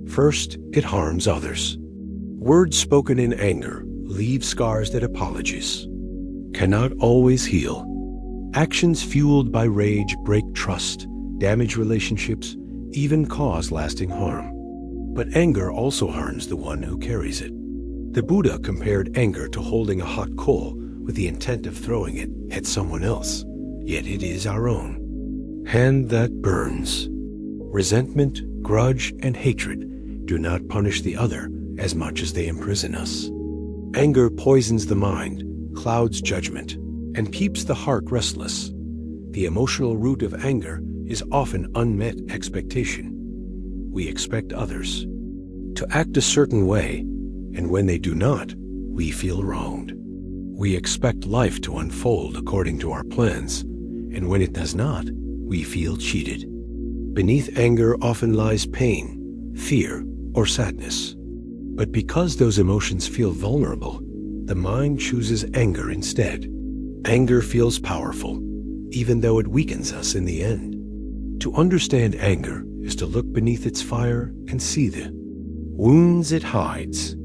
Speaker 1: First, it harms others. Words spoken in anger leave scars that apologies cannot always heal. Actions fueled by rage break trust, damage relationships, even cause lasting harm. But anger also harms the one who carries it. The Buddha compared anger to holding a hot coal with the intent of throwing it at someone else, yet it is our own hand that burns. Resentment, grudge, and hatred do not punish the other as much as they imprison us. Anger poisons the mind, clouds judgment, and keeps the heart restless. The emotional root of anger is often unmet expectation. We expect others to act a certain way, and when they do not, we feel wronged. We expect life to unfold according to our plans, and when it does not, we feel cheated. Beneath anger often lies pain, fear, or sadness. But because those emotions feel vulnerable, the mind chooses anger instead. Anger feels powerful, even though it weakens us in the end. To understand anger is to look beneath its fire and see the wounds it hides.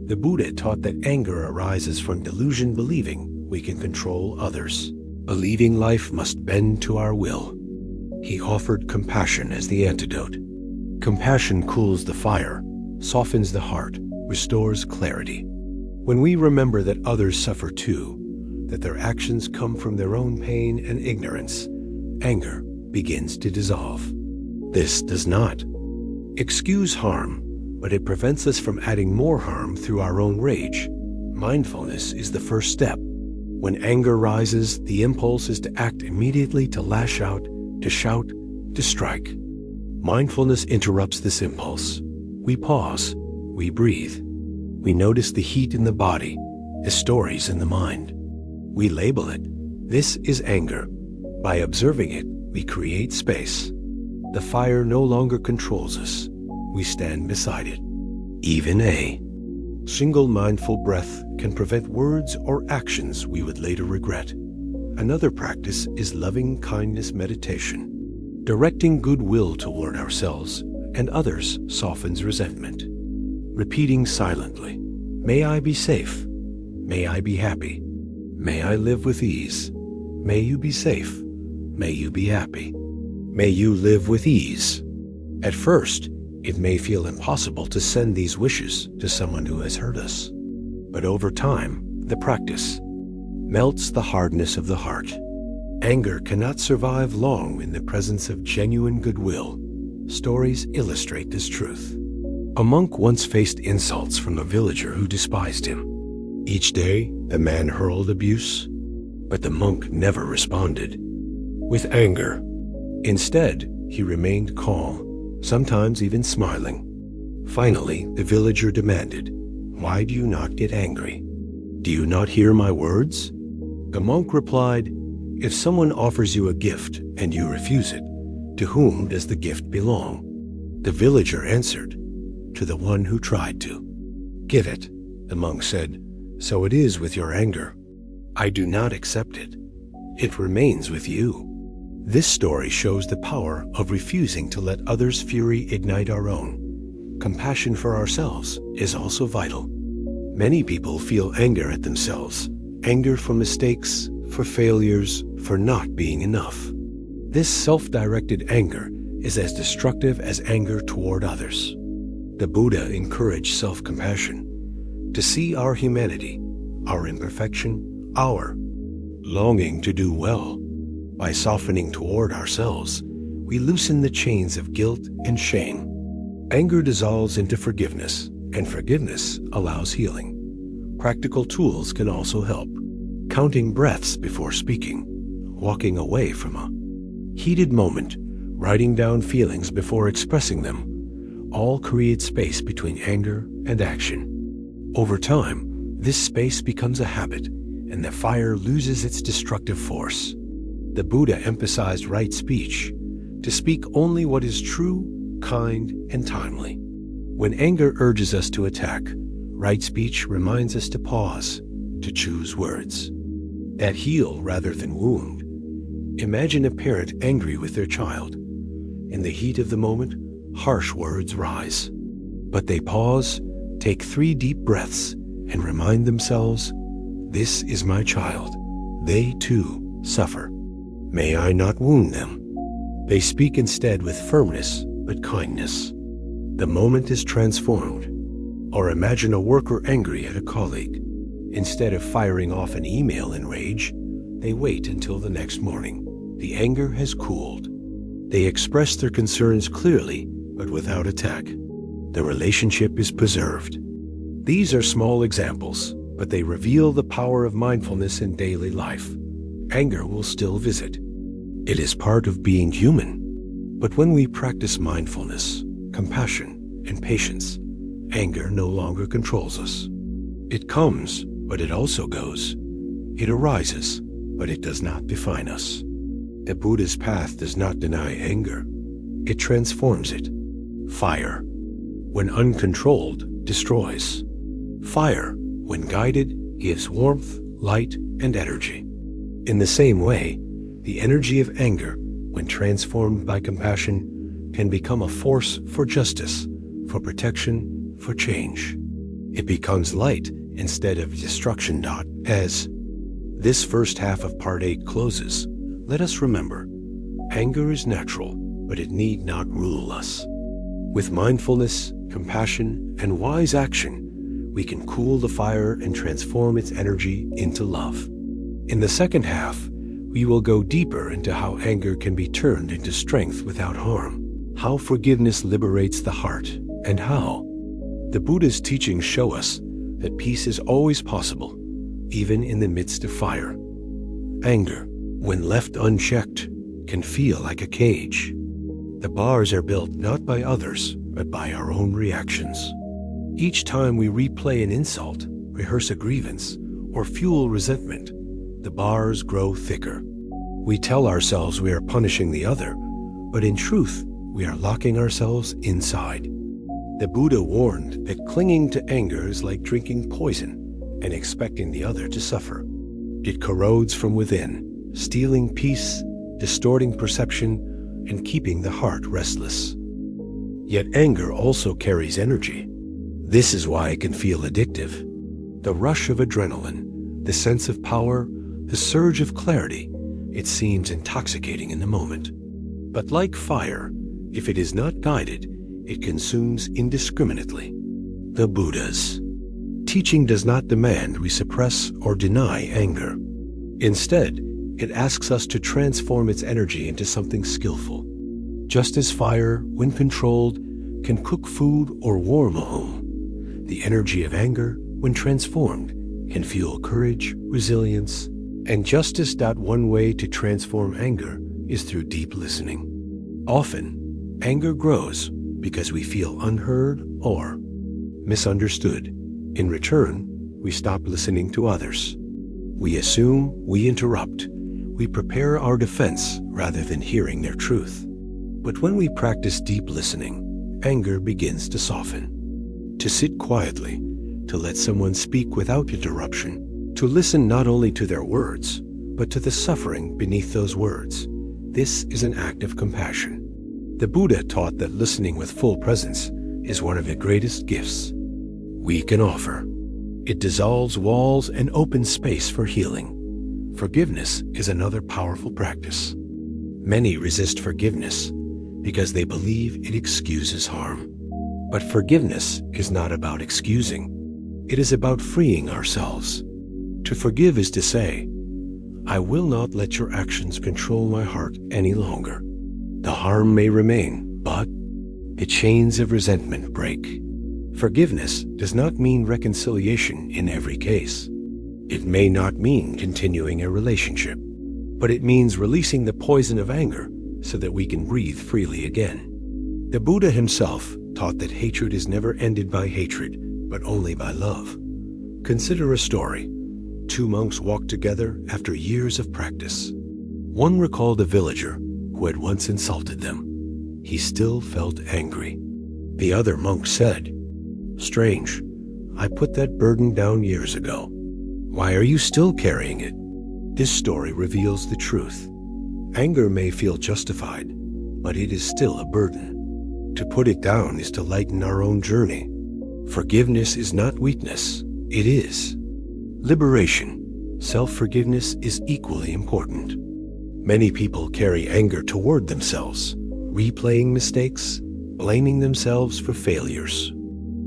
Speaker 1: The Buddha taught that anger arises from delusion, believing we can control others, believing life must bend to our will. He offered compassion as the antidote. Compassion cools the fire, softens the heart, restores clarity. When we remember that others suffer too, that their actions come from their own pain and ignorance, anger begins to dissolve. This does not excuse harm, but it prevents us from adding more harm through our own rage. Mindfulness is the first step. When anger rises, the impulse is to act immediately, to lash out, to shout, to strike. Mindfulness interrupts this impulse. We pause, we breathe. We notice the heat in the body, the stories in the mind. We label it. This is anger. By observing it, we create space. The fire no longer controls us. We stand beside it. Even a single mindful breath can prevent words or actions we would later regret. Another practice is loving kindness meditation. Directing goodwill toward ourselves and others softens resentment. Repeating silently, may I be safe. May I be happy. May I live with ease. May you be safe. May you be happy. May you live with ease. At first, it may feel impossible to send these wishes to someone who has hurt us. But over time, the practice melts the hardness of the heart. Anger cannot survive long in the presence of genuine goodwill. Stories illustrate this truth. A monk once faced insults from a villager who despised him. Each day, the man hurled abuse, but the monk never responded with anger. Instead, he remained calm, sometimes even smiling. Finally, the villager demanded, "Why do you not get angry? Do you not hear my words?" The monk replied, "If someone offers you a gift and you refuse it, to whom does the gift belong?" The villager answered, "To the one who tried to." "Give it," the monk said. "So it is with your anger. I do not accept it. It remains with you." This story shows the power of refusing to let others' fury ignite our own. Compassion for ourselves is also vital. Many people feel anger at themselves, anger for mistakes, for failures, for not being enough. This self-directed anger is as destructive as anger toward others. The Buddha encouraged self-compassion, to see our humanity, our imperfection, our longing to do well. By softening toward ourselves, we loosen the chains of guilt and shame. Anger dissolves into forgiveness, and forgiveness allows healing. Practical tools can also help. Counting breaths before speaking, walking away from a heated moment, writing down feelings before expressing them, all create space between anger and action. Over time, this space becomes a habit, and the fire loses its destructive force. The Buddha emphasized right speech, to speak only what is true, kind, and timely. When anger urges us to attack, right speech reminds us to pause, to choose words that heal rather than wound. Imagine a parent angry with their child. In the heat of the moment, harsh words rise. But they pause, take 3 deep breaths, and remind themselves, "This is my child. They too suffer. May I not wound them." They speak instead with firmness but kindness. The moment is transformed. Or imagine a worker angry at a colleague. Instead of firing off an email in rage, they wait until the next morning. The anger has cooled. They express their concerns clearly, but without attack. The relationship is preserved. These are small examples, but they reveal the power of mindfulness in daily life. Anger will still visit. It is part of being human. But when we practice mindfulness, compassion, and patience, anger no longer controls us. It comes, but it also goes. It arises, but it does not define us. The Buddha's path does not deny anger. It transforms it. Fire, when uncontrolled, destroys. Fire, when guided, gives warmth, light, and energy. In the same way, the energy of anger, when transformed by compassion, can become a force for justice, for protection, for change. It becomes light instead of destruction. As this first half of Part 8 closes, let us remember, anger is natural, but it need not rule us. With mindfulness, compassion, and wise action, we can cool the fire and transform its energy into love. In the second half, we will go deeper into how anger can be turned into strength without harm, how forgiveness liberates the heart, and how the Buddha's teachings show us that peace is always possible, even in the midst of fire. Anger, when left unchecked, can feel like a cage. The bars are built not by others, but by our own reactions. Each time we replay an insult, rehearse a grievance, or fuel resentment, the bars grow thicker. We tell ourselves we are punishing the other, but in truth, we are locking ourselves inside. The Buddha warned that clinging to anger is like drinking poison and expecting the other to suffer. It corrodes from within, stealing peace, distorting perception, and keeping the heart restless. Yet anger also carries energy. This is why it can feel addictive. The rush of adrenaline, the sense of power, the surge of clarity, it seems intoxicating in the moment. But like fire, if it is not guided, it consumes indiscriminately. The Buddha's teaching does not demand we suppress or deny anger. Instead, it asks us to transform its energy into something skillful. Just as fire, when controlled, can cook food or warm a home, the energy of anger, when transformed, can fuel courage, resilience, and justice. One way to transform anger is through deep listening. Often, anger grows because we feel unheard or misunderstood. In return, we stop listening to others. We assume, we interrupt, we prepare our defense rather than hearing their truth. But when we practice deep listening, anger begins to soften. To sit quietly, to let someone speak without interruption, to listen not only to their words, but to the suffering beneath those words. This is an act of compassion. The Buddha taught that listening with full presence is one of the greatest gifts we can offer. It dissolves walls and opens space for healing. Forgiveness is another powerful practice. Many resist forgiveness because they believe it excuses harm. But forgiveness is not about excusing. It is about freeing ourselves. To forgive is to say, I will not let your actions control my heart any longer. The harm may remain, but the chains of resentment break. Forgiveness does not mean reconciliation in every case. It may not mean continuing a relationship, but it means releasing the poison of anger so that we can breathe freely again. The Buddha himself taught that hatred is never ended by hatred, but only by love. Consider a story. Two monks walked together after years of practice. One recalled a villager who had once insulted them. He still felt angry. The other monk said, "Strange, I put that burden down years ago. Why are you still carrying it?" This story reveals the truth. Anger may feel justified, but it is still a burden. To put it down is to lighten our own journey. Forgiveness is not weakness, it is liberation. Self-forgiveness is equally important. Many people carry anger toward themselves, replaying mistakes, blaming themselves for failures.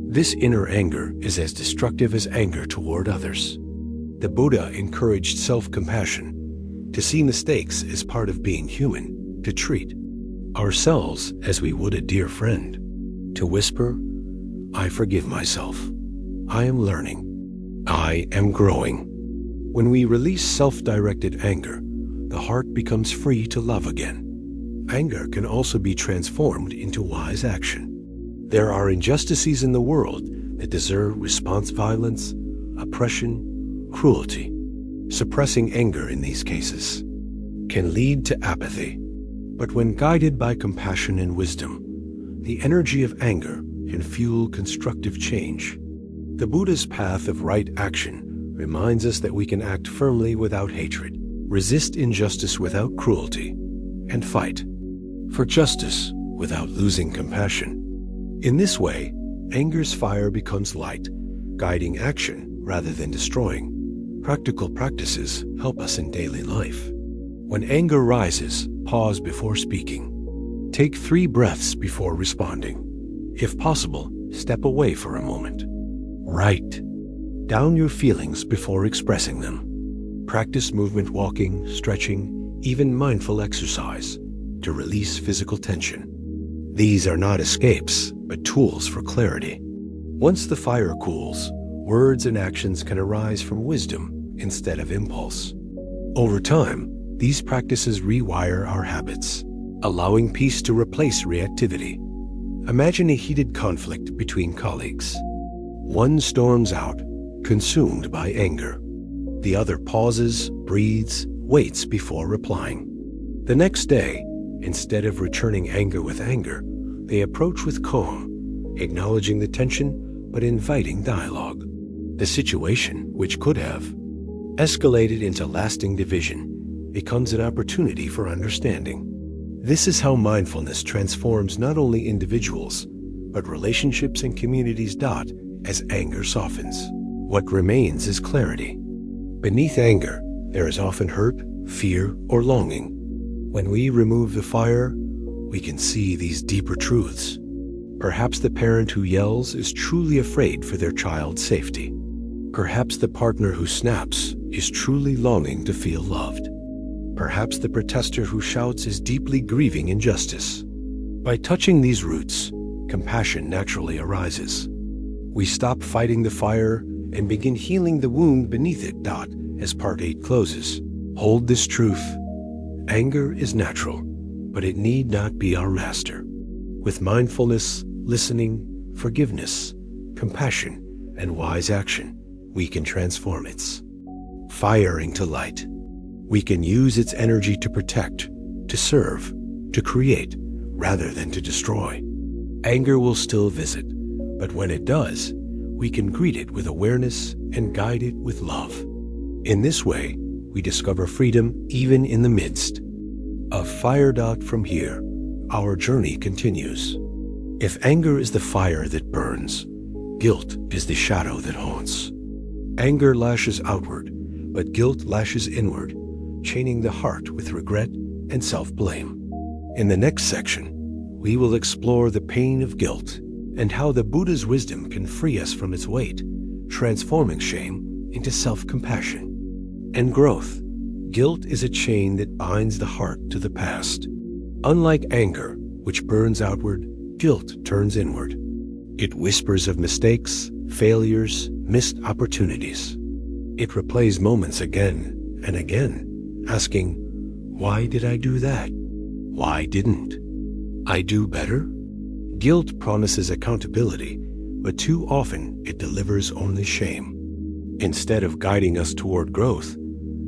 Speaker 1: This inner anger is as destructive as anger toward others. The Buddha encouraged self-compassion, to see mistakes as part of being human, to treat ourselves as we would a dear friend, to whisper, I forgive myself. I am learning. I am growing. When we release self-directed anger, the heart becomes free to love again. Anger can also be transformed into wise action. There are injustices in the world that deserve response violence, oppression, cruelty. Suppressing anger in these cases can lead to apathy. But when guided by compassion and wisdom, the energy of anger can fuel constructive change. The Buddha's path of right action reminds us that we can act firmly without hatred, resist injustice without cruelty, and fight for justice without losing compassion. In this way, anger's fire becomes light, guiding action rather than destroying. Practical practices help us in daily life. When anger rises, pause before speaking. Take 3 breaths before responding. If possible, step away for a moment. Write down your feelings before expressing them. Practice movement, walking, stretching, even mindful exercise to release physical tension. These are not escapes, but tools for clarity. Once the fire cools, words and actions can arise from wisdom instead of impulse. Over time, these practices rewire our habits, allowing peace to replace reactivity. Imagine a heated conflict between colleagues. One storms out, consumed by anger. The other pauses, breathes, waits before replying. The next day, instead of returning anger with anger, they approach with calm, acknowledging the tension but inviting dialogue. The situation, which could have escalated into lasting division, becomes an opportunity for understanding. This is how mindfulness transforms not only individuals, but relationships and communities. As anger softens, what remains is clarity. Beneath anger, there is often hurt, fear, or longing. When we remove the fire, we can see these deeper truths. Perhaps the parent who yells is truly afraid for their child's safety. Perhaps the partner who snaps is truly longing to feel loved. Perhaps the protester who shouts is deeply grieving injustice. By touching these roots, compassion naturally arises. We stop fighting the fire and begin healing the wound beneath it. As part 8 closes, hold this truth. Anger is natural, but it need not be our master. With mindfulness, listening, forgiveness, compassion, and wise action, we can transform its fire into light. We can use its energy to protect, to serve, to create, rather than to destroy. Anger will still visit, but when it does, we can greet it with awareness and guide it with love. In this way, we discover freedom even in the midst of fire. From here, our journey continues. If anger is the fire that burns, guilt is the shadow that haunts. Anger lashes outward, but guilt lashes inward, chaining the heart with regret and self-blame. In the next section, we will explore the pain of guilt and how the Buddha's wisdom can free us from its weight, transforming shame into self-compassion and growth. Guilt is a chain that binds the heart to the past. Unlike anger, which burns outward, guilt turns inward. It whispers of mistakes, failures, missed opportunities. It replays moments again and again, asking, why did I do that? Why didn't I do better? Guilt promises accountability, but too often it delivers only shame. Instead of guiding us toward growth,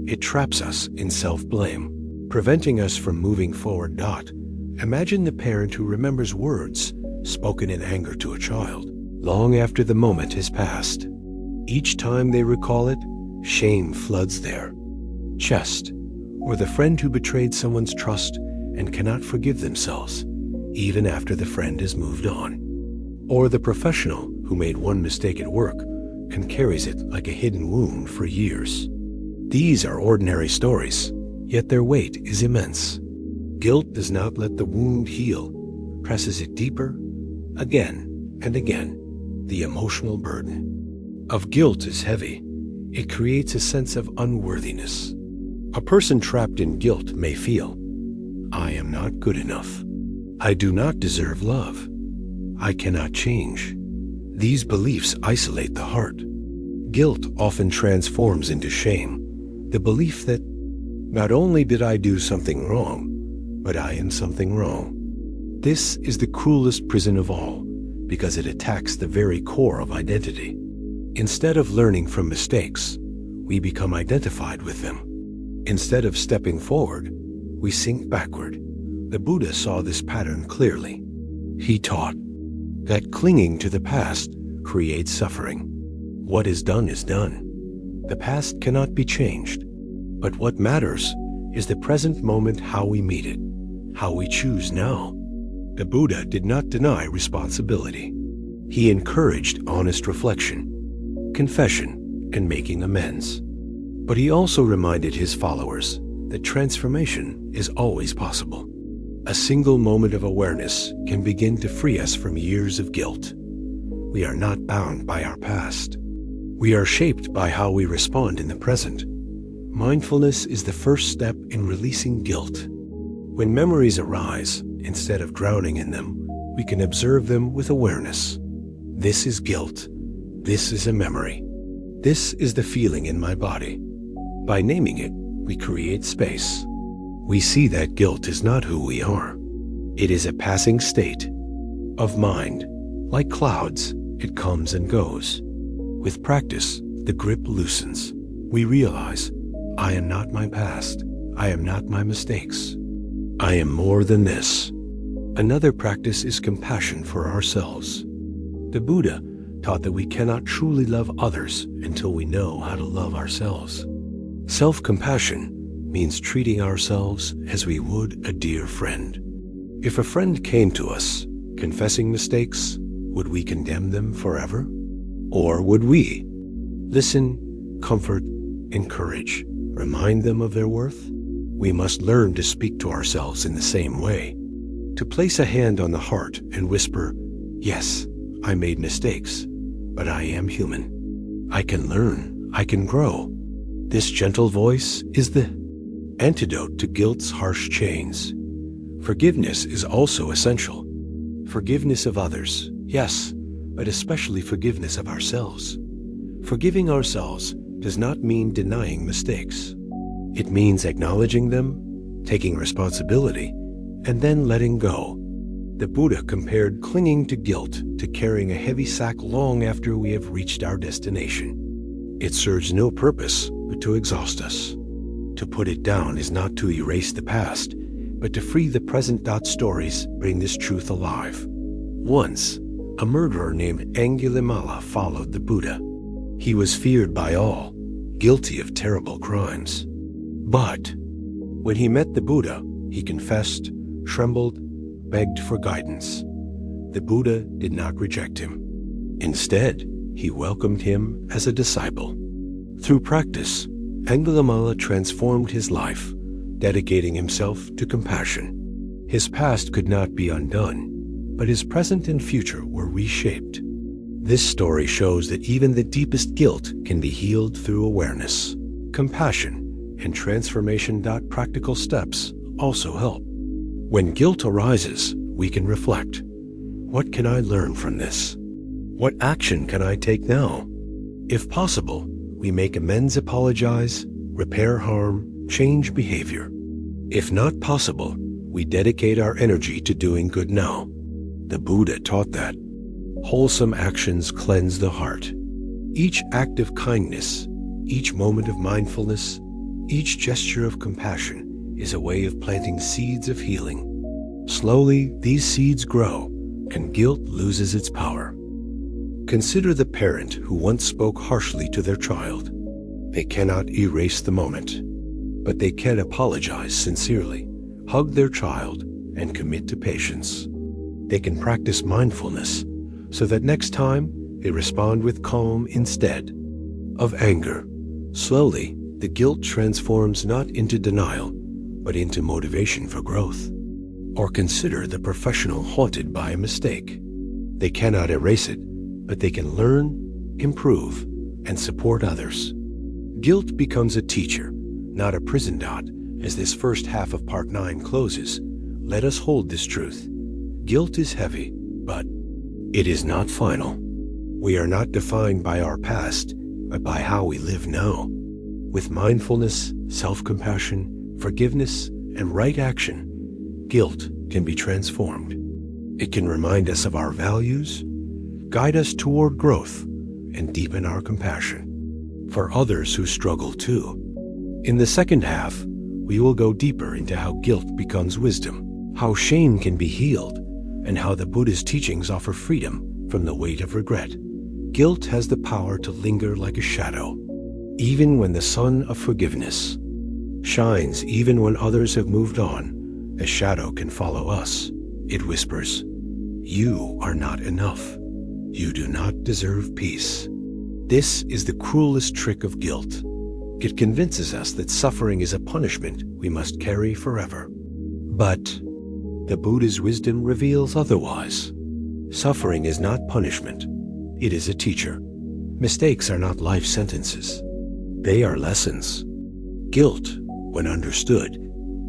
Speaker 1: it traps us in self-blame, preventing us from moving forward. Imagine the parent who remembers words spoken in anger to a child, long after the moment has passed. Each time they recall it, shame floods their chest. Or the friend who betrayed someone's trust and cannot forgive themselves, even after the friend has moved on. Or the professional who made one mistake at work and carries it like a hidden wound for years. These are ordinary stories, yet their weight is immense. Guilt does not let the wound heal, presses it deeper, again and again. The emotional burden of guilt is heavy. It creates a sense of unworthiness. A person trapped in guilt may feel, I am not good enough. I do not deserve love. I cannot change. These beliefs isolate the heart. Guilt often transforms into shame, the belief that not only did I do something wrong, but I am something wrong. This is the cruelest prison of all, because it attacks the very core of identity. Instead of learning from mistakes, we become identified with them. Instead of stepping forward, we sink backward. The Buddha saw this pattern clearly. He taught that clinging to the past creates suffering. What is done is done. The past cannot be changed. But what matters is the present moment, how we meet it, how we choose now. The Buddha did not deny responsibility. He encouraged honest reflection, confession, and making amends. But he also reminded his followers that transformation is always possible. A single moment of awareness can begin to free us from years of guilt. We are not bound by our past. We are shaped by how we respond in the present. Mindfulness is the first step in releasing guilt. When memories arise, instead of drowning in them, we can observe them with awareness. This is guilt. This is a memory. This is the feeling in my body. By naming it, we create space. We see that guilt is not who we are. It is a passing state of mind. Like clouds, it comes and goes. With practice, the grip loosens. we realize, I am not my past. I am not my mistakes. I am more than this. Another practice is compassion for ourselves. The Buddha taught that we cannot truly love others until we know how to love ourselves. Self-compassion means treating ourselves as we would a dear friend. If a friend came to us confessing mistakes, would we condemn them forever? Or would we listen, comfort, encourage, remind them of their worth? We must learn to speak to ourselves in the same way. To place a hand on the heart and whisper, yes, I made mistakes, but I am human. I can learn, I can grow. This gentle voice is the antidote to guilt's harsh chains. Forgiveness is also essential. Forgiveness of others, yes, but especially forgiveness of ourselves. Forgiving ourselves does not mean denying mistakes. It means acknowledging them, taking responsibility, and then letting go. The Buddha compared clinging to guilt to carrying a heavy sack long after we have reached our destination. It serves no purpose but to exhaust us. To put it down is not to erase the past, but to free the present. Stories bring this truth alive. Once, a murderer named Angulimala followed the Buddha. He was feared by all, guilty of terrible crimes. But when he met the Buddha, he confessed, trembled, begged for guidance. The Buddha did not reject him. Instead, he welcomed him as a disciple. Through practice, Angulimala transformed his life, dedicating himself to compassion. His past could not be undone, but his present and future were reshaped. This story shows that even the deepest guilt can be healed through awareness, compassion, and transformation. Practical steps also help. When guilt arises, we can reflect. What can I learn from this? What action can I take now? If possible, we make amends, apologize, repair harm, change behavior. If not possible, we dedicate our energy to doing good now. The Buddha taught that wholesome actions cleanse the heart. Each act of kindness, each moment of mindfulness, each gesture of compassion is a way of planting seeds of healing. Slowly, these seeds grow, and guilt loses its power. Consider the parent who once spoke harshly to their child. They cannot erase the moment, but they can apologize sincerely, hug their child, and commit to patience. They can practice mindfulness so that next time they respond with calm instead of anger. Slowly, the guilt transforms not into denial, but into motivation for growth. Or consider the professional haunted by a mistake. They cannot erase it, but they can learn, improve, and support others. Guilt becomes a teacher, not a prison. As this first half of Part 9 closes, let us hold this truth. Guilt is heavy, but it is not final. We are not defined by our past, but by how we live now. With mindfulness, self-compassion, forgiveness, and right action, guilt can be transformed. It can remind us of our values, guide us toward growth, and deepen our compassion for others who struggle too. In the second half, we will go deeper into how guilt becomes wisdom, how shame can be healed, and how the Buddha's teachings offer freedom from the weight of regret. Guilt has the power to linger like a shadow, even when the sun of forgiveness shines. Even when others have moved on, a shadow can follow us. It whispers, "You are not enough. You do not deserve peace." This is the cruelest trick of guilt. It convinces us that suffering is a punishment we must carry forever. But the Buddha's wisdom reveals otherwise. Suffering is not punishment. It is a teacher. Mistakes are not life sentences. They are lessons. Guilt, when understood,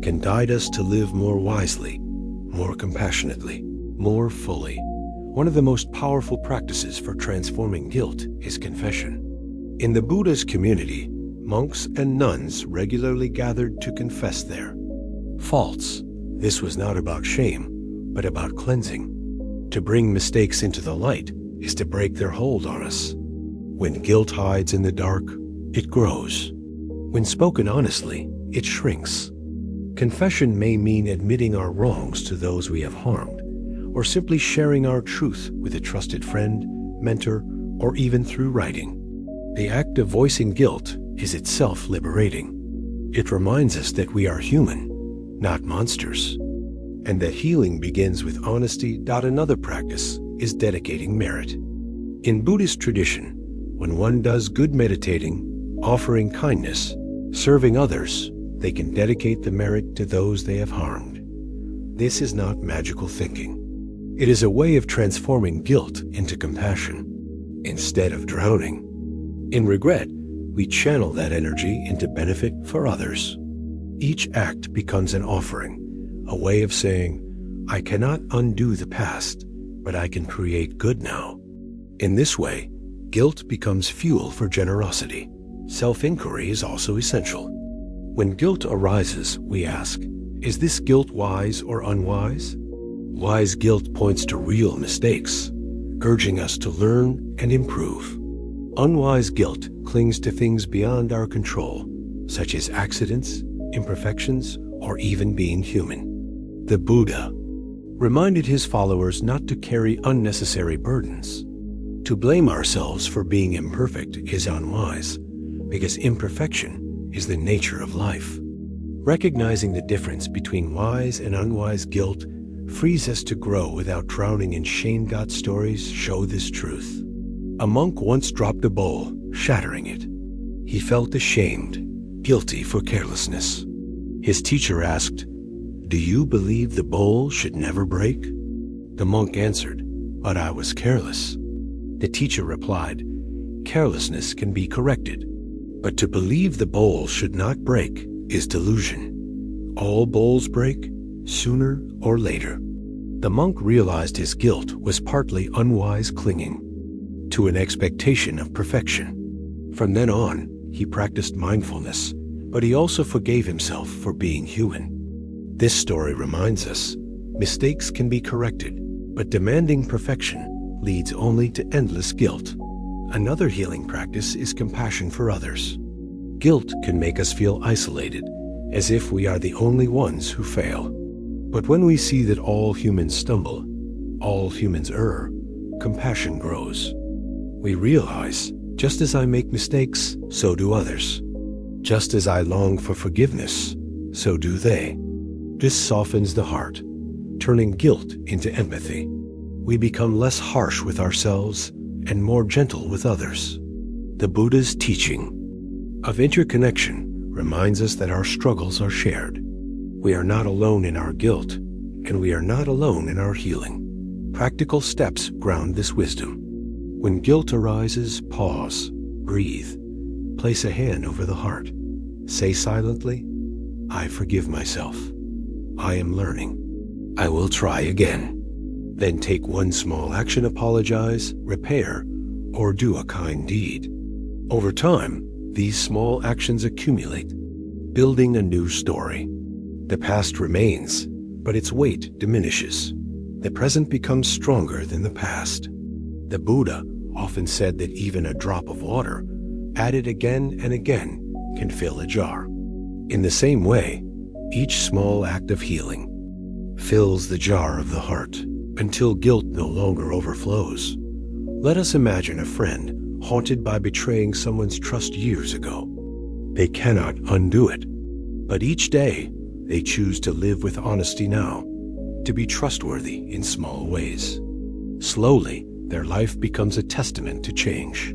Speaker 1: can guide us to live more wisely, more compassionately, more fully. One of the most powerful practices for transforming guilt is confession. In the Buddha's community, monks and nuns regularly gathered to confess their faults. This was not about shame, but about cleansing. To bring mistakes into the light is to break their hold on us. When guilt hides in the dark, it grows. When spoken honestly, it shrinks. Confession may mean admitting our wrongs to those we have harmed, or simply sharing our truth with a trusted friend, mentor, or even through writing. The act of voicing guilt is itself liberating. It reminds us that we are human, not monsters, and that healing begins with honesty. Another practice is dedicating merit. In Buddhist tradition, when one does good meditating, offering kindness, serving others, they can dedicate the merit to those they have harmed. This is not magical thinking. It is a way of transforming guilt into compassion, instead of drowning. In regret, we channel that energy into benefit for others. Each act becomes an offering, a way of saying, I cannot undo the past, but I can create good now. In this way, guilt becomes fuel for generosity. Self-inquiry is also essential. When guilt arises, we ask, is this guilt wise or unwise? Wise guilt points to real mistakes, urging us to learn and improve. Unwise guilt clings to things beyond our control, such as accidents, imperfections, or even being human. The Buddha reminded his followers not to carry unnecessary burdens. To blame ourselves for being imperfect is unwise, because imperfection is the nature of life. Recognizing the difference between wise and unwise guilt frees us to grow without drowning in shame. Stories show this truth. A monk once dropped a bowl, shattering it. He felt ashamed, guilty for carelessness. His teacher asked, "Do you believe the bowl should never break?" The monk answered, "But I was careless." The teacher replied, "Carelessness can be corrected, but to believe the bowl should not break is delusion. All bowls break, sooner or later." The monk realized his guilt was partly unwise clinging to an expectation of perfection. From then on, he practiced mindfulness, but he also forgave himself for being human. This story reminds us, mistakes can be corrected, but demanding perfection leads only to endless guilt. Another healing practice is compassion for others. Guilt can make us feel isolated, as if we are the only ones who fail. But when we see that all humans stumble, all humans err, compassion grows. We realize, just as I make mistakes, so do others. Just as I long for forgiveness, so do they. This softens the heart, turning guilt into empathy. We become less harsh with ourselves and more gentle with others. The Buddha's teaching of interconnection reminds us that our struggles are shared. We are not alone in our guilt, and we are not alone in our healing. Practical steps ground this wisdom. When guilt arises, pause, breathe, place a hand over the heart. Say silently, "I forgive myself. I am learning. I will try again." Then take one small action, apologize, repair, or do a kind deed. Over time, these small actions accumulate, building a new story. The past remains, but its weight diminishes. The present becomes stronger than the past. The Buddha often said that even a drop of water, added again and again, can fill a jar. In the same way, each small act of healing fills the jar of the heart until guilt no longer overflows. Let us imagine a friend haunted by betraying someone's trust years ago. They cannot undo it, but each day they choose to live with honesty now, to be trustworthy in small ways. Slowly, their life becomes a testament to change.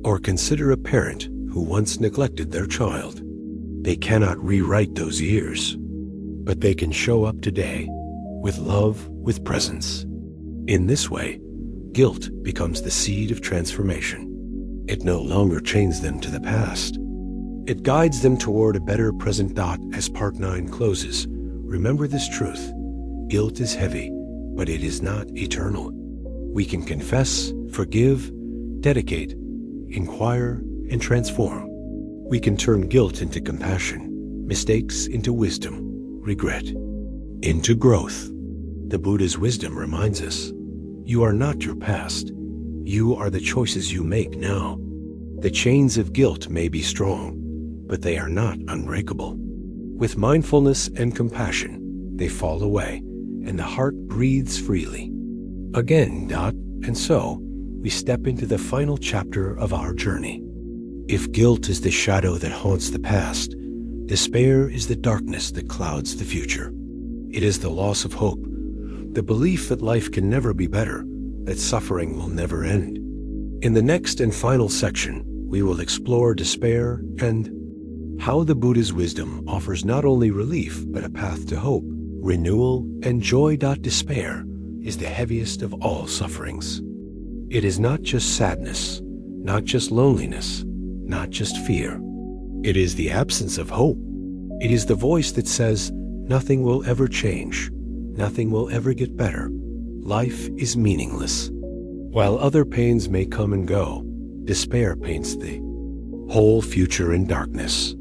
Speaker 1: Or consider a parent who once neglected their child. They cannot rewrite those years, but they can show up today with love, with presence. In this way, guilt becomes the seed of transformation. It no longer chains them to the past. It guides them toward a better present. As Part 9 closes, remember this truth. Guilt is heavy, but it is not eternal. We can confess, forgive, dedicate, inquire, and transform. We can turn guilt into compassion, mistakes into wisdom, regret into growth. The Buddha's wisdom reminds us, you are not your past. You are the choices you make now. The chains of guilt may be strong, but they are not unbreakable. With mindfulness and compassion, they fall away, and the heart breathes freely. Again, and so, we step into the final chapter of our journey. If guilt is the shadow that haunts the past, despair is the darkness that clouds the future. It is the loss of hope, the belief that life can never be better, that suffering will never end. In the next and final section, we will explore despair and how the Buddha's wisdom offers not only relief but a path to hope, renewal, and joy. Despair is the heaviest of all sufferings. It is not just sadness, not just loneliness, not just fear. It is the absence of hope. It is the voice that says, nothing will ever change, nothing will ever get better. Life is meaningless. While other pains may come and go, despair paints the whole future in darkness.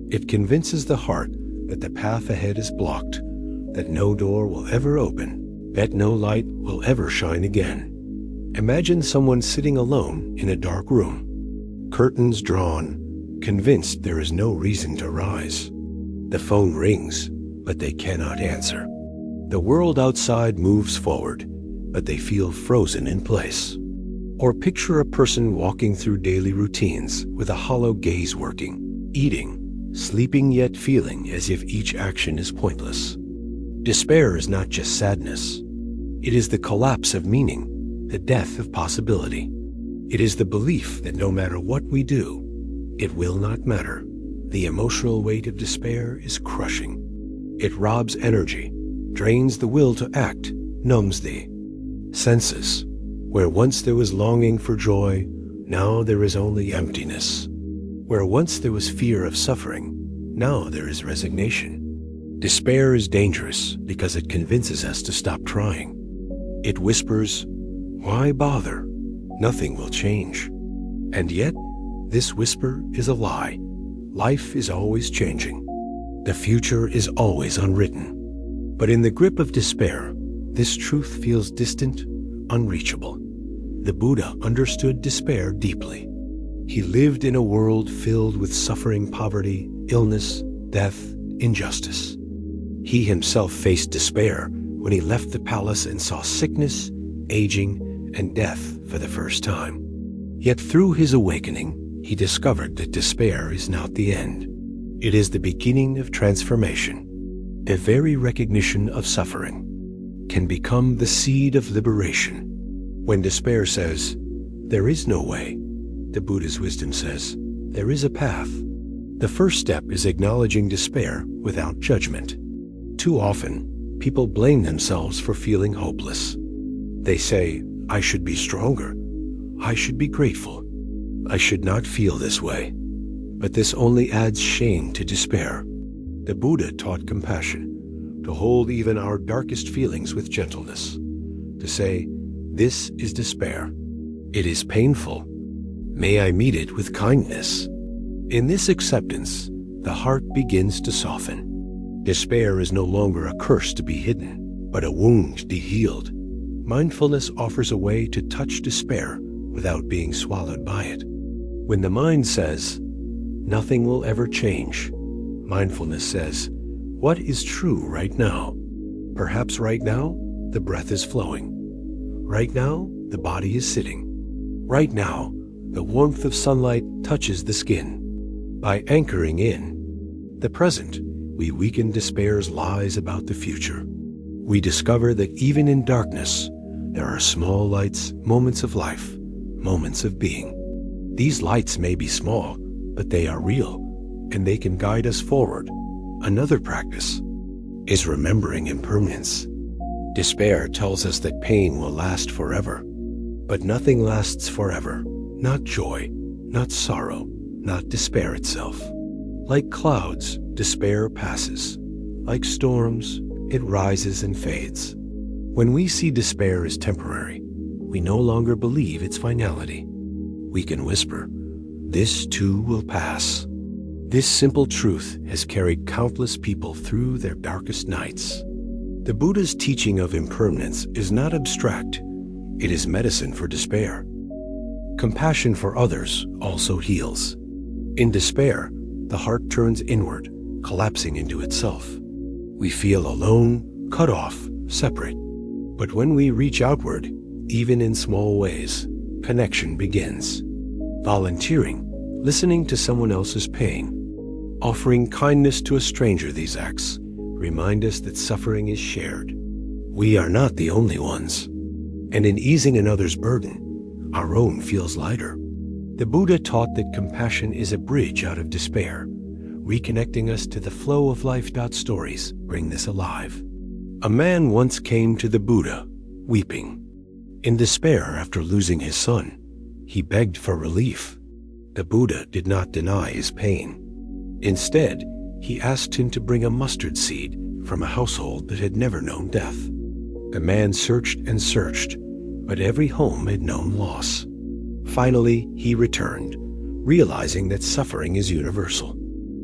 Speaker 1: It convinces the heart that the path ahead is blocked, that no door will ever open, that no light will ever shine again. Imagine someone sitting alone in a dark room, curtains drawn, convinced there is no reason to rise. The phone rings, but they cannot answer. The world outside moves forward, but they feel frozen in place. Or picture a person walking through daily routines with a hollow gaze, working, eating, sleeping, yet feeling as if each action is pointless. Despair is not just sadness. It is the collapse of meaning, the death of possibility. It is the belief that no matter what we do, it will not matter. The emotional weight of despair is crushing. It robs energy, drains the will to act, numbs the senses. Where once there was longing for joy, now there is only emptiness. Where once there was fear of suffering, now there is resignation. Despair is dangerous because it convinces us to stop trying. It whispers, "Why bother? Nothing will change." And yet, this whisper is a lie. Life is always changing. The future is always unwritten. But in the grip of despair, this truth feels distant, unreachable. The Buddha understood despair deeply. He lived in a world filled with suffering, poverty, illness, death, injustice. He himself faced despair when he left the palace and saw sickness, aging, and death for the first time. Yet through his awakening, he discovered that despair is not the end. It is the beginning of transformation. The very recognition of suffering can become the seed of liberation. When despair says, "There is no way," the Buddha's wisdom says, "There is a path." The first step is acknowledging despair without judgment. Too often, people blame themselves for feeling hopeless. They say, "I should be stronger. I should be grateful. I should not feel this way." But this only adds shame to despair. The Buddha taught compassion, to hold even our darkest feelings with gentleness, to say, "This is despair. It is painful. May I meet it with kindness." In this acceptance, the heart begins to soften. Despair is no longer a curse to be hidden, but a wound to be healed. Mindfulness offers a way to touch despair without being swallowed by it. When the mind says, "Nothing will ever change," mindfulness says, "What is true right now?" Perhaps right now, the breath is flowing. Right now, the body is sitting. Right now, the warmth of sunlight touches the skin. By anchoring in the present, we weaken despair's lies about the future. We discover that even in darkness, there are small lights, moments of life, moments of being. These lights may be small, but they are real, and they can guide us forward. Another practice is remembering impermanence. Despair tells us that pain will last forever, but nothing lasts forever. Not joy, not sorrow, not despair itself. Like clouds, despair passes. Like storms, it rises and fades. When we see despair as temporary, we no longer believe its finality. We can whisper, "This too will pass." This simple truth has carried countless people through their darkest nights. The Buddha's teaching of impermanence is not abstract. It is medicine for despair. Compassion for others also heals. In despair, the heart turns inward, collapsing into itself. We feel alone, cut off, separate. But when we reach outward, even in small ways, connection begins. Volunteering, listening to someone else's pain, offering kindness to a stranger, these acts remind us that suffering is shared. We are not the only ones. And in easing another's burden, our own feels lighter. The Buddha taught that compassion is a bridge out of despair, reconnecting us to the flow of life. Stories bring this alive. A man once came to the Buddha, weeping. In despair after losing his son, he begged for relief. The Buddha did not deny his pain. Instead, he asked him to bring a mustard seed from a household that had never known death. The man searched and searched, but every home had known loss. Finally, he returned, realizing that suffering is universal.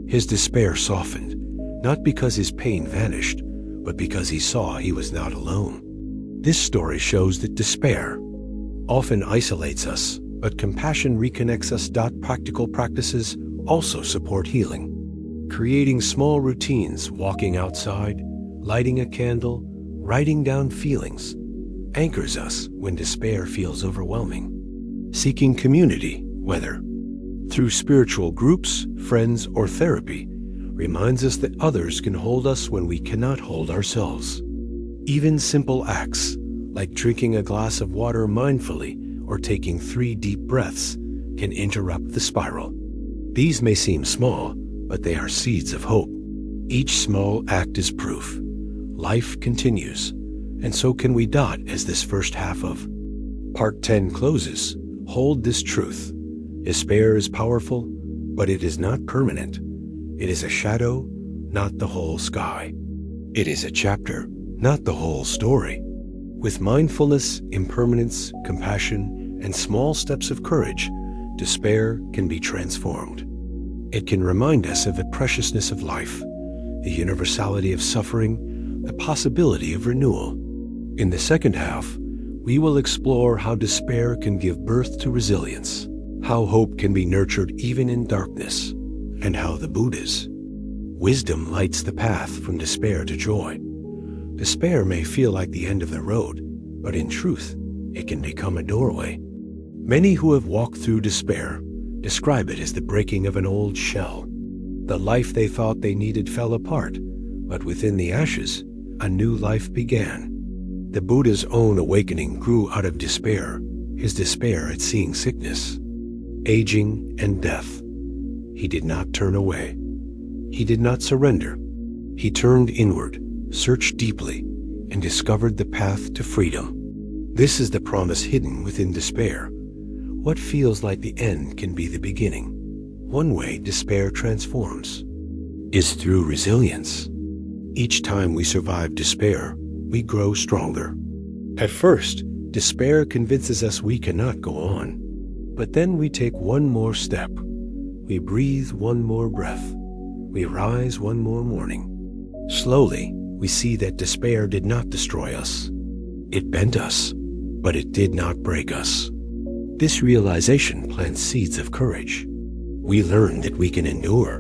Speaker 1: His despair softened, not because his pain vanished, but because he saw he was not alone. This story shows that despair often isolates us, but compassion reconnects us. Practical practices also support healing. Creating small routines, walking outside, lighting a candle, writing down feelings, anchors us when despair feels overwhelming. Seeking community, whether through spiritual groups, friends, or therapy, reminds us that others can hold us when we cannot hold ourselves. Even simple acts, like drinking a glass of water mindfully or taking 3 deep breaths, can interrupt the spiral. These may seem small, but they are seeds of hope. Each small act is proof. Life continues, and so can we. As this first half of Part 10 closes, hold this truth. Despair is powerful, but it is not permanent. It is a shadow, not the whole sky. It is a chapter, not the whole story. With mindfulness, impermanence, compassion, and small steps of courage, despair can be transformed. It can remind us of the preciousness of life, the universality of suffering, the possibility of renewal. In the second half, we will explore how despair can give birth to resilience, how hope can be nurtured even in darkness, and how the Buddha's wisdom lights the path from despair to joy. Despair may feel like the end of the road, but in truth, it can become a doorway. Many who have walked through despair describe it as the breaking of an old shell. The life they thought they needed fell apart, but within the ashes, a new life began. The Buddha's own awakening grew out of despair, his despair at seeing sickness, aging, and death. He did not turn away. He did not surrender. He turned inward, searched deeply, and discovered the path to freedom. This is the promise hidden within despair. What feels like the end can be the beginning. One way despair transforms is through resilience. Each time we survive despair, we grow stronger. At first, despair convinces us we cannot go on. But then we take one more step. We breathe one more breath. We rise one more morning. Slowly, we see that despair did not destroy us. It bent us, but it did not break us. This realization plants seeds of courage. We learn that we can endure,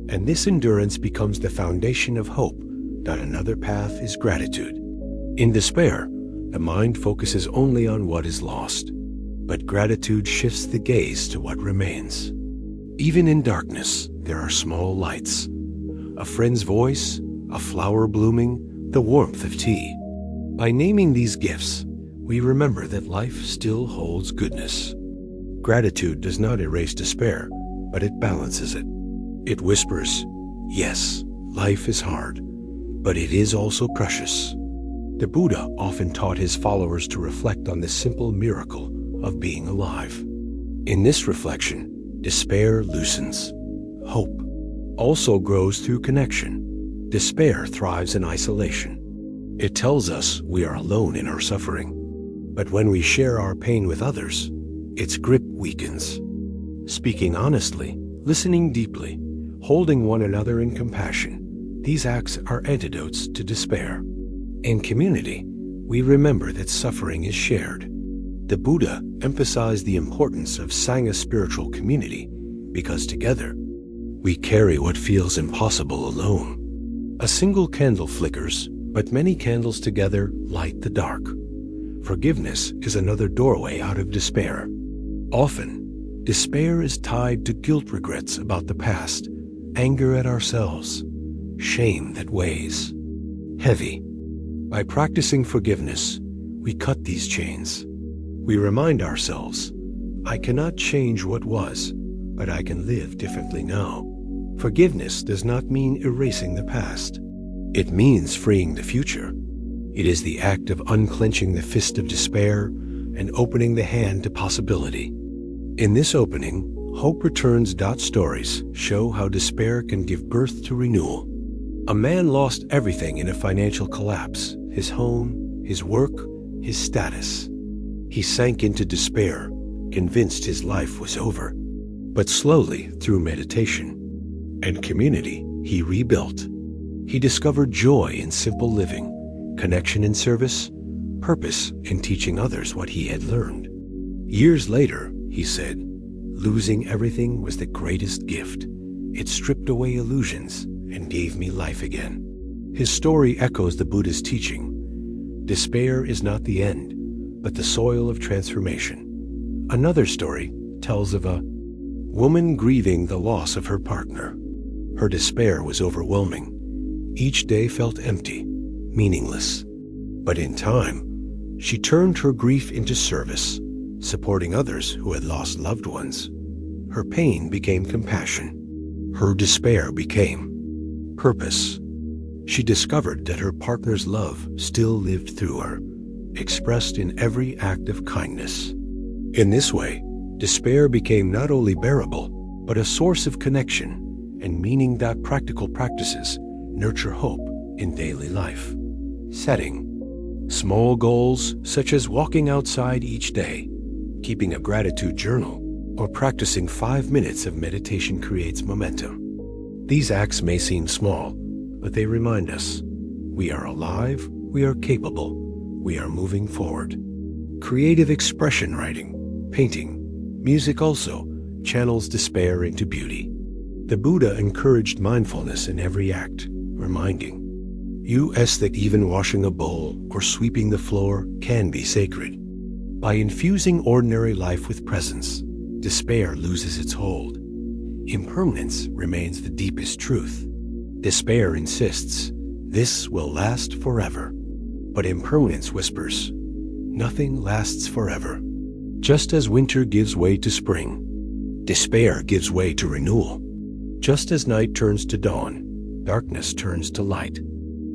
Speaker 1: and this endurance becomes the foundation of hope. That another path is gratitude. In despair, the mind focuses only on what is lost, but gratitude shifts the gaze to what remains. Even in darkness, there are small lights. A friend's voice, a flower blooming, the warmth of tea. By naming these gifts, we remember that life still holds goodness. Gratitude does not erase despair, but it balances it. It whispers, yes, life is hard, but it is also precious. The Buddha often taught his followers to reflect on the simple miracle of being alive. In this reflection, despair loosens. Hope also grows through connection. Despair thrives in isolation. It tells us we are alone in our suffering. But when we share our pain with others, its grip weakens. Speaking honestly, listening deeply, holding one another in compassion, these acts are antidotes to despair. In community, we remember that suffering is shared. The Buddha emphasized the importance of Sangha spiritual community because together we carry what feels impossible alone. A single candle flickers, but many candles together light the dark. Forgiveness is another doorway out of despair. Often, despair is tied to guilt regrets about the past, anger at ourselves, shame that weighs heavy. By practicing forgiveness, we cut these chains. We remind ourselves, I cannot change what was, but I can live differently now. Forgiveness does not mean erasing the past. It means freeing the future. It is the act of unclenching the fist of despair and opening the hand to possibility. In this opening, Hope Returns. Stories show how despair can give birth to renewal. A man lost everything in a financial collapse: his home, his work, his status. He sank into despair, convinced his life was over. But slowly, through meditation and community, he rebuilt. He discovered joy in simple living, connection in service, purpose in teaching others what he had learned. Years later, he said, losing everything was the greatest gift. It stripped away illusions and gave me life again. His story echoes the Buddha's teaching. Despair is not the end, but the soil of transformation. Another story tells of a woman grieving the loss of her partner. Her despair was overwhelming. Each day felt empty, meaningless. But in time, she turned her grief into service, supporting others who had lost loved ones. Her pain became compassion. Her despair became purpose. She discovered that her partner's love still lived through her, expressed in every act of kindness. In this way, despair became not only bearable, but a source of connection and meaning. That practical practices nurture hope in daily life. Setting small goals such as walking outside each day, keeping a gratitude journal, or practicing 5 minutes of meditation creates momentum. These acts may seem small, but they remind us we are alive, we are capable, we are moving forward. Creative expression, writing, painting, music also channels despair into beauty. The Buddha encouraged mindfulness in every act, reminding us that even washing a bowl or sweeping the floor can be sacred. By infusing ordinary life with presence, despair loses its hold. Impermanence remains the deepest truth. Despair insists, this will last forever. But impermanence whispers, nothing lasts forever. Just as winter gives way to spring, despair gives way to renewal. Just as night turns to dawn, darkness turns to light.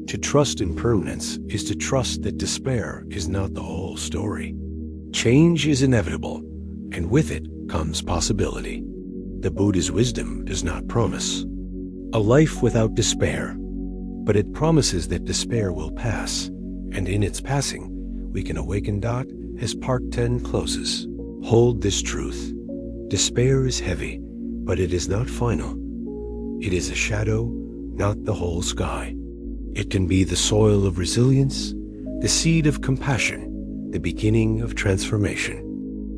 Speaker 1: To trust impermanence is to trust that despair is not the whole story. Change is inevitable, and with it comes possibility. The Buddha's wisdom does not promise a life without despair, but it promises that despair will pass, and in its passing, we can awaken. As Part 10 closes, hold this truth. Despair is heavy, but it is not final. It is a shadow, not the whole sky. It can be the soil of resilience, the seed of compassion, the beginning of transformation.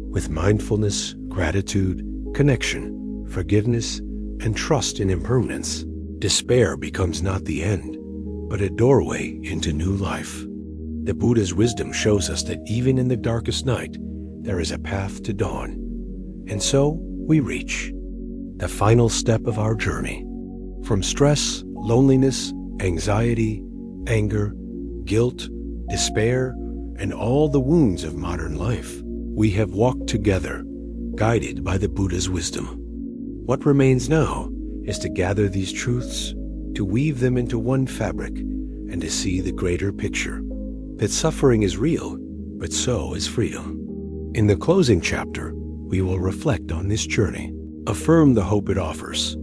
Speaker 1: With mindfulness, gratitude, connection, forgiveness, and trust in impermanence, despair becomes not the end, but a doorway into new life. The Buddha's wisdom shows us that even in the darkest night, there is a path to dawn. And so we reach the final step of our journey. From stress, loneliness, anxiety, anger, guilt, despair, and all the wounds of modern life, we have walked together, guided by the Buddha's wisdom. What remains now is to gather these truths, to weave them into one fabric, and to see the greater picture, that suffering is real, but so is freedom. In the closing chapter, we will reflect on this journey, affirm the hope it offers,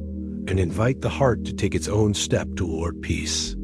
Speaker 1: and invite the heart to take its own step toward peace.